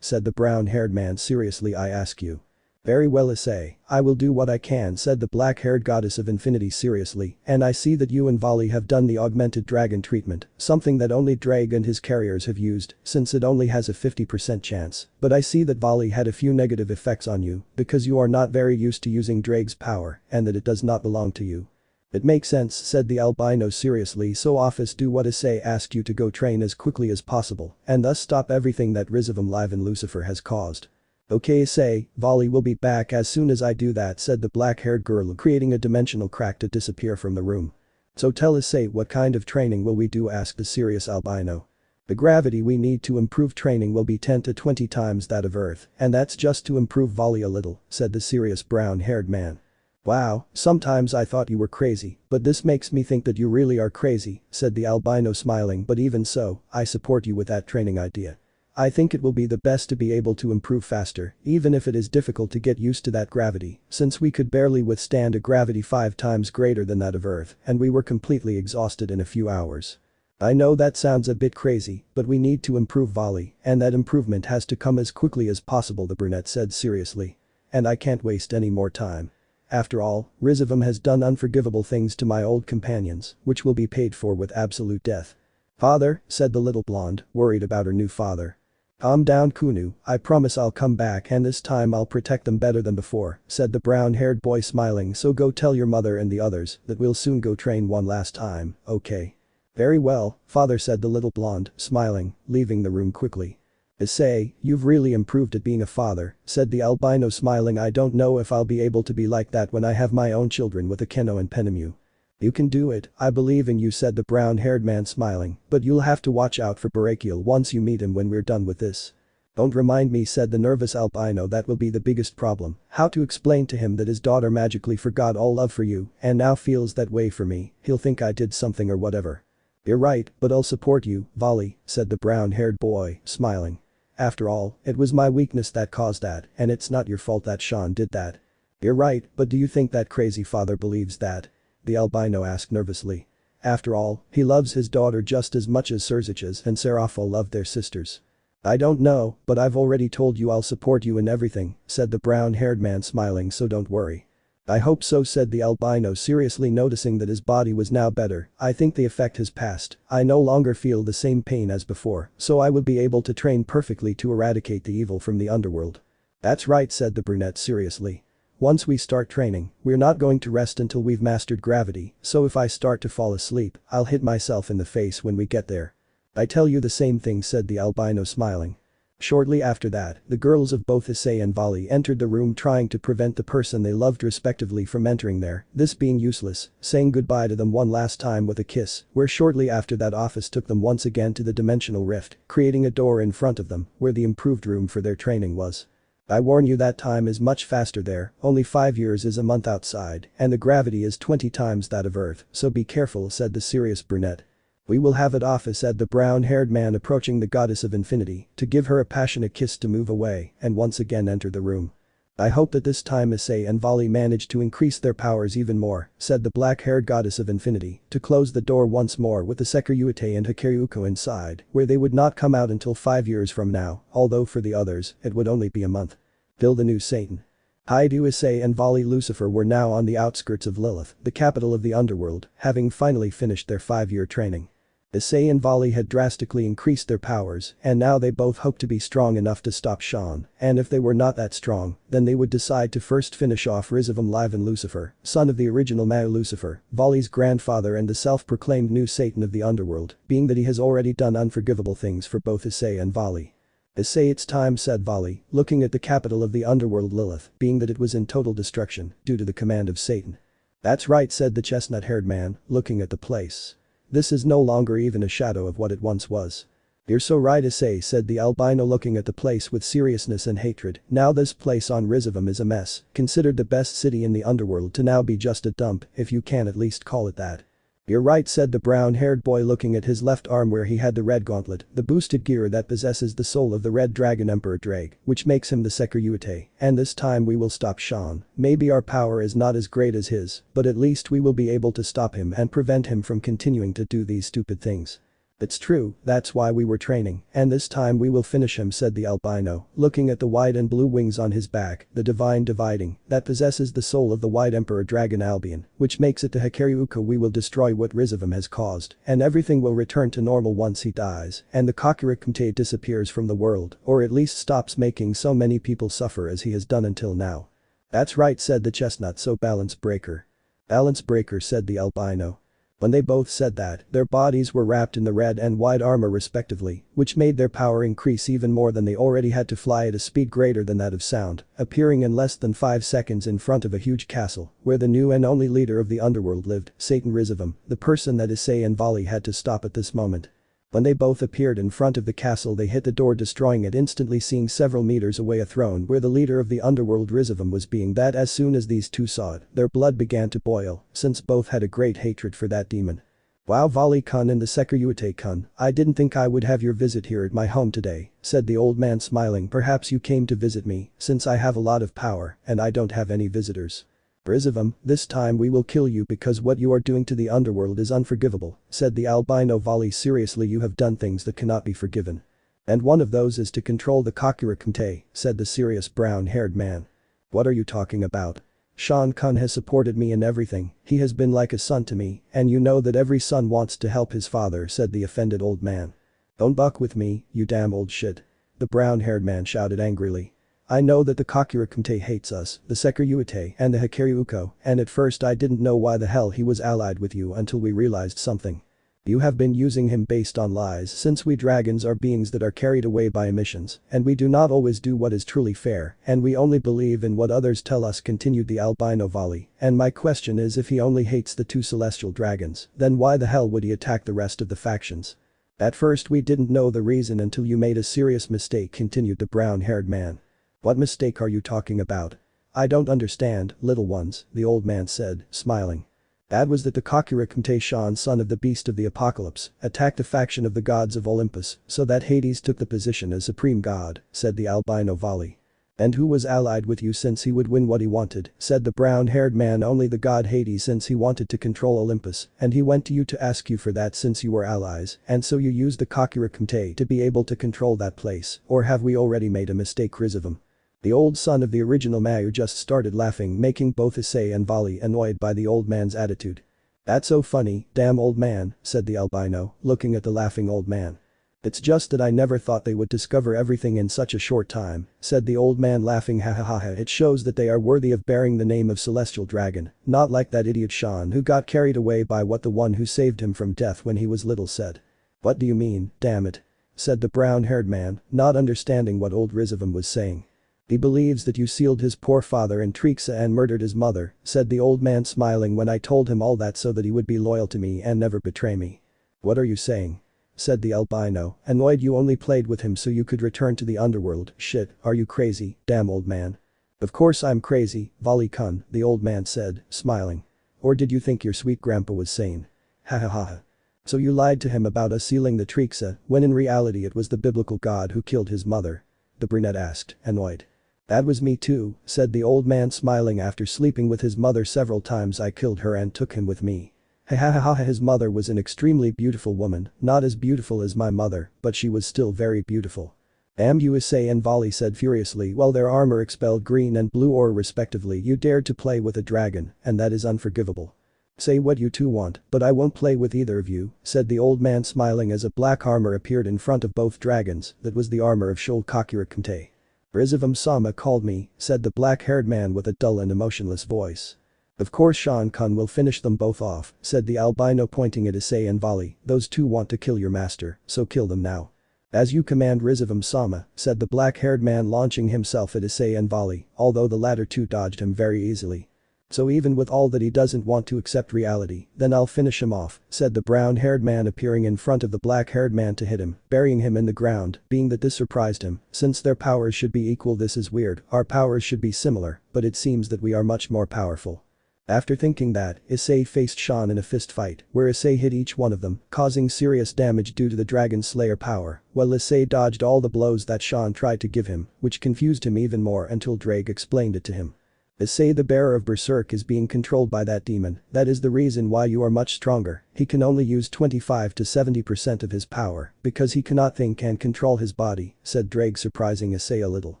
A: said the brown-haired man seriously. I ask you. Very well, Issei, I will do what I can, said the black-haired goddess of infinity seriously, and I see that you and Vali have done the augmented dragon treatment, something that only Ddraig and his carriers have used, since it only has a 50% chance, but I see that Vali had a few negative effects on you, because you are not very used to using Draig's power, and that it does not belong to you. It makes sense, said the albino seriously, so Ophis, do what Issei asked you to go train as quickly as possible, and thus stop everything that Rizevim Lucifer has caused. Okay Issei, Vali will be back as soon as I do that, said the black-haired girl, creating a dimensional crack to disappear from the room. So tell Issei, what kind of training will we do, asked the serious albino. The gravity we need to improve training will be 10 to 20 times that of Earth, and that's just to improve Vali a little, said the serious brown-haired man. Wow, sometimes I thought you were crazy, but this makes me think that you really are crazy, said the albino smiling, but even so, I support you with that training idea. I think it will be the best to be able to improve faster, even if it is difficult to get used to that gravity, since we could barely withstand a gravity 5 times greater than that of Earth, and we were completely exhausted in a few hours. I know that sounds a bit crazy, but we need to improve Vali, and that improvement has to come as quickly as possible, the brunette said seriously. And I can't waste any more time. After all, Rizevim has done unforgivable things to my old companions, which will be paid for with absolute death. Father, said the little blonde, worried about her new father. Calm down Kuoh, I promise I'll come back and this time I'll protect them better than before, said the brown-haired boy smiling, so go tell your mother and the others that we'll soon go train one last time, okay? Very well, father, said the little blonde, smiling, leaving the room quickly. Issei, you've really improved at being a father, said the albino smiling. I don't know if I'll be able to be like that when I have my own children with Akeno and Penemu. You can do it, I believe in you, said the brown-haired man smiling, but you'll have to watch out for Betrayal once you meet him when we're done with this. Don't remind me, said the nervous albino, that will be the biggest problem, how to explain to him that his daughter magically forgot all love for you and now feels that way for me, he'll think I did something or whatever. You're right, but I'll support you, Vali, said the brown-haired boy, smiling. After all, it was my weakness that caused that, and it's not your fault that Sean did that. You're right, but do you think that crazy father believes that? The albino asked nervously. After all, he loves his daughter just as much as Sirzechs and Seraphil loved their sisters. I don't know, but I've already told you I'll support you in everything, said the brown-haired man smiling, so don't worry. I hope so, said the albino seriously, noticing that his body was now better. I think the effect has passed, I no longer feel the same pain as before, so I would be able to train perfectly to eradicate the evil from the underworld. That's right, said the brunette seriously. Once we start training, we're not going to rest until we've mastered gravity, so if I start to fall asleep, I'll hit myself in the face when we get there. I tell you the same thing, said the albino smiling. Shortly after that, the girls of both Issei and Vali entered the room, trying to prevent the person they loved respectively from entering there, this being useless, saying goodbye to them one last time with a kiss, where shortly after that Ophis took them once again to the dimensional rift, creating a door in front of them, where the improved room for their training was. I warn you that time is much faster there, only 5 years is a month outside, and the gravity is 20 times that of Earth, so be careful, said the serious brunette. We will have it, Ophis, said the brown-haired man, approaching the goddess of infinity to give her a passionate kiss to move away and once again enter the room. I hope that this time Issei and Vali manage to increase their powers even more, said the black-haired goddess of infinity, to close the door once more with the Sekiryuutei and Sekiryuutei inside, where they would not come out until 5 years from now, although for the others, it would only be a month. Bill the new Satan. Hyoudou, Issei and Vali Lucifer were now on the outskirts of Lilith, the capital of the underworld, having finally finished their 5-year training. Issei and Vali had drastically increased their powers, and now they both hoped to be strong enough to stop Sean, and if they were not that strong, then they would decide to first finish off Rizevim Lucifer, son of the original Mao Lucifer, Vali's grandfather and the self-proclaimed new Satan of the underworld, being that he has already done unforgivable things for both Issei and Vali. Issei, it's time, said Vali, looking at the capital of the underworld Lilith, being that it was in total destruction, due to the command of Satan. That's right, said the chestnut-haired man, looking at the place. This is no longer even a shadow of what it once was. You're so right, Issei, said the albino, looking at the place with seriousness and hatred. Now this place on Rizevim is a mess, considered the best city in the underworld to now be just a dump, if you can at least call it that. You're right, said the brown-haired boy, looking at his left arm where he had the red gauntlet, the boosted gear that possesses the soul of the red dragon Emperor Ddraig, which makes him the Sekiryuutei, and this time we will stop Sean. Maybe our power is not as great as his, but at least we will be able to stop him and prevent him from continuing to do these stupid things. It's true, that's why we were training, and this time we will finish him, said the albino, looking at the white and blue wings on his back, the divine dividing, that possesses the soul of the white emperor dragon Albion, which makes it to Sekiryuutei. We will destroy what Rizevim has caused, and everything will return to normal once he dies, and the Sekiryuutei disappears from the world, or at least stops making so many people suffer as he has done until now. That's right, said the chestnut, so balance breaker. Balance breaker, said the albino. When they both said that, their bodies were wrapped in the red and white armor respectively, which made their power increase even more than they already had to fly at a speed greater than that of sound, appearing in less than 5 seconds in front of a huge castle, where the new and only leader of the underworld lived, Satan Rizevim, the person that Issei and Vali had to stop at this moment. When they both appeared in front of the castle they hit the door destroying it instantly seeing several meters away a throne where the leader of the underworld Rizevim was being that as soon as these two saw it, their blood began to boil, since both had a great hatred for that demon. Wow Vali-kun and the Sekiryuutei-kun, I didn't think I would have your visit here at my home today, said the old man smiling perhaps you came to visit me, since I have a lot of power and I don't have any visitors. Rizevim, this time we will kill you because what you are doing to the underworld is unforgivable, said the albino Vali seriously you have done things that cannot be forgiven. And one of those is to control the Sekiryuutei, said the serious brown-haired man. What are you talking about? Sean-kun has supported me in everything, he has been like a son to me, and you know that every son wants to help his father said the offended old man. Don't buck with me, you damn old shit. The brown-haired man shouted angrily. I know that the Sekiryuutei hates us, the Sekiryuutei and the Sekiryuutei, and at first I didn't know why the hell he was allied with you until we realized something. You have been using him based on lies since we dragons are beings that are carried away by emotions, and we do not always do what is truly fair, and we only believe in what others tell us continued the albino Vali, and my question is if he only hates the two celestial dragons, then why the hell would he attack the rest of the factions? At first we didn't know the reason until you made a serious mistake continued the brown-haired man. What mistake are you talking about? I don't understand, little ones, the old man said, smiling. That was that the Sekiryuutei Shan son of the beast of the apocalypse attacked a faction of the gods of Olympus so that Hades took the position as supreme god, said the albino Vali. And who was allied with you since he would win what he wanted, said the brown-haired man only the god Hades since he wanted to control Olympus and he went to you to ask you for that since you were allies and so you used the Sekiryuutei to be able to control that place or have we already made a mistake Rizevim? The old son of the original Mayu just started laughing making both Issei and Vali annoyed by the old man's attitude. That's so funny, damn old man, said the albino, looking at the laughing old man. It's just that I never thought they would discover everything in such a short time, said the old man laughing ha ha ha ha it shows that they are worthy of bearing the name of celestial dragon, not like that idiot Shan who got carried away by what the one who saved him from death when he was little said. What do you mean, damn it? Said the brown-haired man, not understanding what old Rizevim was saying. He believes that you sealed his poor father in Trixa and murdered his mother, said the old man smiling when I told him all that so that he would be loyal to me and never betray me. What are you saying? Said the albino, annoyed you only played with him so you could return to the underworld, shit, are you crazy, damn old man. Of course I'm crazy, Vali-kun, the old man said, smiling. Or did you think your sweet grandpa was sane? Ha ha ha ha. So you lied to him about us sealing the Trixa, when in reality it was the biblical god who killed his mother? The brunette asked, annoyed. That was me too, said the old man smiling after sleeping with his mother several times I killed her and took him with me. Ha ha ha ha his mother was an extremely beautiful woman, not as beautiful as my mother, but she was still very beautiful. Damn you Issei and Vali said furiously while their armor expelled green and blue ore respectively you dared to play with a dragon, and that is unforgivable. Say what you two want, but I won't play with either of you, said the old man smiling as a black armor appeared in front of both dragons, that was the armor of Shoal Sekiryuutei. Rizevim Sama called me, said the black-haired man with a dull and emotionless voice. Of course Sean-kun will finish them both off, said the albino pointing at Issei and Vali, those two want to kill your master, so kill them now. As you command Rizevim Sama, said the black-haired man launching himself at Issei and Vali, although the latter two dodged him very easily. So even with all that he doesn't want to accept reality, then I'll finish him off, said the brown-haired man appearing in front of the black-haired man to hit him, burying him in the ground, being that this surprised him, since their powers should be equal this is weird, our powers should be similar, but it seems that we are much more powerful. After thinking that, Issei faced Shan in a fist fight, where Issei hit each one of them, causing serious damage due to the Dragon Slayer power, while Issei dodged all the blows that Shan tried to give him, which confused him even more until Ddraig explained it to him. Issei the bearer of Berserk is being controlled by that demon, that is the reason why you are much stronger, he can only use 25 to 70% of his power, because he cannot think and control his body, said Ddraig surprising Issei a little.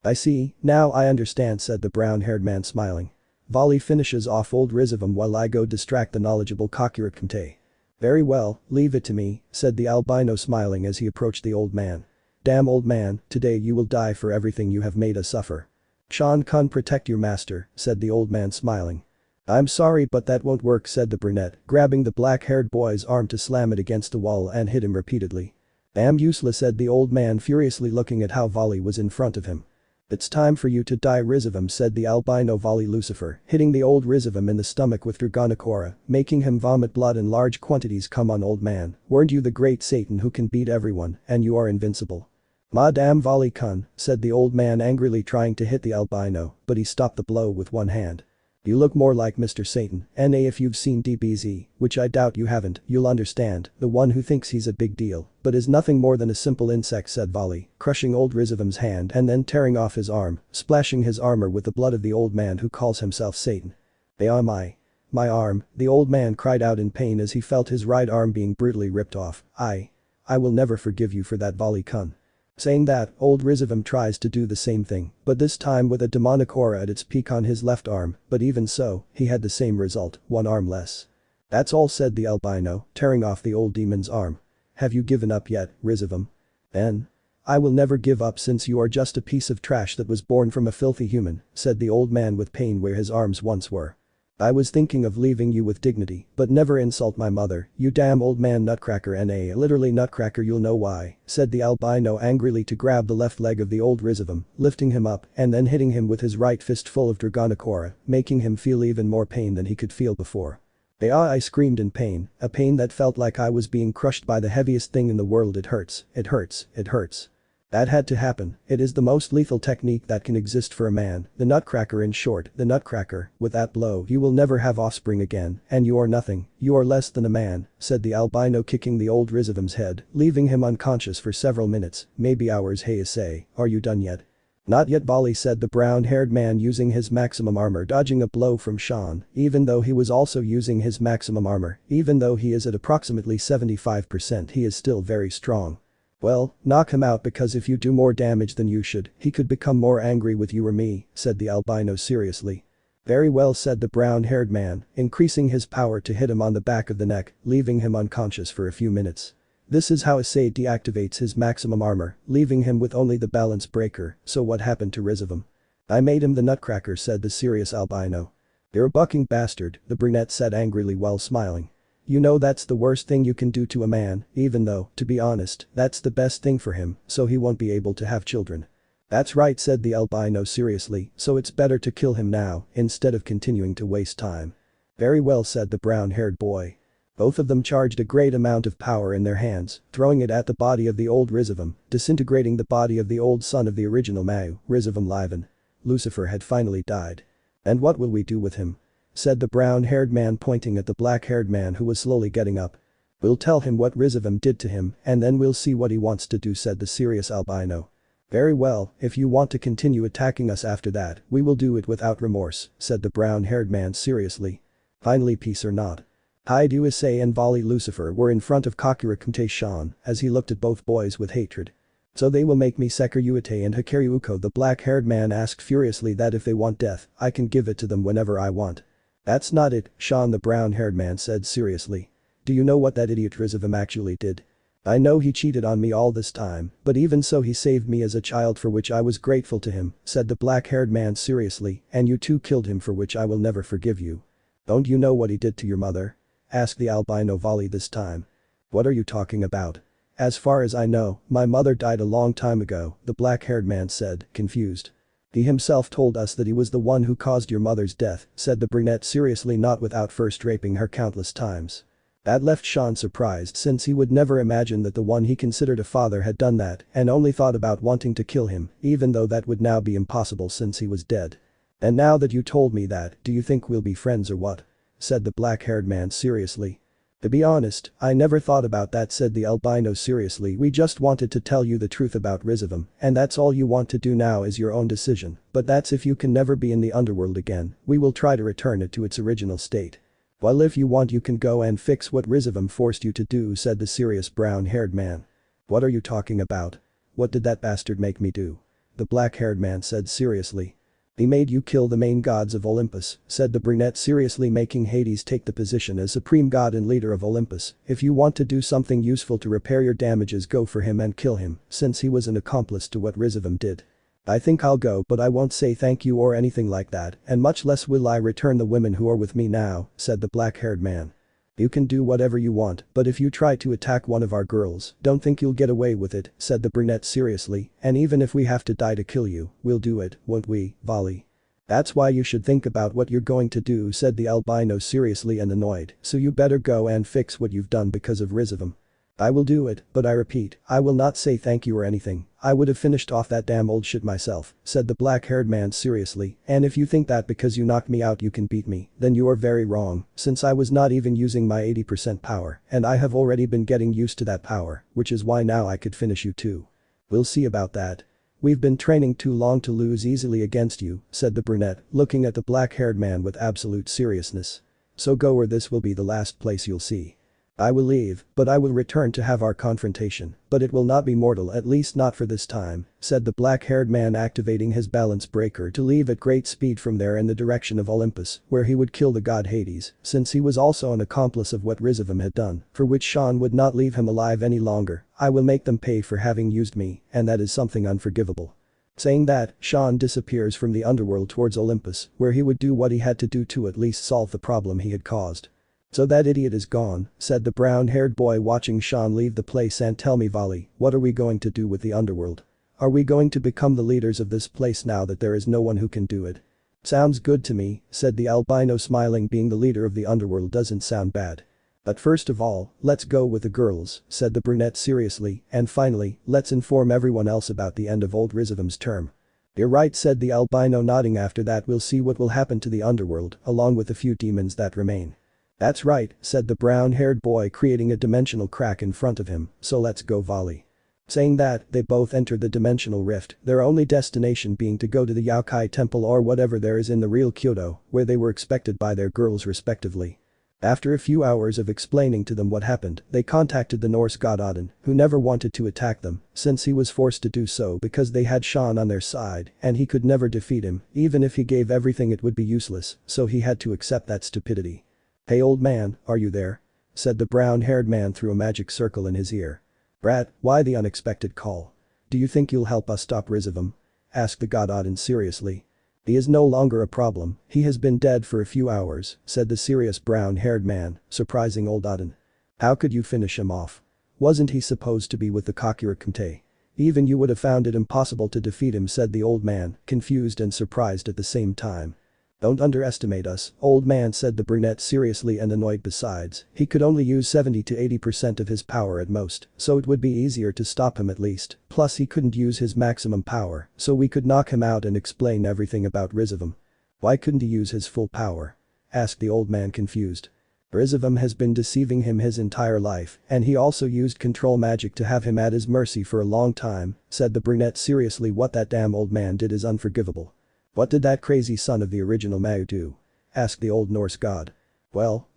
A: I see, now I understand said the brown-haired man smiling. Vali finishes off old Rizevim while I go distract the knowledgeable Sekiryuutei. Very well, leave it to me, said the albino smiling as he approached the old man. Damn old man, today you will die for everything you have made us suffer. Sean-kun protect your master, said the old man smiling. I'm sorry but that won't work said the brunette, grabbing the black-haired boy's arm to slam it against the wall and hit him repeatedly. Damn useless said the old man furiously looking at how Vali was in front of him. It's time for you to die, Rizevim, said the albino Vali Lucifer, hitting the old Rizevim in the stomach with Dragonic, making him vomit blood in large quantities. Come on, old man, weren't you the great Satan who can beat everyone, and you are invincible? Madam Vali Kun, said the old man angrily, trying to hit the albino, but he stopped the blow with one hand. You look more like Mr. Satan, and if you've seen DBZ, which I doubt you haven't, you'll understand, the one who thinks he's a big deal, but is nothing more than a simple insect, said Vali, crushing old Rizevim's hand and then tearing off his arm, splashing his armor with the blood of the old man who calls himself Satan. They are my arm, the old man cried out in pain as he felt his right arm being brutally ripped off. I will never forgive you for that, Vali Kun. Saying that, old Rizevim tries to do the same thing, but this time with a demonic aura at its peak on his left arm, but even so, he had the same result, one arm less. That's all, said the albino, tearing off the old demon's arm. Have you given up yet, Rizevim? Then? I will never give up, since you are just a piece of trash that was born from a filthy human, said the old man with pain where his arms once were. I was thinking of leaving you with dignity, but never insult my mother, you damn old man nutcracker, literally nutcracker, you'll know why, said the albino angrily to grab the left leg of the old Rizevim, lifting him up and then hitting him with his right fist full of Dragonic aura, making him feel even more pain than he could feel before. I screamed in pain, a pain that felt like I was being crushed by the heaviest thing in the world. It hurts, it hurts, it hurts. That had to happen, it is the most lethal technique that can exist for a man, the nutcracker, in short, the nutcracker. With that blow you will never have offspring again, and you are nothing, you are less than a man, said the albino, kicking the old Rizevim's head, leaving him unconscious for several minutes, maybe hours. Hey Issei, are you done yet? Not yet, Vali, said the brown-haired man using his maximum armor, dodging a blow from Sean, even though he was also using his maximum armor, even though he is at approximately 75%, he is still very strong. Well, knock him out, because if you do more damage than you should, he could become more angry with you or me, said the albino seriously. Very well, said the brown-haired man, increasing his power to hit him on the back of the neck, leaving him unconscious for a few minutes. This is how Issei deactivates his maximum armor, leaving him with only the balance breaker. So what happened to Rizevim? I made him the nutcracker, said the serious albino. You're a bucking bastard, the brunette said angrily while smiling. You know that's the worst thing you can do to a man, even though, to be honest, that's the best thing for him, so he won't be able to have children. That's right, said the albino seriously, so it's better to kill him now, instead of continuing to waste time. Very well, said the brown-haired boy. Both of them charged a great amount of power in their hands, throwing it at the body of the old Rizevim, disintegrating the body of the old son of the original Mau, Rizevim Liven. Lucifer had finally died. And what will we do with him? Said the brown-haired man, pointing at the black-haired man who was slowly getting up. We'll tell him what Rizevim did to him, and then we'll see what he wants to do, said the serious albino. Very well, if you want to continue attacking us after that, we will do it without remorse, said the brown-haired man seriously. Finally, peace or not? Hyoudou, Issei and Vali Lucifer were in front of Sekiryuutei Sean as he looked at both boys with hatred. So they will make me Sekiryuutei and Sekiryuutei, the black-haired man asked furiously. That if they want death, I can give it to them whenever I want. That's not it, Sean, the brown-haired man said seriously. Do you know what that idiot Rizevim actually did? I know he cheated on me all this time, but even so he saved me as a child, for which I was grateful to him, said the black-haired man seriously, and you too killed him, for which I will never forgive you. Don't you know what he did to your mother? Asked the albino Vali this time. What are you talking about? As far as I know, my mother died a long time ago, the black-haired man said, confused. He himself told us that he was the one who caused your mother's death, said the brunette seriously, not without first raping her countless times. That left Sean surprised, since he would never imagine that the one he considered a father had done that, and only thought about wanting to kill him, even though that would now be impossible since he was dead. And now that you told me that, do you think we'll be friends or what? Said the black-haired man seriously. To be honest, I never thought about that, said the albino seriously. We just wanted to tell you the truth about Rizevim, and that's all you want to do now is your own decision, but that's if you can never be in the underworld again. We will try to return it to its original state. Well, if you want you can go and fix what Rizevim forced you to do, said the serious brown-haired man. What are you talking about? What did that bastard make me do? The black-haired man said seriously. He made you kill the main gods of Olympus, said the brunette seriously, making Hades take the position as supreme god and leader of Olympus. If you want to do something useful to repair your damages, go for him and kill him, since he was an accomplice to what Rizevim did. I think I'll go, but I won't say thank you or anything like that, and much less will I return the women who are with me now, said the black-haired man. You can do whatever you want, but if you try to attack one of our girls, don't think you'll get away with it, said the brunette seriously, and even if we have to die to kill you, we'll do it, won't we, Vali? That's why you should think about what you're going to do, said the albino seriously and annoyed, so you better go and fix what you've done because of Rizevim. I will do it, but I repeat, I will not say thank you or anything. I would have finished off that damn old shit myself, said the black-haired man seriously, and if you think that because you knocked me out you can beat me, then you are very wrong, since I was not even using my 80% power, and I have already been getting used to that power, which is why now I could finish you too. We'll see about that. We've been training too long to lose easily against you, said the brunette, looking at the black-haired man with absolute seriousness. So go or this will be the last place you'll see. I will leave, but I will return to have our confrontation, but it will not be mortal, at least not for this time, said the black-haired man, activating his balance breaker to leave at great speed from there in the direction of Olympus, where he would kill the god Hades, since he was also an accomplice of what Rizevim had done, for which Sean would not leave him alive any longer. I will make them pay for having used me, and that is something unforgivable. Saying that, Sean disappears from the underworld towards Olympus, where he would do what he had to do to at least solve the problem he had caused. So that idiot is gone, said the brown-haired boy watching Sean leave the place, and tell me Vali, what are we going to do with the underworld? Are we going to become the leaders of this place now that there is no one who can do it? Sounds good to me, said the albino smiling. Being the leader of the underworld doesn't sound bad. But first of all, let's go with the girls, said the brunette seriously, and finally, let's inform everyone else about the end of old Rizevim's term. You're right, said the albino, nodding. After that we'll see what will happen to the underworld, along with a few demons that remain. That's right, said the brown-haired boy, creating a dimensional crack in front of him, so let's go Vali. Saying that, they both entered the dimensional rift, their only destination being to go to the Yokai temple or whatever there is in the real Hyoudou, where they were expected by their girls respectively. After a few hours of explaining to them what happened, they contacted the Norse god Odin, who never wanted to attack them, since he was forced to do so because they had Sean on their side and he could never defeat him. Even if he gave everything it would be useless, so he had to accept that stupidity. Hey old man, are you there? Said the brown-haired man through a magic circle in his ear. Brat, why the unexpected call? Do you think you'll help us stop Rizevim? Asked the god Odin seriously. He is no longer a problem, he has been dead for a few hours, said the serious brown-haired man, surprising old Odin. How could you finish him off? Wasn't he supposed to be with the Sekiryuutei? Even you would have found it impossible to defeat him, said the old man, confused and surprised at the same time. Don't underestimate us, old man, said the brunette seriously and annoyed. Besides, he could only use 70 to 80% of his power at most, so it would be easier to stop him at least, plus he couldn't use his maximum power, so we could knock him out and explain everything about Rizevim. Why couldn't he use his full power? Asked the old man, confused. Rizevim has been deceiving him his entire life, and he also used control magic to have him at his mercy for a long time, said the brunette seriously. What that damn old man did is unforgivable. What did that crazy son of the original Hyoudou do? Asked the old Norse god. Well,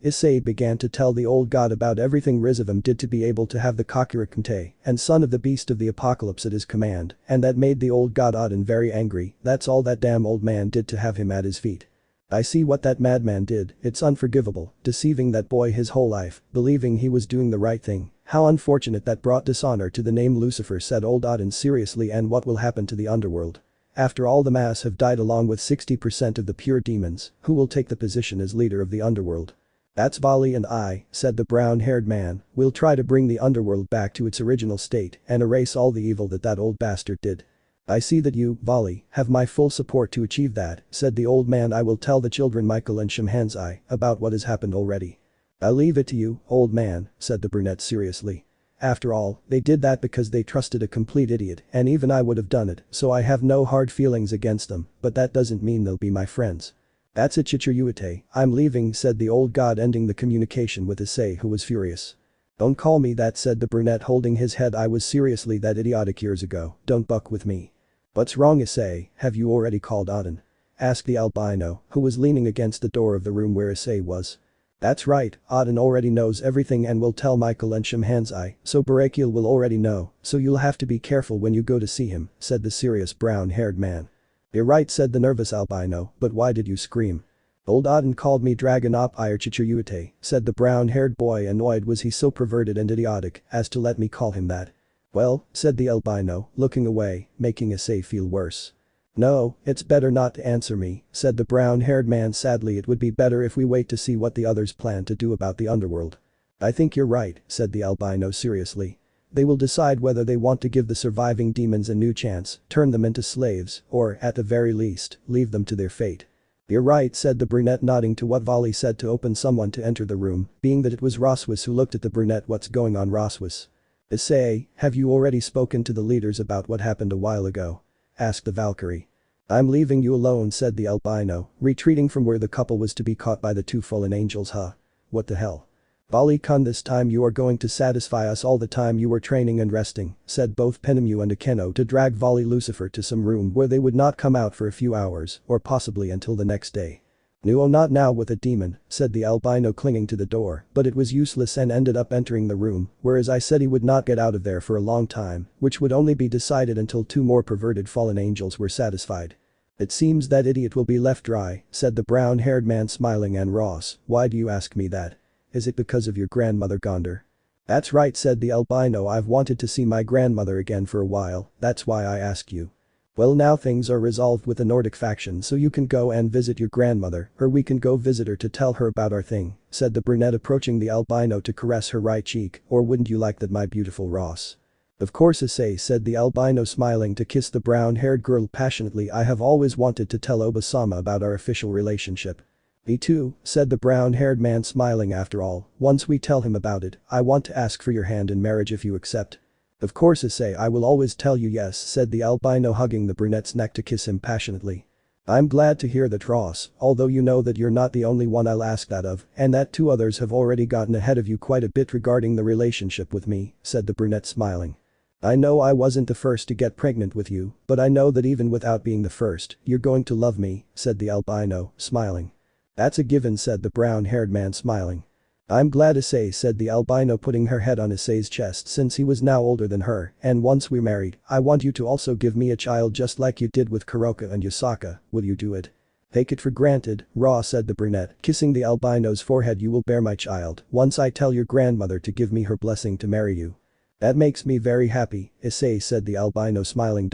A: Issei began to tell the old god about everything Rizevim did to be able to have the Sekiryuutei and son of the beast of the apocalypse at his command, and that made the old god Odin very angry. That's all that damn old man did to have him at his feet. I see what that madman did, it's unforgivable, deceiving that boy his whole life, believing he was doing the right thing. How unfortunate, that brought dishonor to the name Lucifer, said old Odin seriously. And what will happen to the underworld? After all the mass have died along with 60% of the pure demons, who will take the position as leader of the underworld? That's Vali and I, said the brown-haired man. We'll try to bring the underworld back to its original state and erase all the evil that old bastard did. I see that you, Vali, have my full support to achieve that, said the old man. I will tell the children Michael and Shimhanzai about what has happened already. I'll leave it to you, old man, said the brunette seriously. After all, they did that because they trusted a complete idiot, and even I would have done it, so I have no hard feelings against them, but that doesn't mean they'll be my friends. That's it, Sekiryuutei, I'm leaving, said the old god, ending the communication with Issei, who was furious. Don't call me that, said the brunette, holding his head. I was seriously that idiotic years ago, don't buck with me. What's wrong, Issei, have you already called Odin? Asked the albino, who was leaning against the door of the room where Issei was. That's right, Odin already knows everything and will tell Michael and Shimhanzai, so Betrayal will already know, so you'll have to be careful when you go to see him, said the serious brown-haired man. You're right, said the nervous albino, but why did you scream? Old Odin called me Dragon Op Sekiryuutei, said the brown-haired boy, annoyed. Was he so perverted and idiotic as to let me call him that? Well, said the albino, looking away, making Issei feel worse. "No, it's better not to answer me," said the brown-haired man sadly. "It would be better if we wait to see what the others plan to do about the underworld." "I think you're right," said the albino seriously. "They will decide whether they want to give the surviving demons a new chance, turn them into slaves, or, at the very least, leave them to their fate." "You're right," said the brunette, nodding to what Vali said to open someone to enter the room, being that it was Roswis who looked at the brunette. "What's going on, Roswis?" "Issei, have you already spoken to the leaders about what happened a while ago?" asked the Valkyrie. "I'm leaving you alone," said the albino, retreating from where the couple was to be caught by the two fallen angels. "Huh? What the hell? Vali-kun, this time you are going to satisfy us all the time you were training and resting," said both Penemu and Akeno to drag Vali Lucifer to some room where they would not come out for a few hours, or possibly until the next day. "No, not now with a demon," said the albino, clinging to the door, but it was useless and ended up entering the room, whereas I said he would not get out of there for a long time, which would only be decided until two more perverted fallen angels were satisfied. "It seems that idiot will be left dry," said the brown-haired man smiling. "And Ross, why do you ask me that? Is it because of your grandmother Gondor?" "That's right," said the albino. "I've wanted to see my grandmother again for a while, that's why I ask you." "Well, now things are resolved with the Nordic faction, so you can go and visit your grandmother, or we can go visit her to tell her about our thing," said the brunette, approaching the albino to caress her right cheek. "Or wouldn't you like that, my beautiful Ross?" "Of course, Issei," said the albino, smiling to kiss the brown-haired girl passionately. "I have always wanted to tell Oba-sama about our official relationship." "Me too," said the brown-haired man, smiling. "After all, once we tell him about it, I want to ask for your hand in marriage if you accept." "Of course, Issei, I will always tell you yes," said the albino, hugging the brunette's neck to kiss him passionately. "I'm glad to hear that, Ross, although you know that you're not the only one I'll ask that of, and that two others have already gotten ahead of you quite a bit regarding the relationship with me," said the brunette, smiling. "I know I wasn't the first to get pregnant with you, but I know that even without being the first, you're going to love me," said the albino, smiling. "That's a given," said the brown-haired man, smiling. "I'm glad, Issei," said the albino, putting her head on Issei's chest, "since he was now older than her, and once we're married, I want you to also give me a child just like you did with Kuroka and Yasaka. Will you do it?" "Take it for granted, Ra," said the brunette, kissing the albino's forehead. "You will bear my child once I tell your grandmother to give me her blessing to marry you." "That makes me very happy, Issei," said the albino, smiling.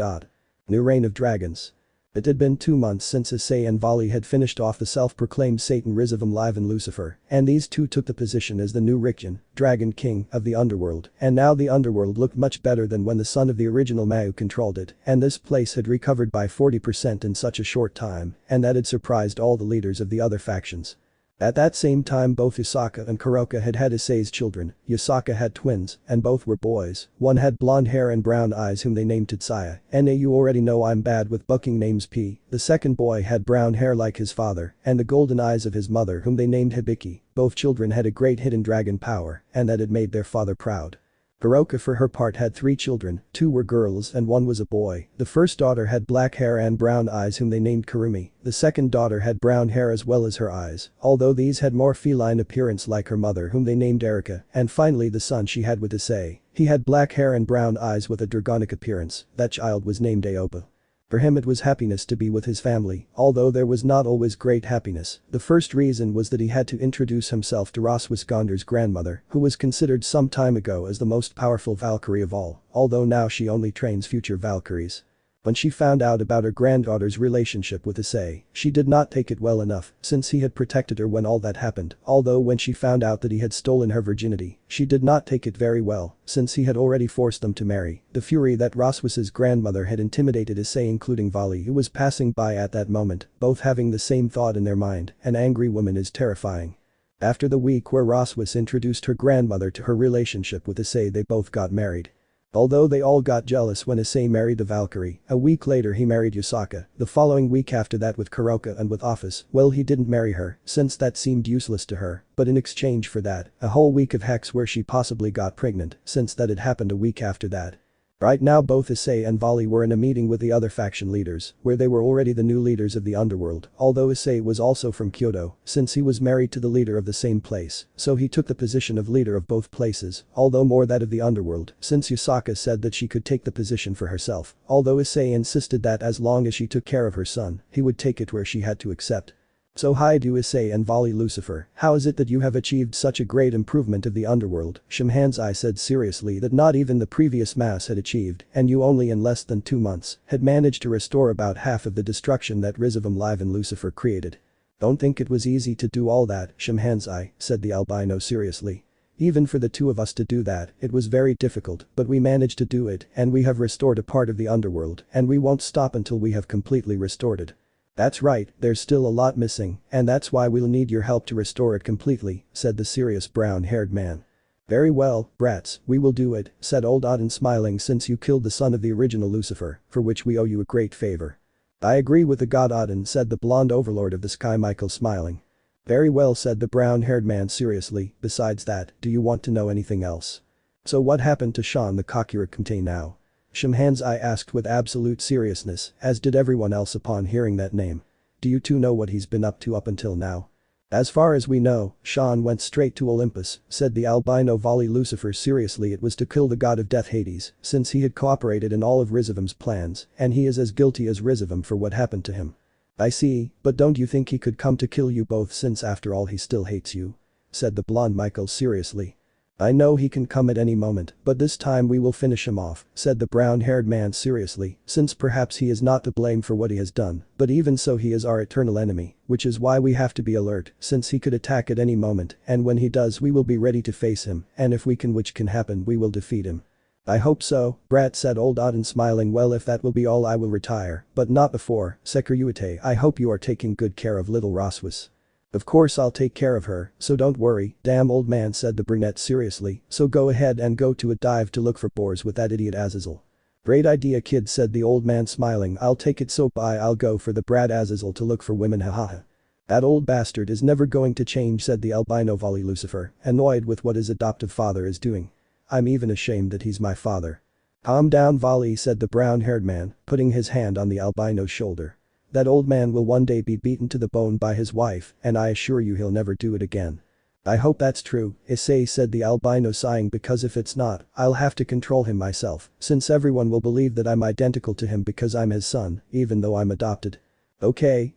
A: New Reign of Dragons. It had been 2 months since Issei and Vali had finished off the self-proclaimed Satan Rizevim Lucifer, and these two took the position as the new Richtun, Dragon King, of the underworld, and now the underworld looked much better than when the son of the original Mau controlled it, and this place had recovered by 40% in such a short time, and that had surprised all the leaders of the other factions. At that same time, both Yasaka and Kuroka had had Issei's children. Yasaka had twins, and both were boys. One had blonde hair and brown eyes whom they named Tetsuya, and you already know I'm bad with bucking names. The second boy had brown hair like his father, and the golden eyes of his mother whom they named Hibiki. Both children had a great hidden dragon power, and that had made their father proud. Kuroka for her part had 3 children, 2 were girls and 1 was a boy. The first daughter had black hair and brown eyes whom they named Kurumi. The second daughter had brown hair as well as her eyes, although these had more feline appearance like her mother whom they named Erika, and finally the son she had with Issei. He had black hair and brown eyes with a dragonic appearance. That child was named Aoba. For him it was happiness to be with his family, although there was not always great happiness. The first reason was that he had to introduce himself to Roswis Gondor's grandmother, who was considered some time ago as the most powerful Valkyrie of all, although now she only trains future Valkyries. When she found out about her granddaughter's relationship with Issei, she did not take it well enough, since he had protected her when all that happened, although when she found out that he had stolen her virginity, she did not take it very well, since he had already forced them to marry. The fury that Roswis's grandmother had intimidated Issei, including Vali, who was passing by at that moment, both having the same thought in their mind: an angry woman is terrifying. After the week where Roswis introduced her grandmother to her relationship with Issei, they both got married. Although they all got jealous when Issei married the Valkyrie, a week later he married Yasaka. The following week after that with Kuroka and with Ophis, well, he didn't marry her, since that seemed useless to her, but in exchange for that, a whole week of hex where she possibly got pregnant, since that had happened a week after that. Right now both Issei and Vali were in a meeting with the other faction leaders, where they were already the new leaders of the underworld, although Issei was also from Hyoudou, since he was married to the leader of the same place, so he took the position of leader of both places, although more that of the underworld, since Yasaka said that she could take the position for herself, although Issei insisted that as long as she took care of her son, he would take it where she had to accept. So Hyoudou, Issei and Vali Lucifer, how is it that you have achieved such a great improvement of the underworld? Issei said seriously that not even the previous mass had achieved, and you only in less than 2 months had managed to restore about half of the destruction that Rizevim Lucifer created. Don't think it was easy to do all that, Issei, said the albino seriously. Even for the two of us to do that, it was very difficult, but we managed to do it and we have restored a part of the underworld and we won't stop until we have completely restored it. That's right, there's still a lot missing, and that's why we'll need your help to restore it completely, said the serious brown-haired man. Very well, brats, we will do it, said old Odin smiling, since you killed the son of the original Lucifer, for which we owe you a great favor. I agree with the god Odin, said the blonde overlord of the sky Michael smiling. Very well, said the brown-haired man seriously, besides that, do you want to know anything else? So what happened to Sean the Sekiryuutei now? Issei asked with absolute seriousness, as did everyone else upon hearing that name. Do you two know what he's been up to up until now? As far as we know, Sean went straight to Olympus, said the albino Vali Lucifer seriously. It was to kill the god of death Hades, since he had cooperated in all of Rizevim's plans, and he is as guilty as Rizevim for what happened to him. I see, but don't you think he could come to kill you both, since after all he still hates you? Said the blonde Michael seriously. I know he can come at any moment, but this time we will finish him off, said the brown-haired man seriously, since perhaps he is not to blame for what he has done, but even so he is our eternal enemy, which is why we have to be alert, since he could attack at any moment, and when he does we will be ready to face him, and if we can, which can happen, we will defeat him. I hope so, brat, said old Odin smiling. Well, if that will be all, I will retire, but not before. Sekiryuutei, I hope you are taking good care of little Roswis. Of course I'll take care of her, so don't worry, damn old man, said the brunette seriously, so go ahead and go to a dive to look for boars with that idiot Azazel. Great idea, kid, said the old man smiling. I'll take it, so bye, I'll go for the brat Azazel to look for women, hahaha. That old bastard is never going to change, said the albino Vali Lucifer, annoyed with what his adoptive father is doing. I'm even ashamed that he's my father. Calm down, Vali, said the brown-haired man, putting his hand on the albino's shoulder. That old man will one day be beaten to the bone by his wife, and I assure you he'll never do it again. I hope that's true, Issei, said the albino sighing, because if it's not, I'll have to control him myself, since everyone will believe that I'm identical to him because I'm his son, even though I'm adopted. Okay,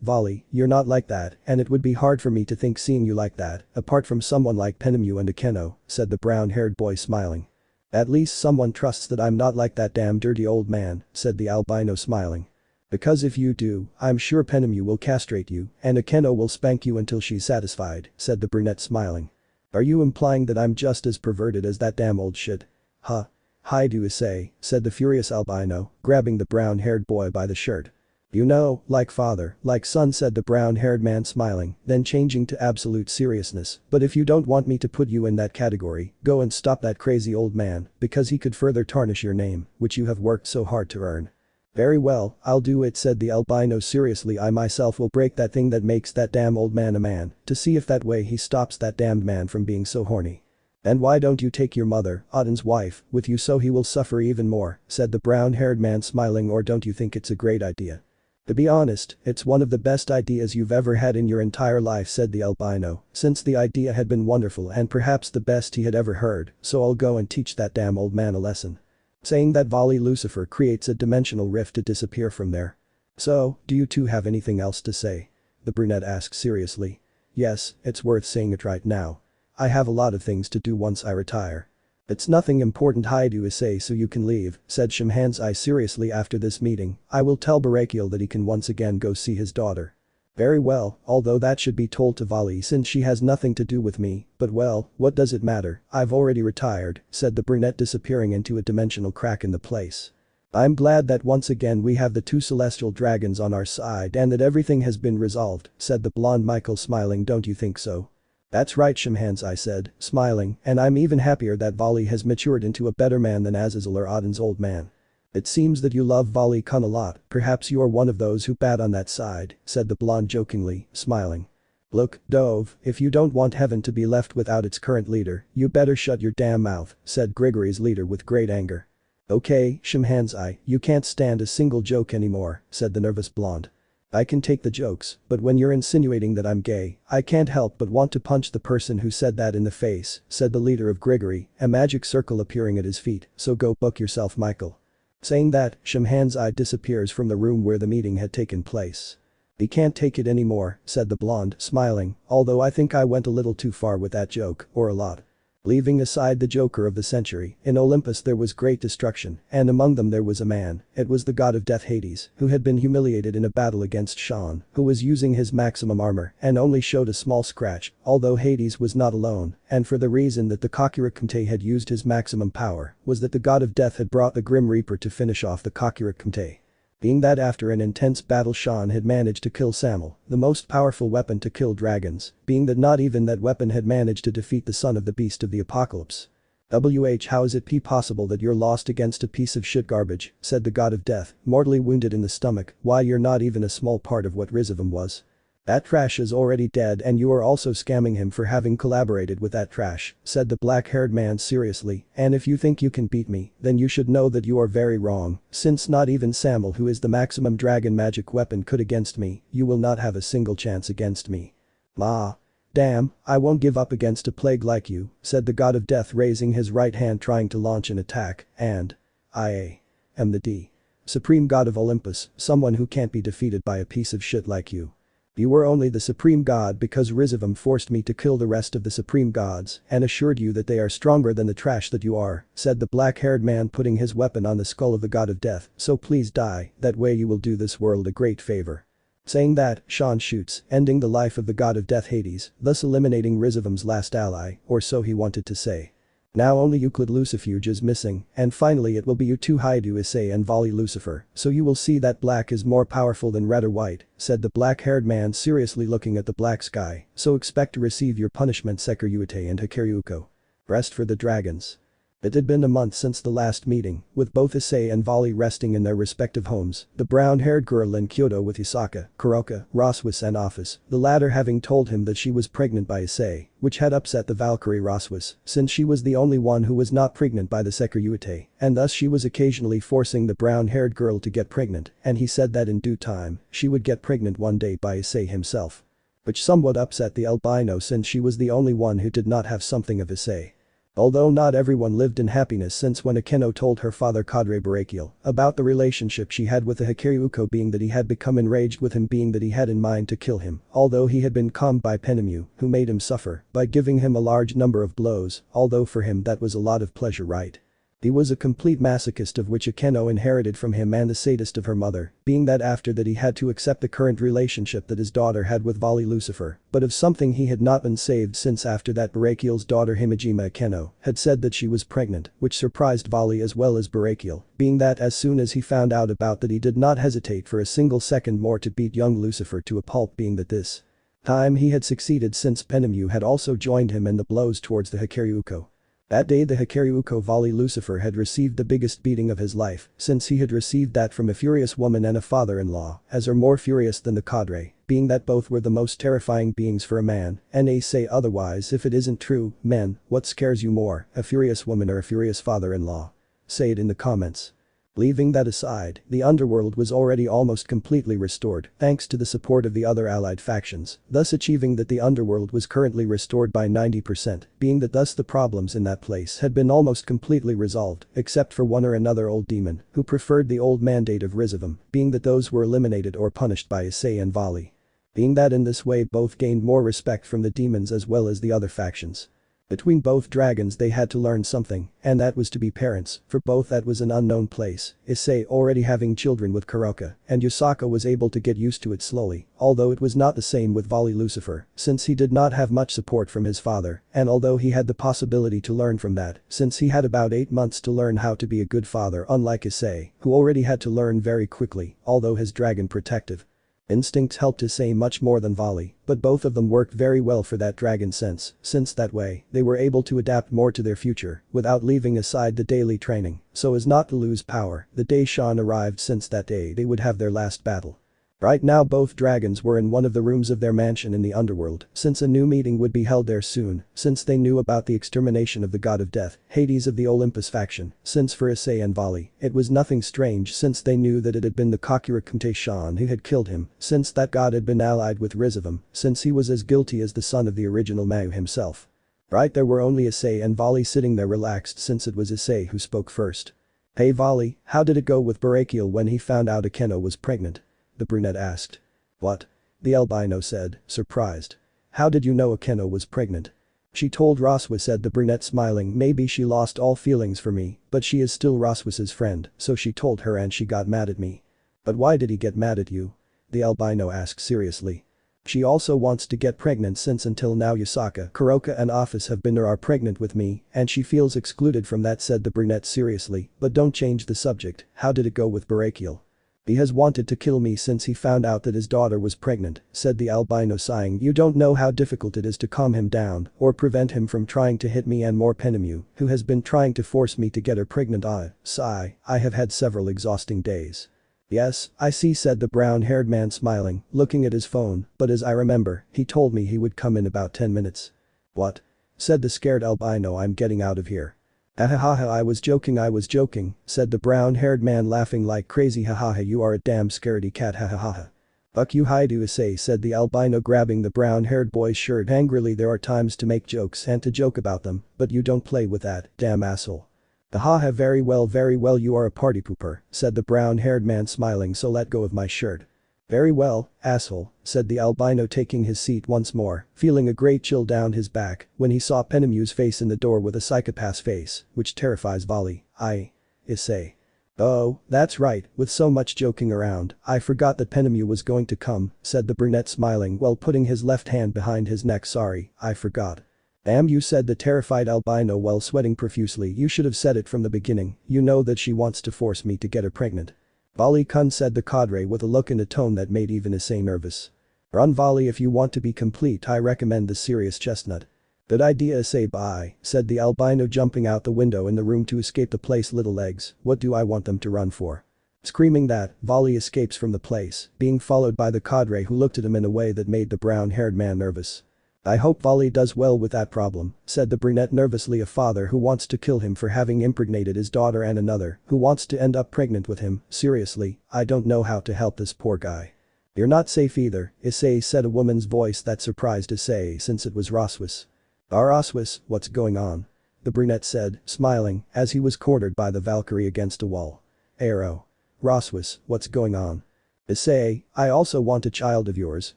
A: Vali, you're not like that, and it would be hard for me to think seeing you like that, apart from someone like Penemu and Akeno, said the brown-haired boy smiling. At least someone trusts that I'm not like that damn dirty old man, said the albino smiling. Because if you do, I'm sure Penemu will castrate you, and Akeno will spank you until she's satisfied, said the brunette smiling. Are you implying that I'm just as perverted as that damn old shit? Huh. Hyoudou, Issei, said the furious albino, grabbing the brown-haired boy by the shirt. You know, like father, like son, said the brown-haired man smiling, then changing to absolute seriousness, but if you don't want me to put you in that category, go and stop that crazy old man, because he could further tarnish your name, which you have worked so hard to earn. Very well, I'll do it, said the albino seriously. I myself will break that thing that makes that damn old man a man, to see if that way he stops that damned man from being so horny. And why don't you take your mother, Odin's wife, with you so he will suffer even more, said the brown-haired man smiling. Or don't you think it's a great idea? To be honest, it's one of the best ideas you've ever had in your entire life, said the albino, since the idea had been wonderful and perhaps the best he had ever heard, so I'll go and teach that damn old man a lesson. Saying that, Vali Lucifer creates a dimensional rift to disappear from there. So, do you two have anything else to say? The brunette asked seriously. Yes, it's worth saying it right now. I have a lot of things to do once I retire. It's nothing important, Hyoudou, Issei, so you can leave, said Issei seriously. After this meeting, I will tell Betrayal that he can once again go see his daughter. Very well, although that should be told to Vali since she has nothing to do with me, but well, what does it matter, I've already retired, said the brunette, disappearing into a dimensional crack in the place. I'm glad that once again we have the two celestial dragons on our side and that everything has been resolved, said the blonde Michael smiling. Don't you think so? That's right, Issei said, smiling, and I'm even happier that Vali has matured into a better man than Azazel or Odin's old man. It seems that you love Vali-kun a lot, perhaps you are one of those who bat on that side, said the blonde jokingly, smiling. Look, Dove, if you don't want heaven to be left without its current leader, you better shut your damn mouth, said Grigory's leader with great anger. Okay, Issei, you can't stand a single joke anymore, said the nervous blonde. I can take the jokes, but when you're insinuating that I'm gay, I can't help but want to punch the person who said that in the face, said the leader of Grigory, a magic circle appearing at his feet, so go book yourself, Michael. Saying that, Issei disappears from the room where the meeting had taken place. "He can't take it anymore," said the blonde, smiling, "although I think I went a little too far with that joke, or a lot." Leaving aside the Joker of the century, in Olympus there was great destruction, and among them there was a man, it was the god of death Hades, who had been humiliated in a battle against Sean, who was using his maximum armor and only showed a small scratch, although Hades was not alone, and for the reason that the Sekiryuutei had used his maximum power, was that the god of death had brought the Grim Reaper to finish off the Sekiryuutei. Being that after an intense battle Sean had managed to kill Samuel, the most powerful weapon to kill dragons, being that not even that weapon had managed to defeat the son of the beast of the apocalypse. How is it possible that you're lost against a piece of shit garbage, said the god of death, mortally wounded in the stomach, why you're not even a small part of what Rizevim was. That trash is already dead and you are also scamming him for having collaborated with that trash, said the black-haired man seriously, and if you think you can beat me, then you should know that you are very wrong, since not even Samuel who is the maximum dragon magic weapon could against me, you will not have a single chance against me. Ma. Damn, I won't give up against a plague like you, said the god of death raising his right hand trying to launch an attack, and I am the Supreme God of Olympus, someone who can't be defeated by a piece of shit like you. You were only the supreme god because Rizevim forced me to kill the rest of the supreme gods and assured you that they are stronger than the trash that you are, said the black-haired man putting his weapon on the skull of the god of death, so please die, that way you will do this world a great favor. Saying that, Sean shoots, ending the life of the god of death Hades, thus eliminating Rizevim's last ally, or so he wanted to say. Now only Euclid Lucifuge is missing, and finally it will be you two Hyoudou Issei and Vali Lucifer, so you will see that black is more powerful than red or white, said the black-haired man seriously looking at the black sky, so expect to receive your punishment Sekiryuutei and Sekiryuutei. Rest for the dragons. It had been a month since the last meeting, with both Issei and Vali resting in their respective homes, the brown-haired girl in Hyoudou with Isaka, Kuoh, Roswis and Ophis, the latter having told him that she was pregnant by Issei, which had upset the Valkyrie Roswis, since she was the only one who was not pregnant by the Sekiryuutei, and thus she was occasionally forcing the brown-haired girl to get pregnant, and he said that in due time, she would get pregnant one day by Issei himself. Which somewhat upset the albino since she was the only one who did not have something of Issei. Although not everyone lived in happiness since when Akeno told her father Cadre Betrayal about the relationship she had with the Sekiryuutei being that he had become enraged with him being that he had in mind to kill him, although he had been calmed by Penemu, who made him suffer by giving him a large number of blows, although for him that was a lot of pleasure, right? He was a complete masochist of which Akeno inherited from him and the sadist of her mother, being that after that he had to accept the current relationship that his daughter had with Vali Lucifer, but of something he had not been saved since after that Betrayal's daughter Himejima Akeno had said that she was pregnant, which surprised Vali as well as Betrayal, being that as soon as he found out about that he did not hesitate for a single second more to beat young Lucifer to a pulp being that this time he had succeeded since Penemu had also joined him in the blows towards the Sekiryuutei. That day the Sekiryuutei Vali Lucifer had received the biggest beating of his life, since he had received that from a furious woman and a father-in-law, as are more furious than the cadre, being that both were the most terrifying beings for a man, and they say otherwise if it isn't true, men, what scares you more, a furious woman or a furious father-in-law? Say it in the comments. Leaving that aside, the underworld was already almost completely restored thanks to the support of the other allied factions, thus achieving that the underworld was currently restored by 90%, being that thus the problems in that place had been almost completely resolved, except for one or another old demon, who preferred the old mandate of Rizevim, being that those were eliminated or punished by Issei and Vali. Being that in this way both gained more respect from the demons as well as the other factions. Between both dragons they had to learn something, and that was to be parents, for both that was an unknown place, Issei already having children with Kuoh, and Yusaka was able to get used to it slowly, although it was not the same with Vali Lucifer, since he did not have much support from his father, and although he had the possibility to learn from that, since he had about 8 months to learn how to be a good father unlike Issei, who already had to learn very quickly, although his dragon protective instincts helped Issei much more than Vali, but both of them worked very well for that dragon sense, since that way, they were able to adapt more to their future, without leaving aside the daily training, so as not to lose power, the day Sean arrived since that day they would have their last battle. Right now both dragons were in one of the rooms of their mansion in the underworld, since a new meeting would be held there soon, since they knew about the extermination of the god of death, Hades of the Olympus faction, since for Issei and Vali, it was nothing strange since they knew that it had been the Sekiryuutei Sean who had killed him, since that god had been allied with Rizevim, since he was as guilty as the son of the original Mau himself. Right there were only Issei and Vali sitting there relaxed since it was Issei who spoke first. Hey Vali, how did it go with Betrayal when he found out Akeno was pregnant? The brunette asked. What? The albino said, surprised. How did you know Akeno was pregnant? She told Roswis, said the brunette smiling. Maybe she lost all feelings for me, but she is still Roswis's friend, so she told her and she got mad at me. But why did he get mad at you? The albino asked seriously. She also wants to get pregnant since until now Yasaka, Kuroka and Ophis have been or are pregnant with me and she feels excluded from that, said the brunette seriously. But don't change the subject, how did it go with Betrayal? He has wanted to kill me since he found out that his daughter was pregnant, said the albino sighing. You don't know how difficult it is to calm him down or prevent him from trying to hit me, and more Penemu, who has been trying to force me to get her pregnant. Sigh, I have had several exhausting days. Yes, I see, said the brown-haired man smiling, looking at his phone, but as I remember, he told me he would come in about 10 minutes. What? Said the scared albino. I'm getting out of here. Ahahaha, I was joking, said the brown-haired man laughing like crazy. Hahaha, you are a damn scaredy cat. Hahaha. Fuck you, Hyoudou, Issei, said the albino grabbing the brown-haired boy's shirt angrily. There are times to make jokes and to joke about them, but you don't play with that, damn asshole. Haha, very well, you are a party pooper, said the brown-haired man smiling, so let go of my shirt. Very well, asshole, said the albino taking his seat once more, feeling a great chill down his back when he saw Penemu's face in the door with a psychopath's face, which terrifies Vali. Issei. Oh, that's right, with so much joking around, I forgot that Penemu was going to come, said the brunette smiling while putting his left hand behind his neck. Sorry, I forgot. Damn you, said the terrified albino while sweating profusely. You should have said it from the beginning, you know that she wants to force me to get her pregnant. Vali-kun, said the cadre with a look and a tone that made even Issei nervous. Run, Vali, if you want to be complete. I recommend the serious chestnut. Good idea, Issei. Bye, said the albino jumping out the window in the room to escape the place. Little legs, what do I want them to run for? Screaming that, Vali escapes from the place, being followed by the cadre who looked at him in a way that made the brown-haired man nervous. I hope Vali does well with that problem, said the brunette nervously. A father who wants to kill him for having impregnated his daughter and another who wants to end up pregnant with him. Seriously, I don't know how to help this poor guy. You're not safe either, Issei, said a woman's voice that surprised Issei since it was Roswis. Roswis, what's going on? The brunette said, smiling, as he was cornered by the Valkyrie against a wall. Arrow. Roswis, what's going on? Issei, I also want a child of yours,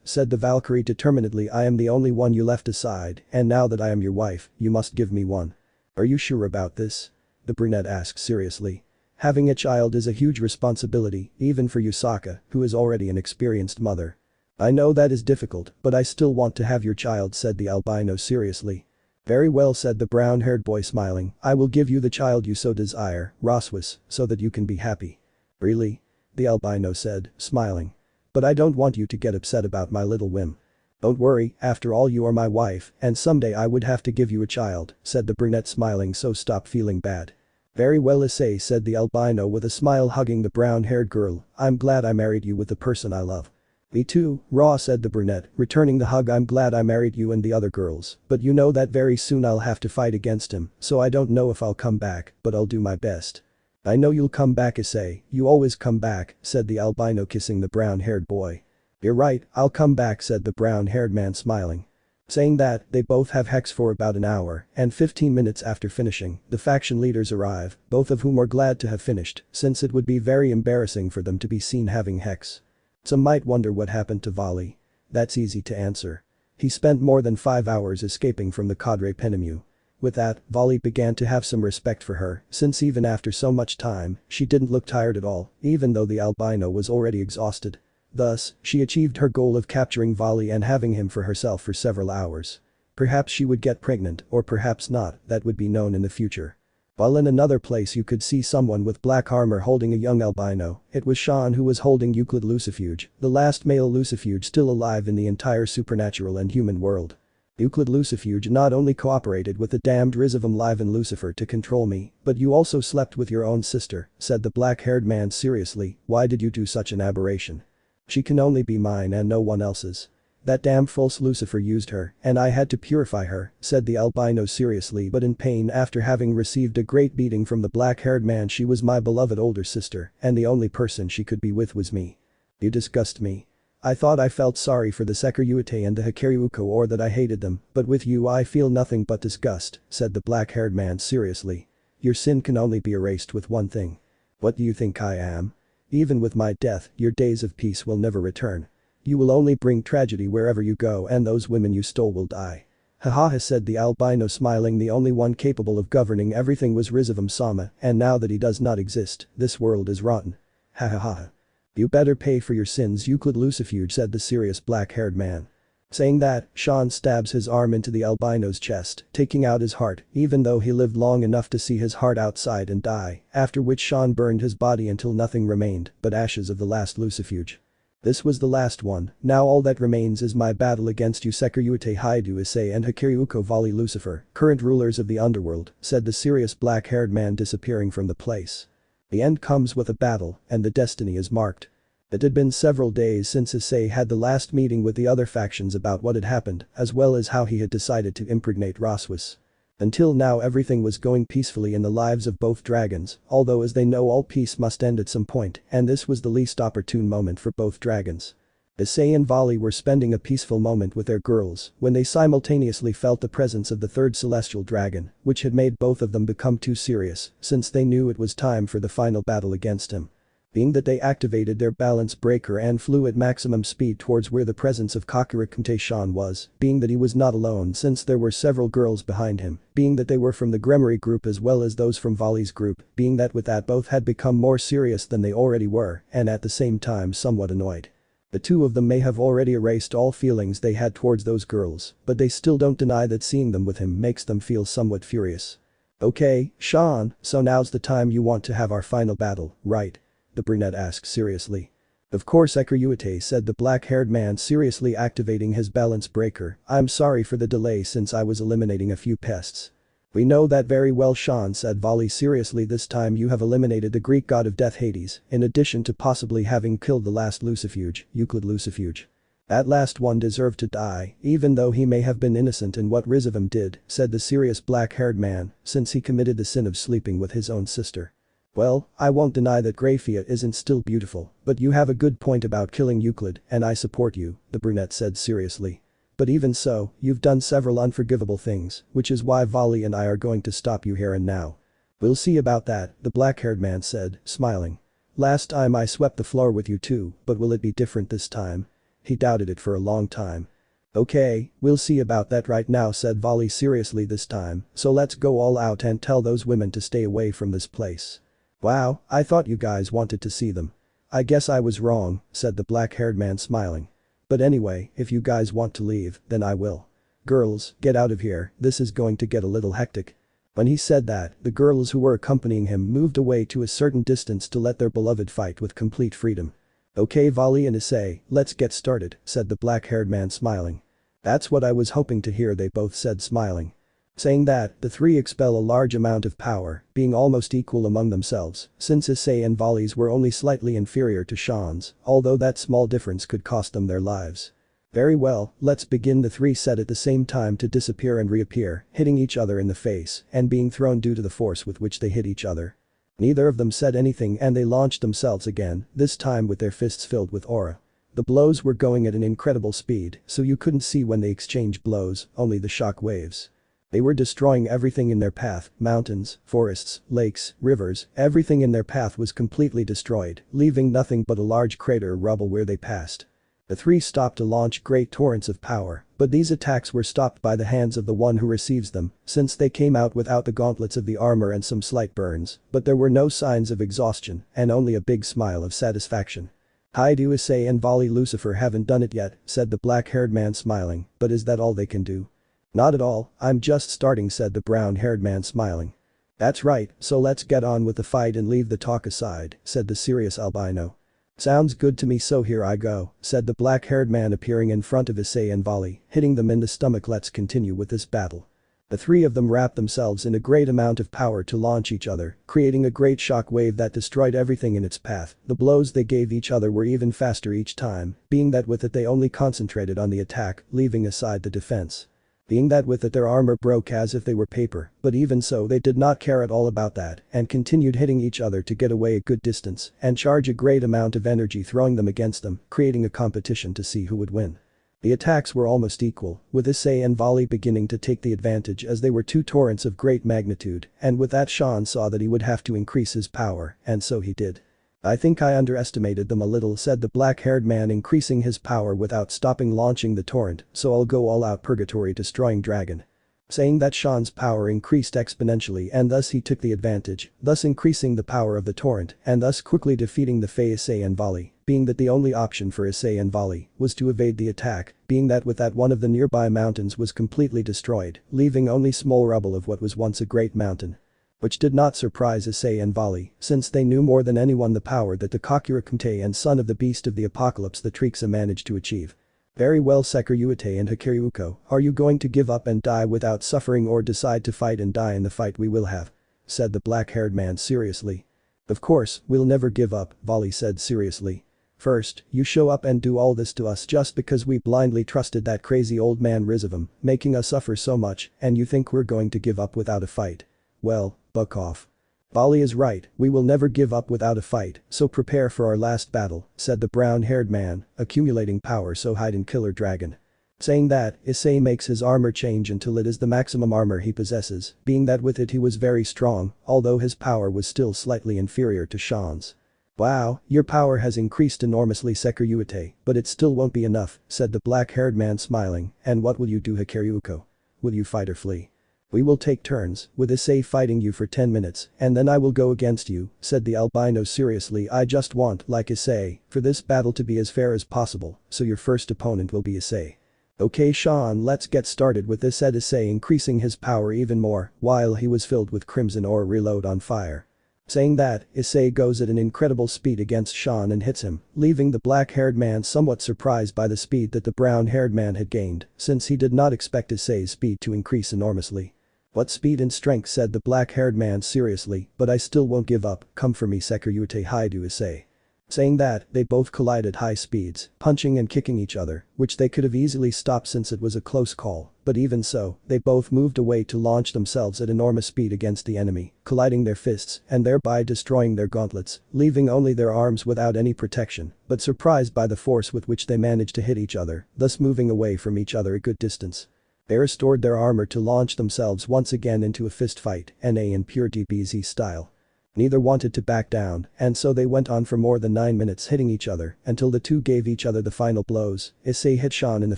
A: said the Valkyrie determinedly. I am the only one you left aside, and now that I am your wife, you must give me one. Are you sure about this? The brunette asked seriously. Having a child is a huge responsibility, even for Yusaka, who is already an experienced mother. I know that is difficult, but I still want to have your child, said the albino seriously. Very well, said the brown-haired boy smiling. I will give you the child you so desire, Roswis, so that you can be happy. Really? The albino said, smiling. But I don't want you to get upset about my little whim. Don't worry, after all you are my wife, and someday I would have to give you a child, said the brunette smiling, so stop feeling bad. Very well, Issei, said the albino with a smile, hugging the brown-haired girl. I'm glad I married you with the person I love. Me too, Raw, said the brunette, returning the hug. I'm glad I married you and the other girls, but you know that very soon I'll have to fight against him, so I don't know if I'll come back, but I'll do my best. I know you'll come back, Issei, you always come back, said the albino kissing the brown-haired boy. You're right, I'll come back, said the brown-haired man smiling. Saying that, they both have Hex for about an hour, and 15 minutes after finishing, the faction leaders arrive, both of whom are glad to have finished, since it would be very embarrassing for them to be seen having Hex. Some might wonder what happened to Vali. That's easy to answer. He spent more than 5 hours escaping from the cadre Penemu. With that, Vali began to have some respect for her, since even after so much time, she didn't look tired at all, even though the albino was already exhausted. Thus, she achieved her goal of capturing Vali and having him for herself for several hours. Perhaps she would get pregnant, or perhaps not, that would be known in the future. While in another place you could see someone with black armor holding a young albino. It was Sean who was holding Euclid Lucifuge, the last male Lucifuge still alive in the entire supernatural and human world. Euclid Lucifuge not only cooperated with the damned Rizevim Lucifer to control me, but you also slept with your own sister, said the black-haired man seriously. Why did you do such an aberration? She can only be mine and no one else's. That damn false Lucifer used her, and I had to purify her, said the albino seriously but in pain after having received a great beating from the black-haired man. She was my beloved older sister, and the only person she could be with was me. You disgust me. I thought I felt sorry for the Sekiryuutei and the Sekiryuutei or that I hated them, but with you I feel nothing but disgust, said the black-haired man seriously. Your sin can only be erased with one thing. What do you think I am? Even with my death, your days of peace will never return. You will only bring tragedy wherever you go and those women you stole will die. Haha, said the albino, smiling. The only one capable of governing everything was Rizevim Sama, and now that he does not exist, this world is rotten. Ha ha ha. You better pay for your sins, Euclid Lucifer, said the serious black-haired man. Saying that, Sean stabs his arm into the albino's chest, taking out his heart, even though he lived long enough to see his heart outside and die, after which Sean burned his body until nothing remained but ashes of the last Lucifuge. This was the last one, now all that remains is my battle against you, Sekiryuutei, Hyoudou, Issei and Sekiryuutei. Vali, Lucifer, current rulers of the underworld, said the serious black-haired man, disappearing from the place. The end comes with a battle, and the destiny is marked. It had been several days since Issei had the last meeting with the other factions about what had happened, as well as how he had decided to impregnate Roswis. Until now everything was going peacefully in the lives of both dragons, although as they know all peace must end at some point, and this was the least opportune moment for both dragons. Issei and Vali were spending a peaceful moment with their girls when they simultaneously felt the presence of the third celestial dragon, which had made both of them become too serious since they knew it was time for the final battle against him. Being that they activated their balance breaker and flew at maximum speed towards where the presence of Sekiryuutei was, being that he was not alone since there were several girls behind him, being that they were from the Gremory group as well as those from Vali's group, being that with that both had become more serious than they already were and at the same time somewhat annoyed. The two of them may have already erased all feelings they had towards those girls, but they still don't deny that seeing them with him makes them feel somewhat furious. Okay, Sean, so now's the time you want to have our final battle, right? The brunette asked seriously. Of course, Sekiryuutei, said the black-haired man, seriously activating his balance breaker. I'm sorry for the delay since I was eliminating a few pests. We know that very well, Sean, said Vali seriously. This time you have eliminated the Greek god of death Hades, in addition to possibly having killed the last Lucifuge, Euclid Lucifuge. That last one deserved to die, even though he may have been innocent in what Rizevim did, said the serious black-haired man, since he committed the sin of sleeping with his own sister. Well, I won't deny that Grayfia isn't still beautiful, but you have a good point about killing Euclid, and I support you, the brunette said seriously. But even so, you've done several unforgivable things, which is why Vali and I are going to stop you here and now. We'll see about that, the black-haired man said, smiling. Last time I swept the floor with you too, but will it be different this time? He doubted it for a long time. Okay, we'll see about that right now, said Vali seriously this time, so let's go all out and tell those women to stay away from this place. Wow, I thought you guys wanted to see them. I guess I was wrong, said the black-haired man smiling. But anyway, if you guys want to leave, then I will. Girls, get out of here, this is going to get a little hectic. When he said that, the girls who were accompanying him moved away to a certain distance to let their beloved fight with complete freedom. Okay, Vali and Issei, let's get started, said the black-haired man smiling. That's what I was hoping to hear, they both said, smiling. Saying that, the three expel a large amount of power, being almost equal among themselves, since Issei and Vali's were only slightly inferior to Sean's, although that small difference could cost them their lives. Very well, let's begin. The three said at the same time to disappear and reappear, hitting each other in the face and being thrown due to the force with which they hit each other. Neither of them said anything and they launched themselves again, this time with their fists filled with aura. The blows were going at an incredible speed, so you couldn't see when they exchanged blows, only the shock waves. They were destroying everything in their path, mountains, forests, lakes, rivers, everything in their path was completely destroyed, leaving nothing but a large crater rubble where they passed. The three stopped to launch great torrents of power, but these attacks were stopped by the hands of the one who receives them, since they came out without the gauntlets of the armor and some slight burns, but there were no signs of exhaustion and only a big smile of satisfaction. Hyoudou, Issei and Vali, Lucifer haven't done it yet, said the black-haired man smiling, but is that all they can do? Not at all, I'm just starting, said the brown-haired man smiling. That's right, so let's get on with the fight and leave the talk aside, said the serious albino. Sounds good to me, so here I go, said the black-haired man appearing in front of Issei and Vali, hitting them in the stomach. Let's continue with this battle. The three of them wrapped themselves in a great amount of power to launch each other, creating a great shock wave that destroyed everything in its path. The blows they gave each other were even faster each time, being that with it they only concentrated on the attack, leaving aside the defense. Being that with it their armor broke as if they were paper, but even so they did not care at all about that and continued hitting each other to get away a good distance and charge a great amount of energy throwing them against them, creating a competition to see who would win. The attacks were almost equal, with Issei and Vali beginning to take the advantage as they were two torrents of great magnitude, and with that Sean saw that he would have to increase his power, and so he did. I think I underestimated them a little, said the black-haired man, increasing his power without stopping launching the torrent, so I'll go all out purgatory destroying dragon. Saying that, Sean's power increased exponentially and thus he took the advantage, thus increasing the power of the torrent and thus quickly defeating the Issei and Vali, being that the only option for Issei and Vali was to evade the attack, being that with that one of the nearby mountains was completely destroyed, leaving only small rubble of what was once a great mountain. Which did not surprise Issei and Vali, since they knew more than anyone the power that the Sekiryuutei and son of the beast of the apocalypse the Trixa managed to achieve. Very well, Sekiryuutei and Sekiryuutei, are you going to give up and die without suffering or decide to fight and die in the fight we will have? Said the black-haired man seriously. Of course, we'll never give up, Vali said seriously. First, you show up and do all this to us just because we blindly trusted that crazy old man Rizevim, making us suffer so much, and you think we're going to give up without a fight? Well, buck off. Vali is right, we will never give up without a fight, so prepare for our last battle, said the brown-haired man, accumulating power so hide and killer dragon. Saying that, Issei makes his armor change until it is the maximum armor he possesses, being that with it he was very strong, although his power was still slightly inferior to Sean's. Wow, your power has increased enormously, Sekiryuutei, but it still won't be enough, said the black-haired man smiling, and what will you do, Sekiryuutei? Will you fight or flee? We will take turns, with Issei fighting you for 10 minutes, and then I will go against you, said the albino seriously. I just want, like Issei, for this battle to be as fair as possible, so your first opponent will be Issei. Okay Sean, let's get started with this, said Issei, increasing his power even more, while he was filled with crimson ore reload on fire. Saying that, Issei goes at an incredible speed against Sean and hits him, leaving the black-haired man somewhat surprised by the speed that the brown-haired man had gained, since he did not expect Issei's speed to increase enormously. What speed and strength, said the black-haired man seriously, but I still won't give up, come for me, Sekiryuutei, Hyoudou, Issei. Saying that, they both collided high speeds, punching and kicking each other, which they could have easily stopped since it was a close call, but even so, they both moved away to launch themselves at enormous speed against the enemy, colliding their fists and thereby destroying their gauntlets, leaving only their arms without any protection, but surprised by the force with which they managed to hit each other, thus moving away from each other a good distance. They restored their armor to launch themselves once again into a fist fight, in pure DBZ style. Neither wanted to back down, and so they went on for more than 9 minutes hitting each other until the two gave each other the final blows. Issei hit Sean in the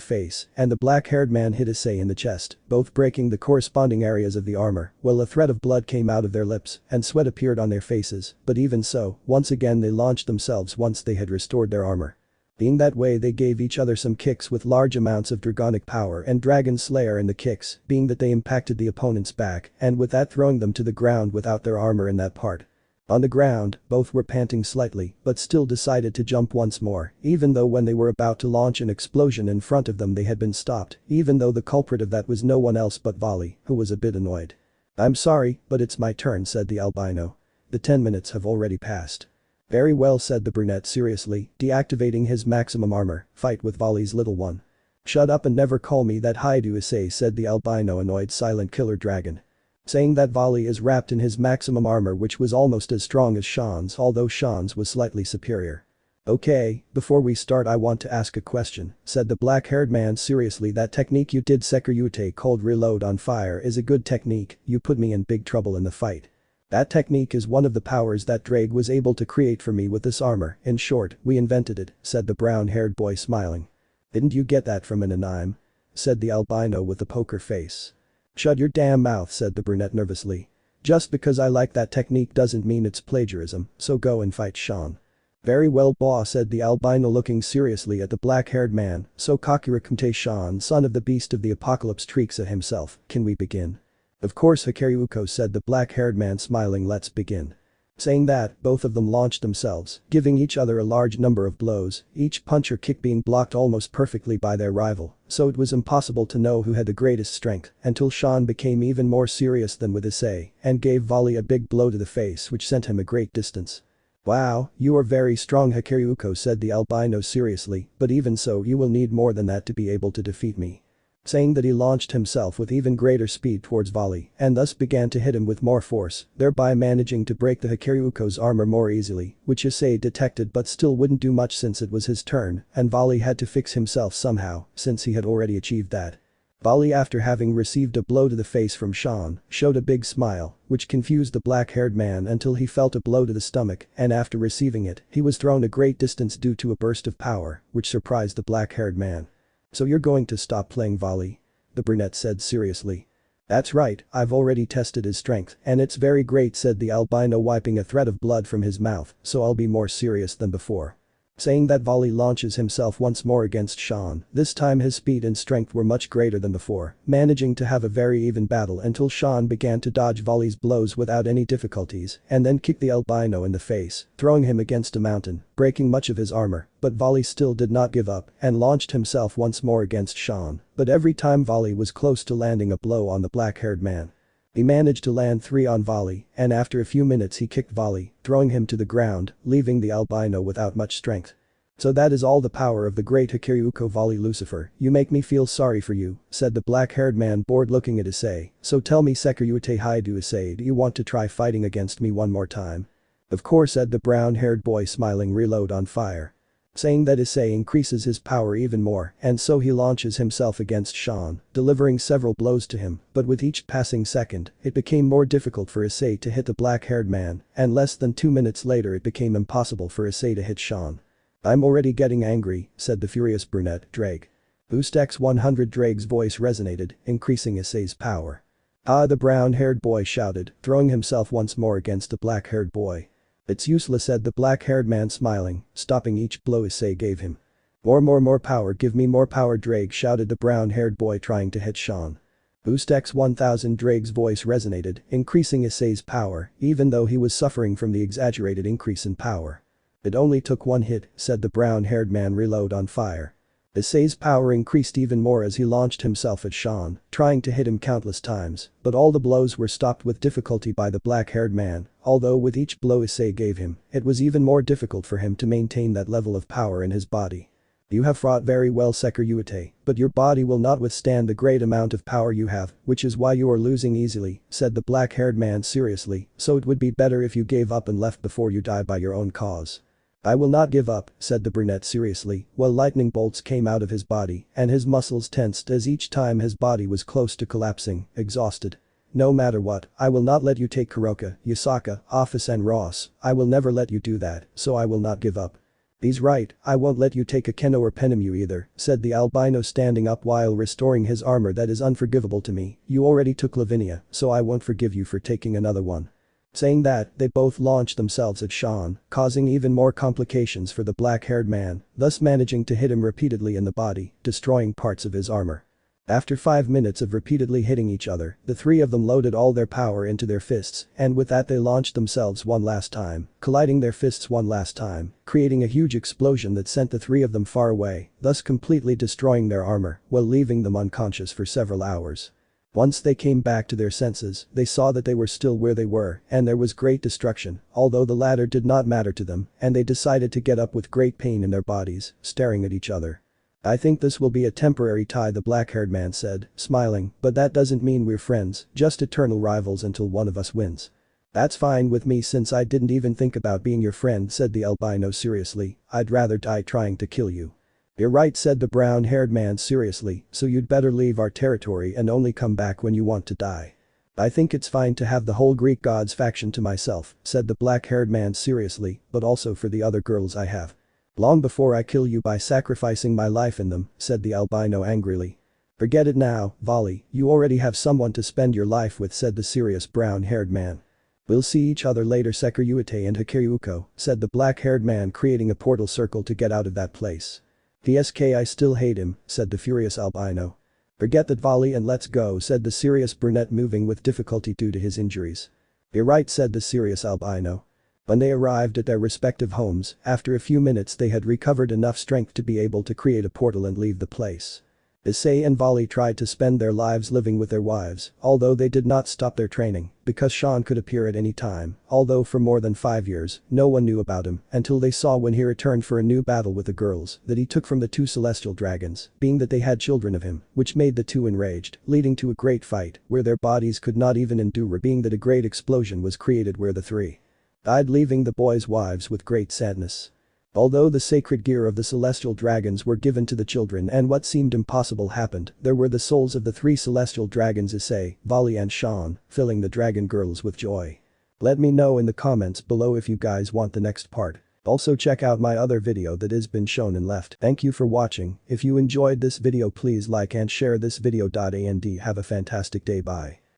A: face, and the black-haired man hit Issei in the chest, both breaking the corresponding areas of the armor, while a thread of blood came out of their lips and sweat appeared on their faces, but even so, once again they launched themselves once they had restored their armor. Being that way, they gave each other some kicks with large amounts of dragonic power and Dragon Slayer in the kicks, being that they impacted the opponent's back and with that throwing them to the ground without their armor in that part. On the ground, both were panting slightly but still decided to jump once more, even though when they were about to launch an explosion in front of them they had been stopped, even though the culprit of that was no one else but Vali, who was a bit annoyed. I'm sorry, but it's my turn, said the albino. The 10 minutes have already passed. Very well, said the brunette seriously, deactivating his maximum armor, fight with Vali's little one. Shut up and never call me that, Hyoudou, Issei, said the albino annoyed silent killer dragon. Saying that, Vali is wrapped in his maximum armor, which was almost as strong as Sean's, although Sean's was slightly superior. Okay, before we start I want to ask a question, said the black-haired man seriously. That technique you did, Sekiryuutei, called reload on fire, is a good technique. You put me in big trouble in the fight. That technique is one of the powers that Ddraig was able to create for me with this armor. In short, we invented it, said the brown-haired boy smiling. Didn't you get that from an anime? Said the albino with the poker face. Shut your damn mouth, said the brunette nervously. Just because I like that technique doesn't mean it's plagiarism, so go and fight Sean. Very well, boss, said the albino looking seriously at the black-haired man. So Sekiryuutei, Sean, son of the beast of the apocalypse Trixa himself, can we begin? Of course, Sekiryuutei, said the black-haired man smiling. Let's begin. Saying that, both of them launched themselves, giving each other a large number of blows, each punch or kick being blocked almost perfectly by their rival, so it was impossible to know who had the greatest strength until Sean became even more serious than with Issei and gave Vali a big blow to the face which sent him a great distance. Wow, you are very strong, Sekiryuutei, said the albino seriously, but even so you will need more than that to be able to defeat me. Saying that, he launched himself with even greater speed towards Vali and thus began to hit him with more force, thereby managing to break the Sekiryuutei's armor more easily, which Issei detected but still wouldn't do much since it was his turn and Vali had to fix himself somehow since he had already achieved that. Vali, after having received a blow to the face from Sean, showed a big smile, which confused the black-haired man until he felt a blow to the stomach, and after receiving it, he was thrown a great distance due to a burst of power, which surprised the black-haired man. "So you're going to stop playing Vali?" the brunette said seriously. "That's right, I've already tested his strength, and it's very great," said the albino, wiping a thread of blood from his mouth, "so I'll be more serious than before." Saying that, Vali launches himself once more against Sean. This time his speed and strength were much greater than before, managing to have a very even battle until Sean began to dodge Vali's blows without any difficulties and then kicked the albino in the face, throwing him against a mountain, breaking much of his armor, but Vali still did not give up and launched himself once more against Sean, but every time Vali was close to landing a blow on the black-haired man. He managed to land 3 on Vali, and after a few minutes he kicked Vali, throwing him to the ground, leaving the albino without much strength. "So that is all the power of the great Sekiryuutei Vali Lucifer, you make me feel sorry for you," said the black-haired man, bored looking at Issei. "So tell me, Sekiryuutei Hyoudou Issei, do you want to try fighting against me one more time?" "Of course," said the brown-haired boy, smiling. Reload on fire. Saying that, Issei increases his power even more, and so he launches himself against Sean, delivering several blows to him, but with each passing second, it became more difficult for Issei to hit the black-haired man, and less than 2 minutes later it became impossible for Issei to hit Sean. "I'm already getting angry," said the furious brunette, Ddraig. Boost X 100. Ddraig's voice resonated, increasing Issei's power. "Ah," the brown-haired boy shouted, throwing himself once more against the black-haired boy. "It's useless," said the black-haired man, smiling, stopping each blow Issei gave him. More power, give me more power," Ddraig shouted, the brown-haired boy trying to hit Sean. Boost X 1000. Ddraig's voice resonated, increasing Issei's power, even though he was suffering from the exaggerated increase in power. "It only took 1 hit," said the brown-haired man. Reload on fire. Issei's power increased even more as he launched himself at Sean, trying to hit him countless times, but all the blows were stopped with difficulty by the black-haired man, although with each blow Issei gave him, it was even more difficult for him to maintain that level of power in his body. "You have fought very well, Sekiryuutei, but your body will not withstand the great amount of power you have, which is why you are losing easily," said the black-haired man seriously, "so it would be better if you gave up and left before you die by your own cause." "I will not give up," said the brunette seriously, while lightning bolts came out of his body and his muscles tensed as each time his body was close to collapsing, exhausted. "No matter what, I will not let you take Kuoh, Yasaka, Ophis and Ross, I will never let you do that, so I will not give up." "He's right, I won't let you take a Kuoh or Penemu either," said the albino, standing up while restoring his armor. "That is unforgivable to me, you already took Lavinia, so I won't forgive you for taking another one." Saying that, they both launched themselves at Sean, causing even more complications for the black-haired man, thus managing to hit him repeatedly in the body, destroying parts of his armor. After 5 minutes of repeatedly hitting each other, the 3 of them loaded all their power into their fists, and with that they launched themselves one last time, colliding their fists one last time, creating a huge explosion that sent the 3 of them far away, thus completely destroying their armor, while leaving them unconscious for several hours. Once they came back to their senses, they saw that they were still where they were, and there was great destruction, although the latter did not matter to them, and they decided to get up with great pain in their bodies, staring at each other. "I think this will be a temporary tie," the black-haired man said, smiling, "but that doesn't mean we're friends, just eternal rivals until one of us wins." "That's fine with me since I didn't even think about being your friend," said the albino seriously, "I'd rather die trying to kill you." "You're right," said the brown-haired man seriously, "so you'd better leave our territory and only come back when you want to die." "I think it's fine to have the whole Greek gods faction to myself," said the black-haired man seriously, "but also for the other girls I have. Long before I kill you by sacrificing my life in them," said the albino angrily. "Forget it now, Vali, you already have someone to spend your life with," said the serious brown-haired man. "We'll see each other later, Sekiryuutei and Sekiryuutei," said the black-haired man, creating a portal circle to get out of that place. "PSK, I still hate him," said the furious albino. "Forget that, Vali, and let's go," said the serious brunette, moving with difficulty due to his injuries. "You're right," said the serious albino. When they arrived at their respective homes, after a few minutes they had recovered enough strength to be able to create a portal and leave the place. Issei and Vali tried to spend their lives living with their wives, although they did not stop their training, because Sean could appear at any time, although for more than 5 years, no one knew about him until they saw when he returned for a new battle with the girls that he took from the 2 celestial dragons, being that they had children of him, which made the 2 enraged, leading to a great fight where their bodies could not even endure, being that a great explosion was created where the 3 died, leaving the boys' wives with great sadness. Although the sacred gear of the celestial dragons were given to the children and what seemed impossible happened, there were the souls of the 3 celestial dragons Issei, Vali and Sean, filling the dragon girls with joy. Let me know in the comments below if you guys want the next part. Also check out my other video that has been shown and left. Thank you for watching. If you enjoyed this video please like and share this video. And have a fantastic day. Bye.